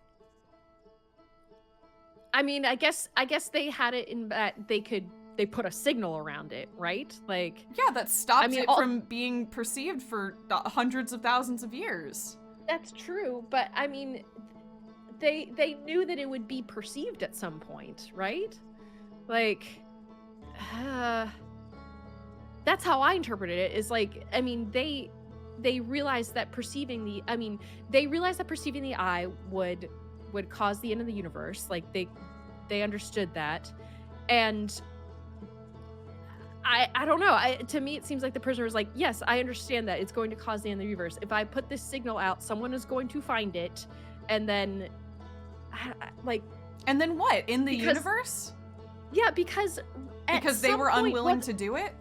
I mean, I guess they had it in that they put a signal around it, right? Like, yeah, that stopped it from being perceived for hundreds of thousands of years. That's true, but I mean, they knew that it would be perceived at some point, right? Like, that's how I interpreted it. Is like, I mean, they realized that perceiving the eye would cause the end of the universe. Like, they understood that, and I don't know. To me, it seems like the prisoner was like, yes, I understand that it's going to cause the end of the universe. If I put this signal out, someone is going to find it, and then, and then what? In the universe? Yeah, because they were unwilling to do it?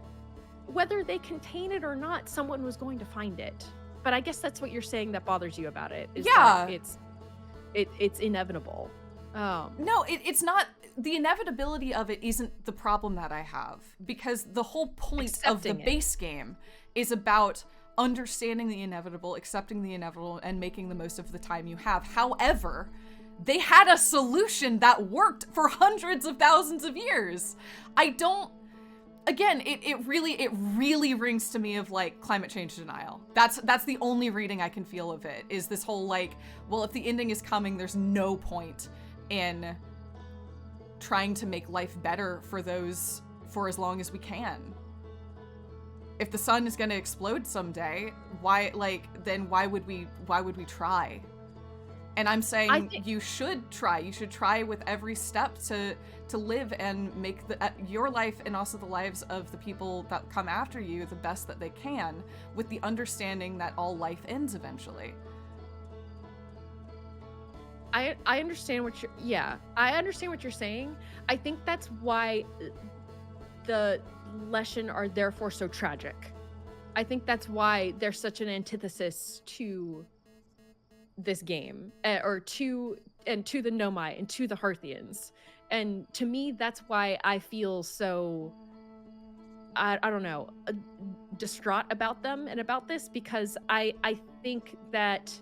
Whether they contain it or not, someone was going to find it. But I guess that's what you're saying that bothers you about it. Is yeah. That it's inevitable. No, it's not. The inevitability of it isn't the problem that I have, because the whole point of the base game is about understanding the inevitable, accepting the inevitable, and making the most of the time you have. However, they had a solution that worked for hundreds of thousands of years. Again, it really rings to me of like climate change denial. That's the only reading I can feel of it, is this whole like, well, if the ending is coming, there's no point in trying to make life better for those for as long as we can. If the sun is going to explode someday, why would we try? And I'm saying you should try. You should try with every step to live and make your life and also the lives of the people that come after you the best that they can, with the understanding that all life ends eventually. I understand what I understand what you're saying. I think that's why the Leshen are therefore so tragic. I think that's why they're such an antithesis to this game, or to the Nomai and to the Hearthians. And to me, that's why I feel so, I don't know, distraught about them and about this, because I think that,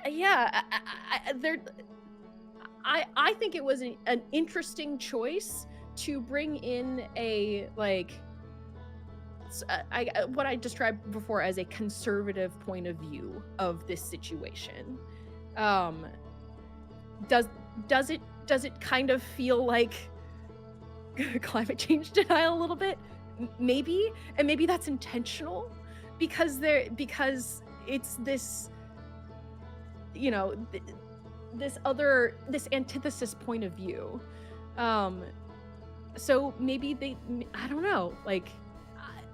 yeah, I think it was an interesting choice to bring in a, like, what I described before as a conservative point of view of this situation. Does it kind of feel like climate change denial a little bit? Maybe, and maybe that's intentional, because it's this, you know, this antithesis point of view. So maybe I don't know, like,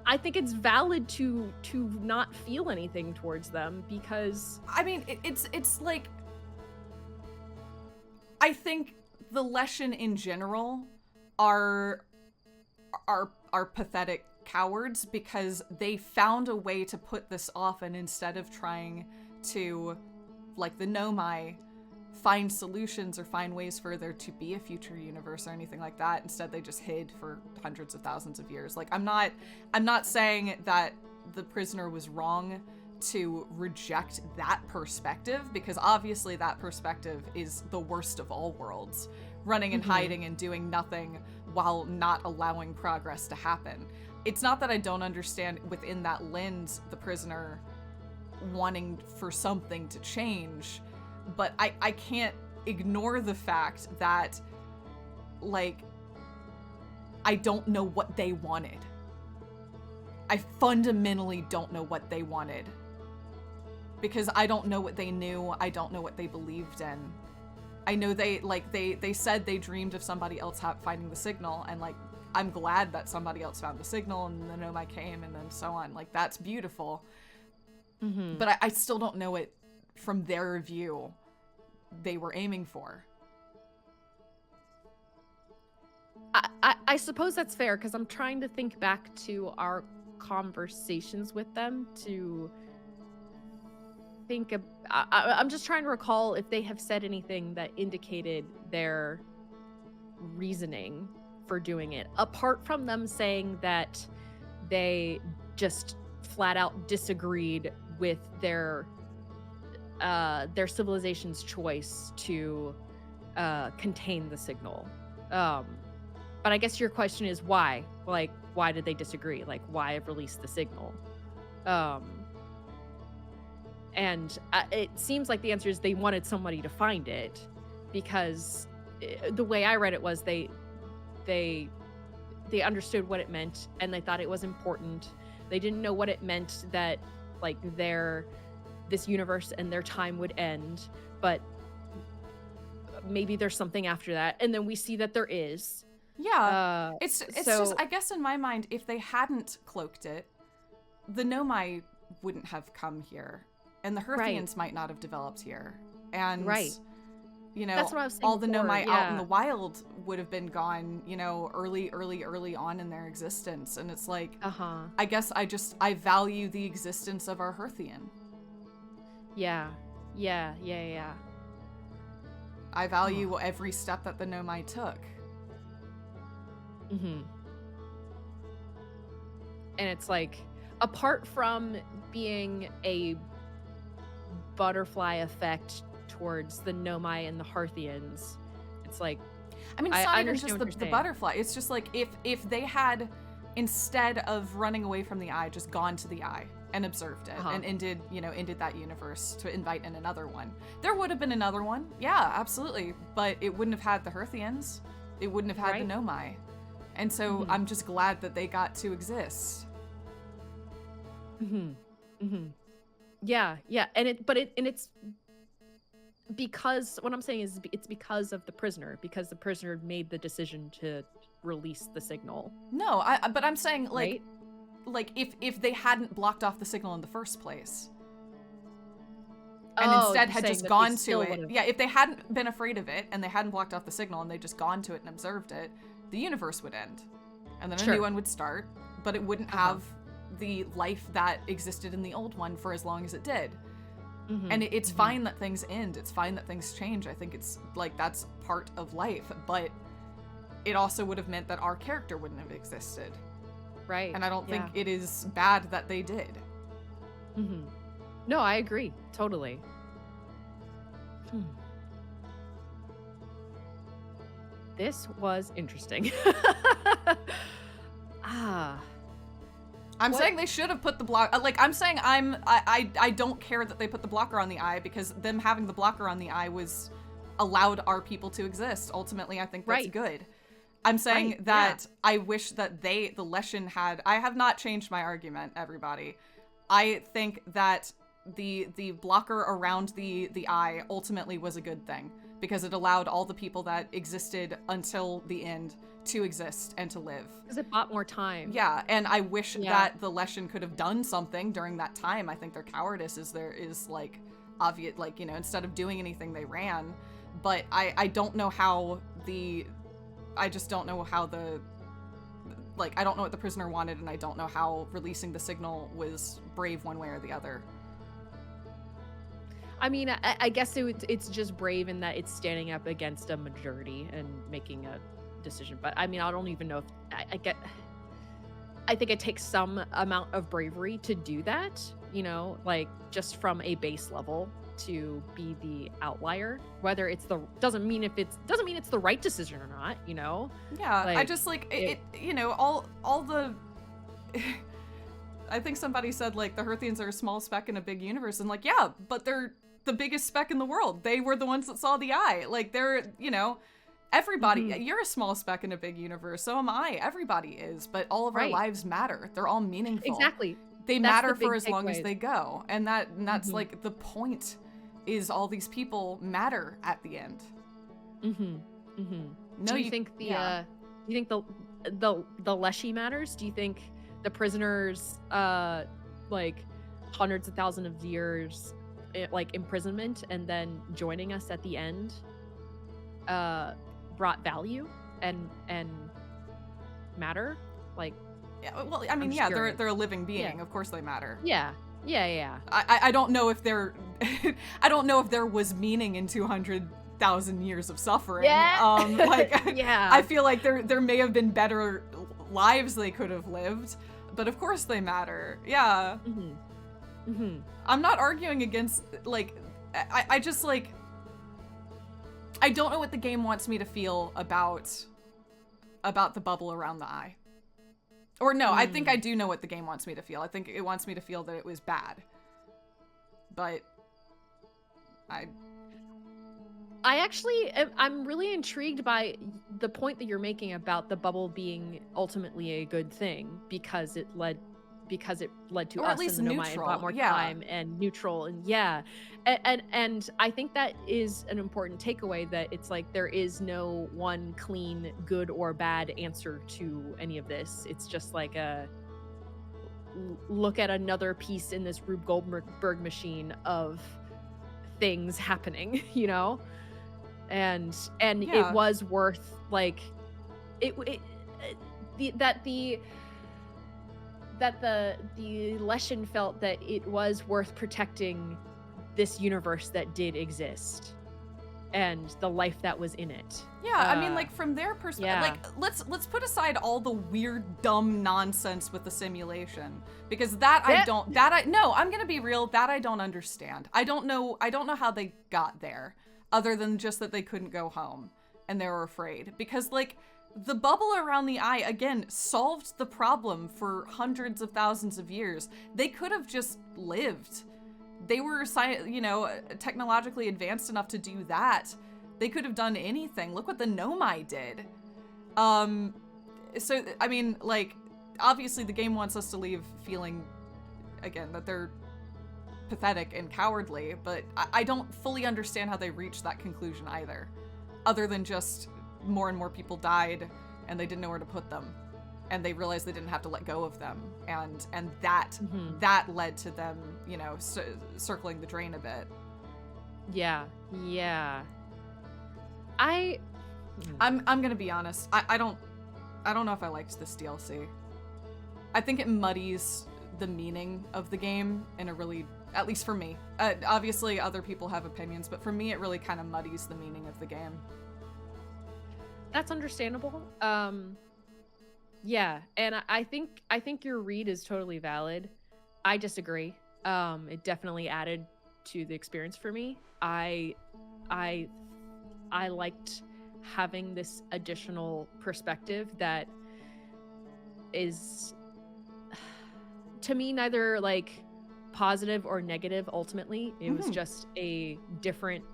I think it's valid to not feel anything towards them, because I mean, it's like, I think the Leshen in general are are pathetic cowards, because they found a way to put this off, and instead of trying to, like the Nomai, find solutions or find ways for there to be a future universe or anything like that, instead they just hid for hundreds of thousands of years. Like, I'm not saying that the prisoner was wrong to reject that perspective, because obviously that perspective is the worst of all worlds, running and hiding and doing nothing while not allowing progress to happen. It's not that I don't understand within that lens the prisoner wanting for something to change, but I can't ignore the fact that, like, I don't know what they wanted. I fundamentally don't know what they wanted, because I don't know what they knew. I don't know what they believed in. I know they said they dreamed of somebody else finding the signal, and, like, I'm glad that somebody else found the signal and the Nomai came and then so on. Like, that's beautiful. But I still don't know it from their view they were aiming for. I suppose that's fair, because I'm trying to think back to our conversations with them to think of, I'm just trying to recall if they have said anything that indicated their reasoning for doing it, apart from them saying that they just flat out disagreed with their civilization's choice to contain the signal. But I guess your question is why? Like, why did they disagree? Like, why have released the signal? And it seems like the answer is they wanted somebody to find it, because the way I read it was they understood what it meant, and they thought it was important. They didn't know what it meant that, like, this universe and their time would end, but maybe there's something after that, and then we see that there is. Yeah, it's just, I guess in my mind, if they hadn't cloaked it, the Nomai wouldn't have come here, and the Herthians might not have developed here, and you know, that's what I was saying all the before, Nomai out in the wild would have been gone, you know, early on in their existence, and it's like, I guess I value the existence of our Herthian. Yeah. I value every step that the Nomai took. And it's like, apart from being a butterfly effect towards the Nomai and the Hearthians, it's like, I mean, it's not even just the butterfly. It's just like, if they had, instead of running away from the eye, just gone to the eye and observed it and ended that universe to invite in another one, there would have been another one. Yeah, absolutely. But it wouldn't have had the Herthians. It wouldn't have had the Nomai. And so I'm just glad that they got to exist. Yeah. And it's because, what I'm saying is, it's because of the prisoner, because the prisoner made the decision to release the signal. No, but I'm saying, like, like if they hadn't blocked off the signal in the first place, and instead had just gone to it. Yeah, if they hadn't been afraid of it and they hadn't blocked off the signal and they just gone to it and observed it, the universe would end. And then a new one would start, but it wouldn't have the life that existed in the old one for as long as it did. And it's fine that things end. It's fine that things change. I think it's like, that's part of life, but it also would have meant that our character wouldn't have existed. Right. And I don't think it is bad that they did. No, I agree. Totally. This was interesting. I'm saying they should have put the block. Like, I'm saying I don't care that they put the blocker on the eye, because them having the blocker on the eye was allowed our people to exist. Ultimately, I think that's good. I'm saying that I wish that the Leshen had. I have not changed my argument, everybody. I think that the blocker around the eye ultimately was a good thing, because it allowed all the people that existed until the end to exist and to live. Because it bought more time. Yeah, and I wish that the Leshen could have done something during that time. I think their cowardice is like obvious, like, you know, instead of doing anything, they ran. But I don't know how I just don't know how like, I don't know what the prisoner wanted, and I don't know how releasing the signal was brave one way or the other. I mean, I guess it's just brave in that it's standing up against a majority and making a decision. But I mean, I don't even know if I think it takes some amount of bravery to do that, you know, like just from a base level to be the outlier. Whether it's doesn't mean it's the right decision or not, you know. Yeah, like, I just like it you know, all the I think somebody said like the Herthians are a small speck in a big universe, and like, yeah, but they're the biggest speck in the world. They were the ones that saw the eye. Like, they're, you know, everybody, you're a small speck in a big universe, so am I. Everybody is, but all of our lives matter. They're all meaningful. Exactly. They matter for as long as they go. And that's like the point, is all these people matter at the end. No, do you think the do you think the Leshy matters? Do you think the prisoners like hundreds of thousands of years like imprisonment and then joining us at the end brought value and matter? Like, yeah, well, I mean, they're a living being. Of course they matter. Yeah. I don't know if they're I don't know if there was meaning in 200,000 years of suffering. I feel like there may have been better lives they could have lived, but of course they matter. Yeah. I'm not arguing against, like, I just, like, I don't know what the game wants me to feel about the bubble around the eye. Or no, I think I do know what the game wants me to feel. I think it wants me to feel that it was bad. But I'm really intrigued by the point that you're making about the bubble being ultimately a good thing because it led to us in the Nomai a lot more time and neutral, and and I think that is an important takeaway, that it's like there is no one clean good or bad answer to any of this. It's just like a look at another piece in this Rube Goldberg machine of things happening, you know, and it was worth, like, the Leshen felt that it was worth protecting this universe that did exist and the life that was in it. Yeah, I mean, like, from their perspective, like, let's put aside all the weird, dumb nonsense with the simulation, because I'm gonna be real, that I don't understand. I don't know how they got there, other than just that they couldn't go home and they were afraid, because, like, the bubble around the eye, again, solved the problem for hundreds of thousands of years. They could have just lived. They were, technologically advanced enough to do that. They could have done anything. Look what the Nomai did. So, I mean, like, obviously the game wants us to leave feeling, again, that they're pathetic and cowardly, but I don't fully understand how they reached that conclusion either. Other than just more and more people died and they didn't know where to put them, and they realized they didn't have to let go of them, and that led to them, you know, circling the drain a bit. I'm gonna be honest, I don't know if I liked this DLC. I think it muddies the meaning of the game in a really, at least for me, obviously other people have opinions, but for me it really kind of muddies the meaning of the game. That's understandable. And I think your read is totally valid. I disagree. It definitely added to the experience for me. I liked having this additional perspective that is, to me, neither like positive or negative. Ultimately, it was just a different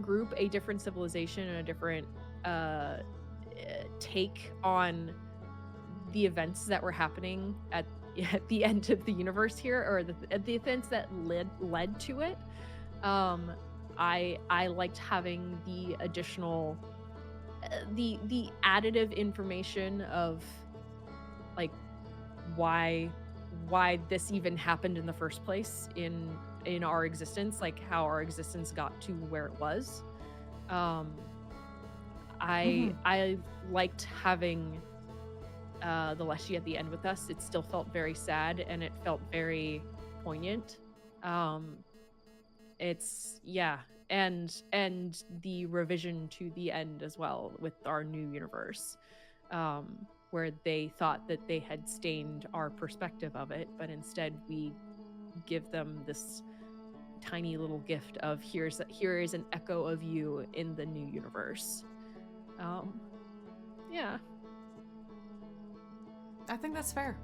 group, a different civilization, and a different take on the events that were happening at the end of the universe here, or the events that led to it. I liked having the additional the additive information of like why this even happened in the first place in our existence, like how our existence got to where it was. I liked having the less she at the end with us, it still felt very sad and it felt very poignant. It's and the revision to the end as well with our new universe, where they thought that they had stained our perspective of it, but instead we give them this tiny little gift of here is an echo of you in the new universe. Yeah. I think that's fair.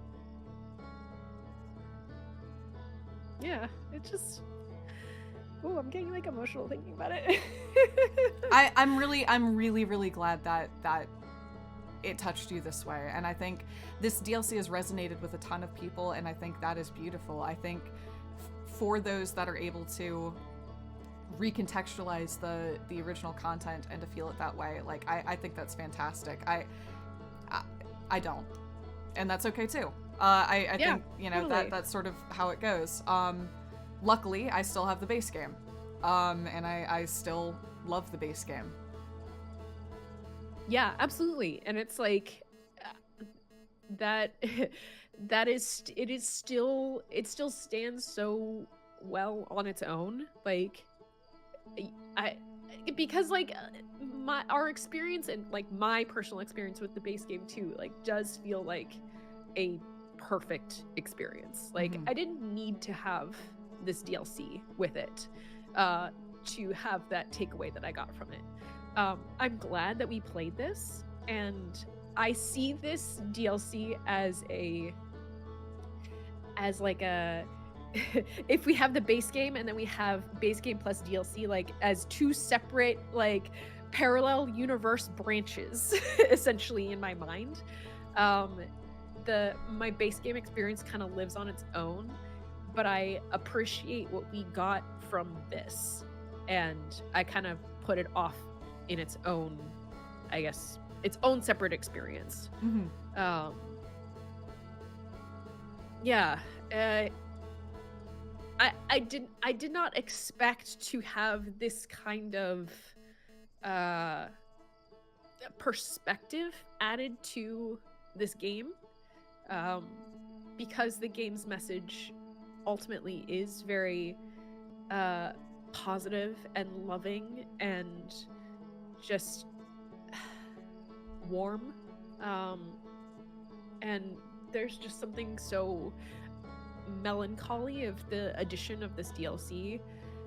Yeah, it just. Oh, I'm getting like emotional thinking about it. I'm really glad that it touched you this way, and I think this DLC has resonated with a ton of people, and I think that is beautiful. I think for those that are able to recontextualize the original content and to feel it that way, like I think that's fantastic. I don't, and that's okay too. I think totally. That's sort of how it goes. Luckily, I still have the base game, and I still love the base game. Yeah, absolutely, and it's like that. It still stands so well on its own. Like, because like our experience and like my personal experience with the base game too, like does feel like a perfect experience. Like I didn't need to have this DLC with it to have that takeaway that I got from it. I'm glad that we played this, and I see this DLC as like a if we have the base game and then we have base game plus DLC, like as two separate like parallel universe branches essentially in my mind. My base game experience kind of lives on its own, but I appreciate what we got from this, and I kind of put it off in its own, I guess, its own separate experience. Yeah, I did not expect to have this kind of perspective added to this game, because the game's message ultimately is very positive and loving and just warm, and there's just something so melancholy of the addition of this DLC,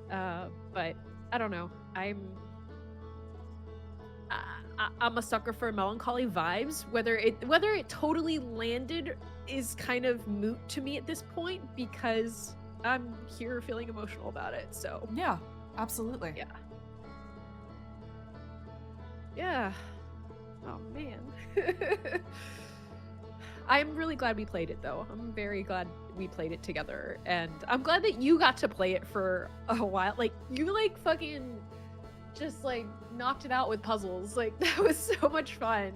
but I don't know, I'm a sucker for melancholy vibes. Whether it totally landed is kind of moot to me at this point, because I'm here feeling emotional about it. So yeah, absolutely. Yeah. Oh man. I'm really glad we played it though. I'm very glad we played it together, and I'm glad that you got to play it for a while. Like you like fucking just like knocked it out with puzzles. Like that was so much fun.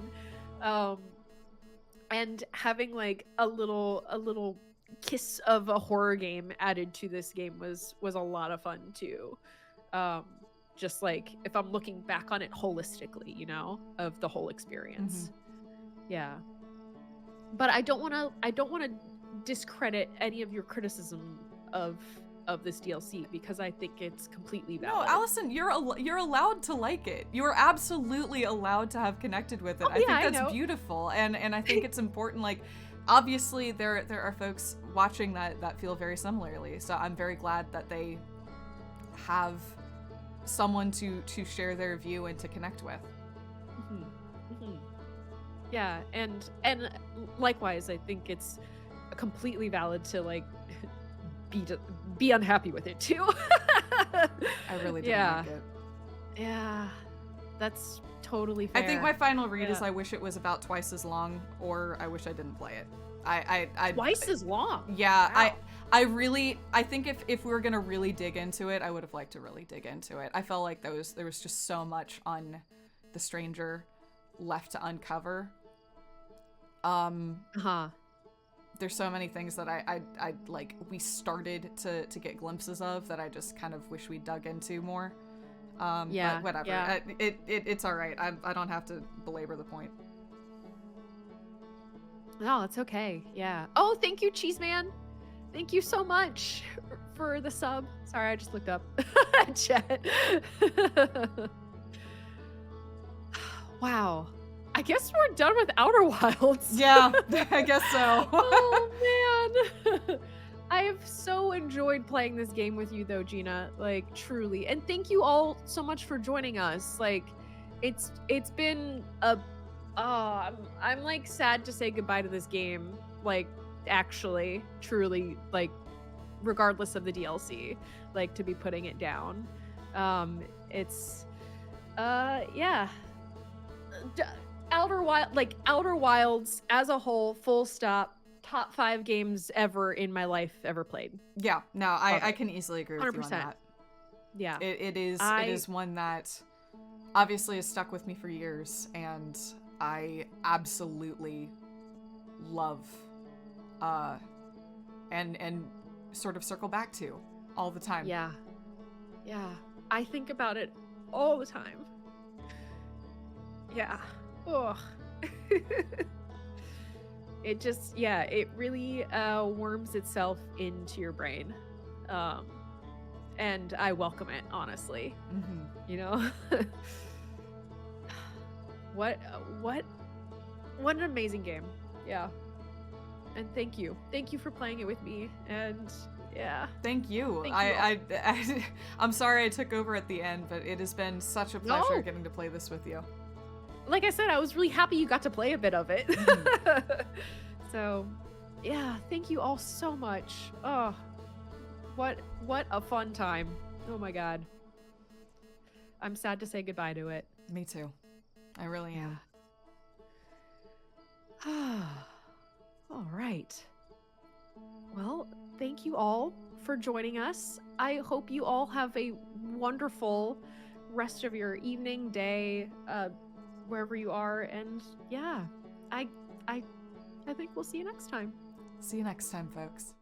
And having like a little kiss of a horror game added to this game was a lot of fun too. Just like if I'm looking back on it holistically, you know, of the whole experience. Yeah. But I don't want to discredit any of your criticism of this DLC, because I think it's completely valid. No, Allison, you're allowed to like it. You're absolutely allowed to have connected with it. I think that's beautiful, and I think it's important. Like, obviously, there are folks watching that feel very similarly. So I'm very glad that they have someone to share their view and to connect with. Yeah, and likewise, I think it's completely valid to like be unhappy with it too. I really didn't like it. Yeah, that's totally fair. I think my final read is I wish it was about twice as long, or I wish I didn't play it. I twice as long. Yeah, wow. I think if we were gonna really dig into it, I would have liked to really dig into it. I felt like there was just so much on the stranger left to uncover. There's so many things that I like we started to get glimpses of that I just kind of wish we dug into more. But whatever. Yeah. It's all right. I don't have to belabor the point. No, it's okay. Yeah. Oh, thank you, Cheese Man. Thank you so much for the sub. Sorry, I just looked up chat. Wow. I guess we're done with Outer Wilds. Yeah, I guess so. Oh man. I have so enjoyed playing this game with you though, Gina. Like truly. And thank you all so much for joining us. Like it's been a I'm like sad to say goodbye to this game. Like actually, truly, like regardless of the DLC, like to be putting it down. It's yeah. Outer Wilds as a whole, full stop, top 5 games ever in my life ever played. Yeah, no, I can easily agree with 100%. You on that. Yeah. It is one that obviously has stuck with me for years, and I absolutely love and sort of circle back to all the time. Yeah. Yeah. I think about it all the time. Yeah. Ugh. It just, yeah, it really worms itself into your brain. And I welcome it, honestly. Mm-hmm. You know? What an amazing game. Yeah. And thank you. Thank you for playing it with me. And yeah. Thank you. I'm sorry I took over at the end, but it has been such a pleasure getting to play this with you. Like I said, I was really happy you got to play a bit of it. Mm-hmm. So, yeah, thank you all so much. Oh, what a fun time. Oh my god. I'm sad to say goodbye to it. Me too. I really am. All right. Well, thank you all for joining us. I hope you all have a wonderful rest of your evening, day, wherever you are, and yeah, I think we'll see you next time. See you next time, folks.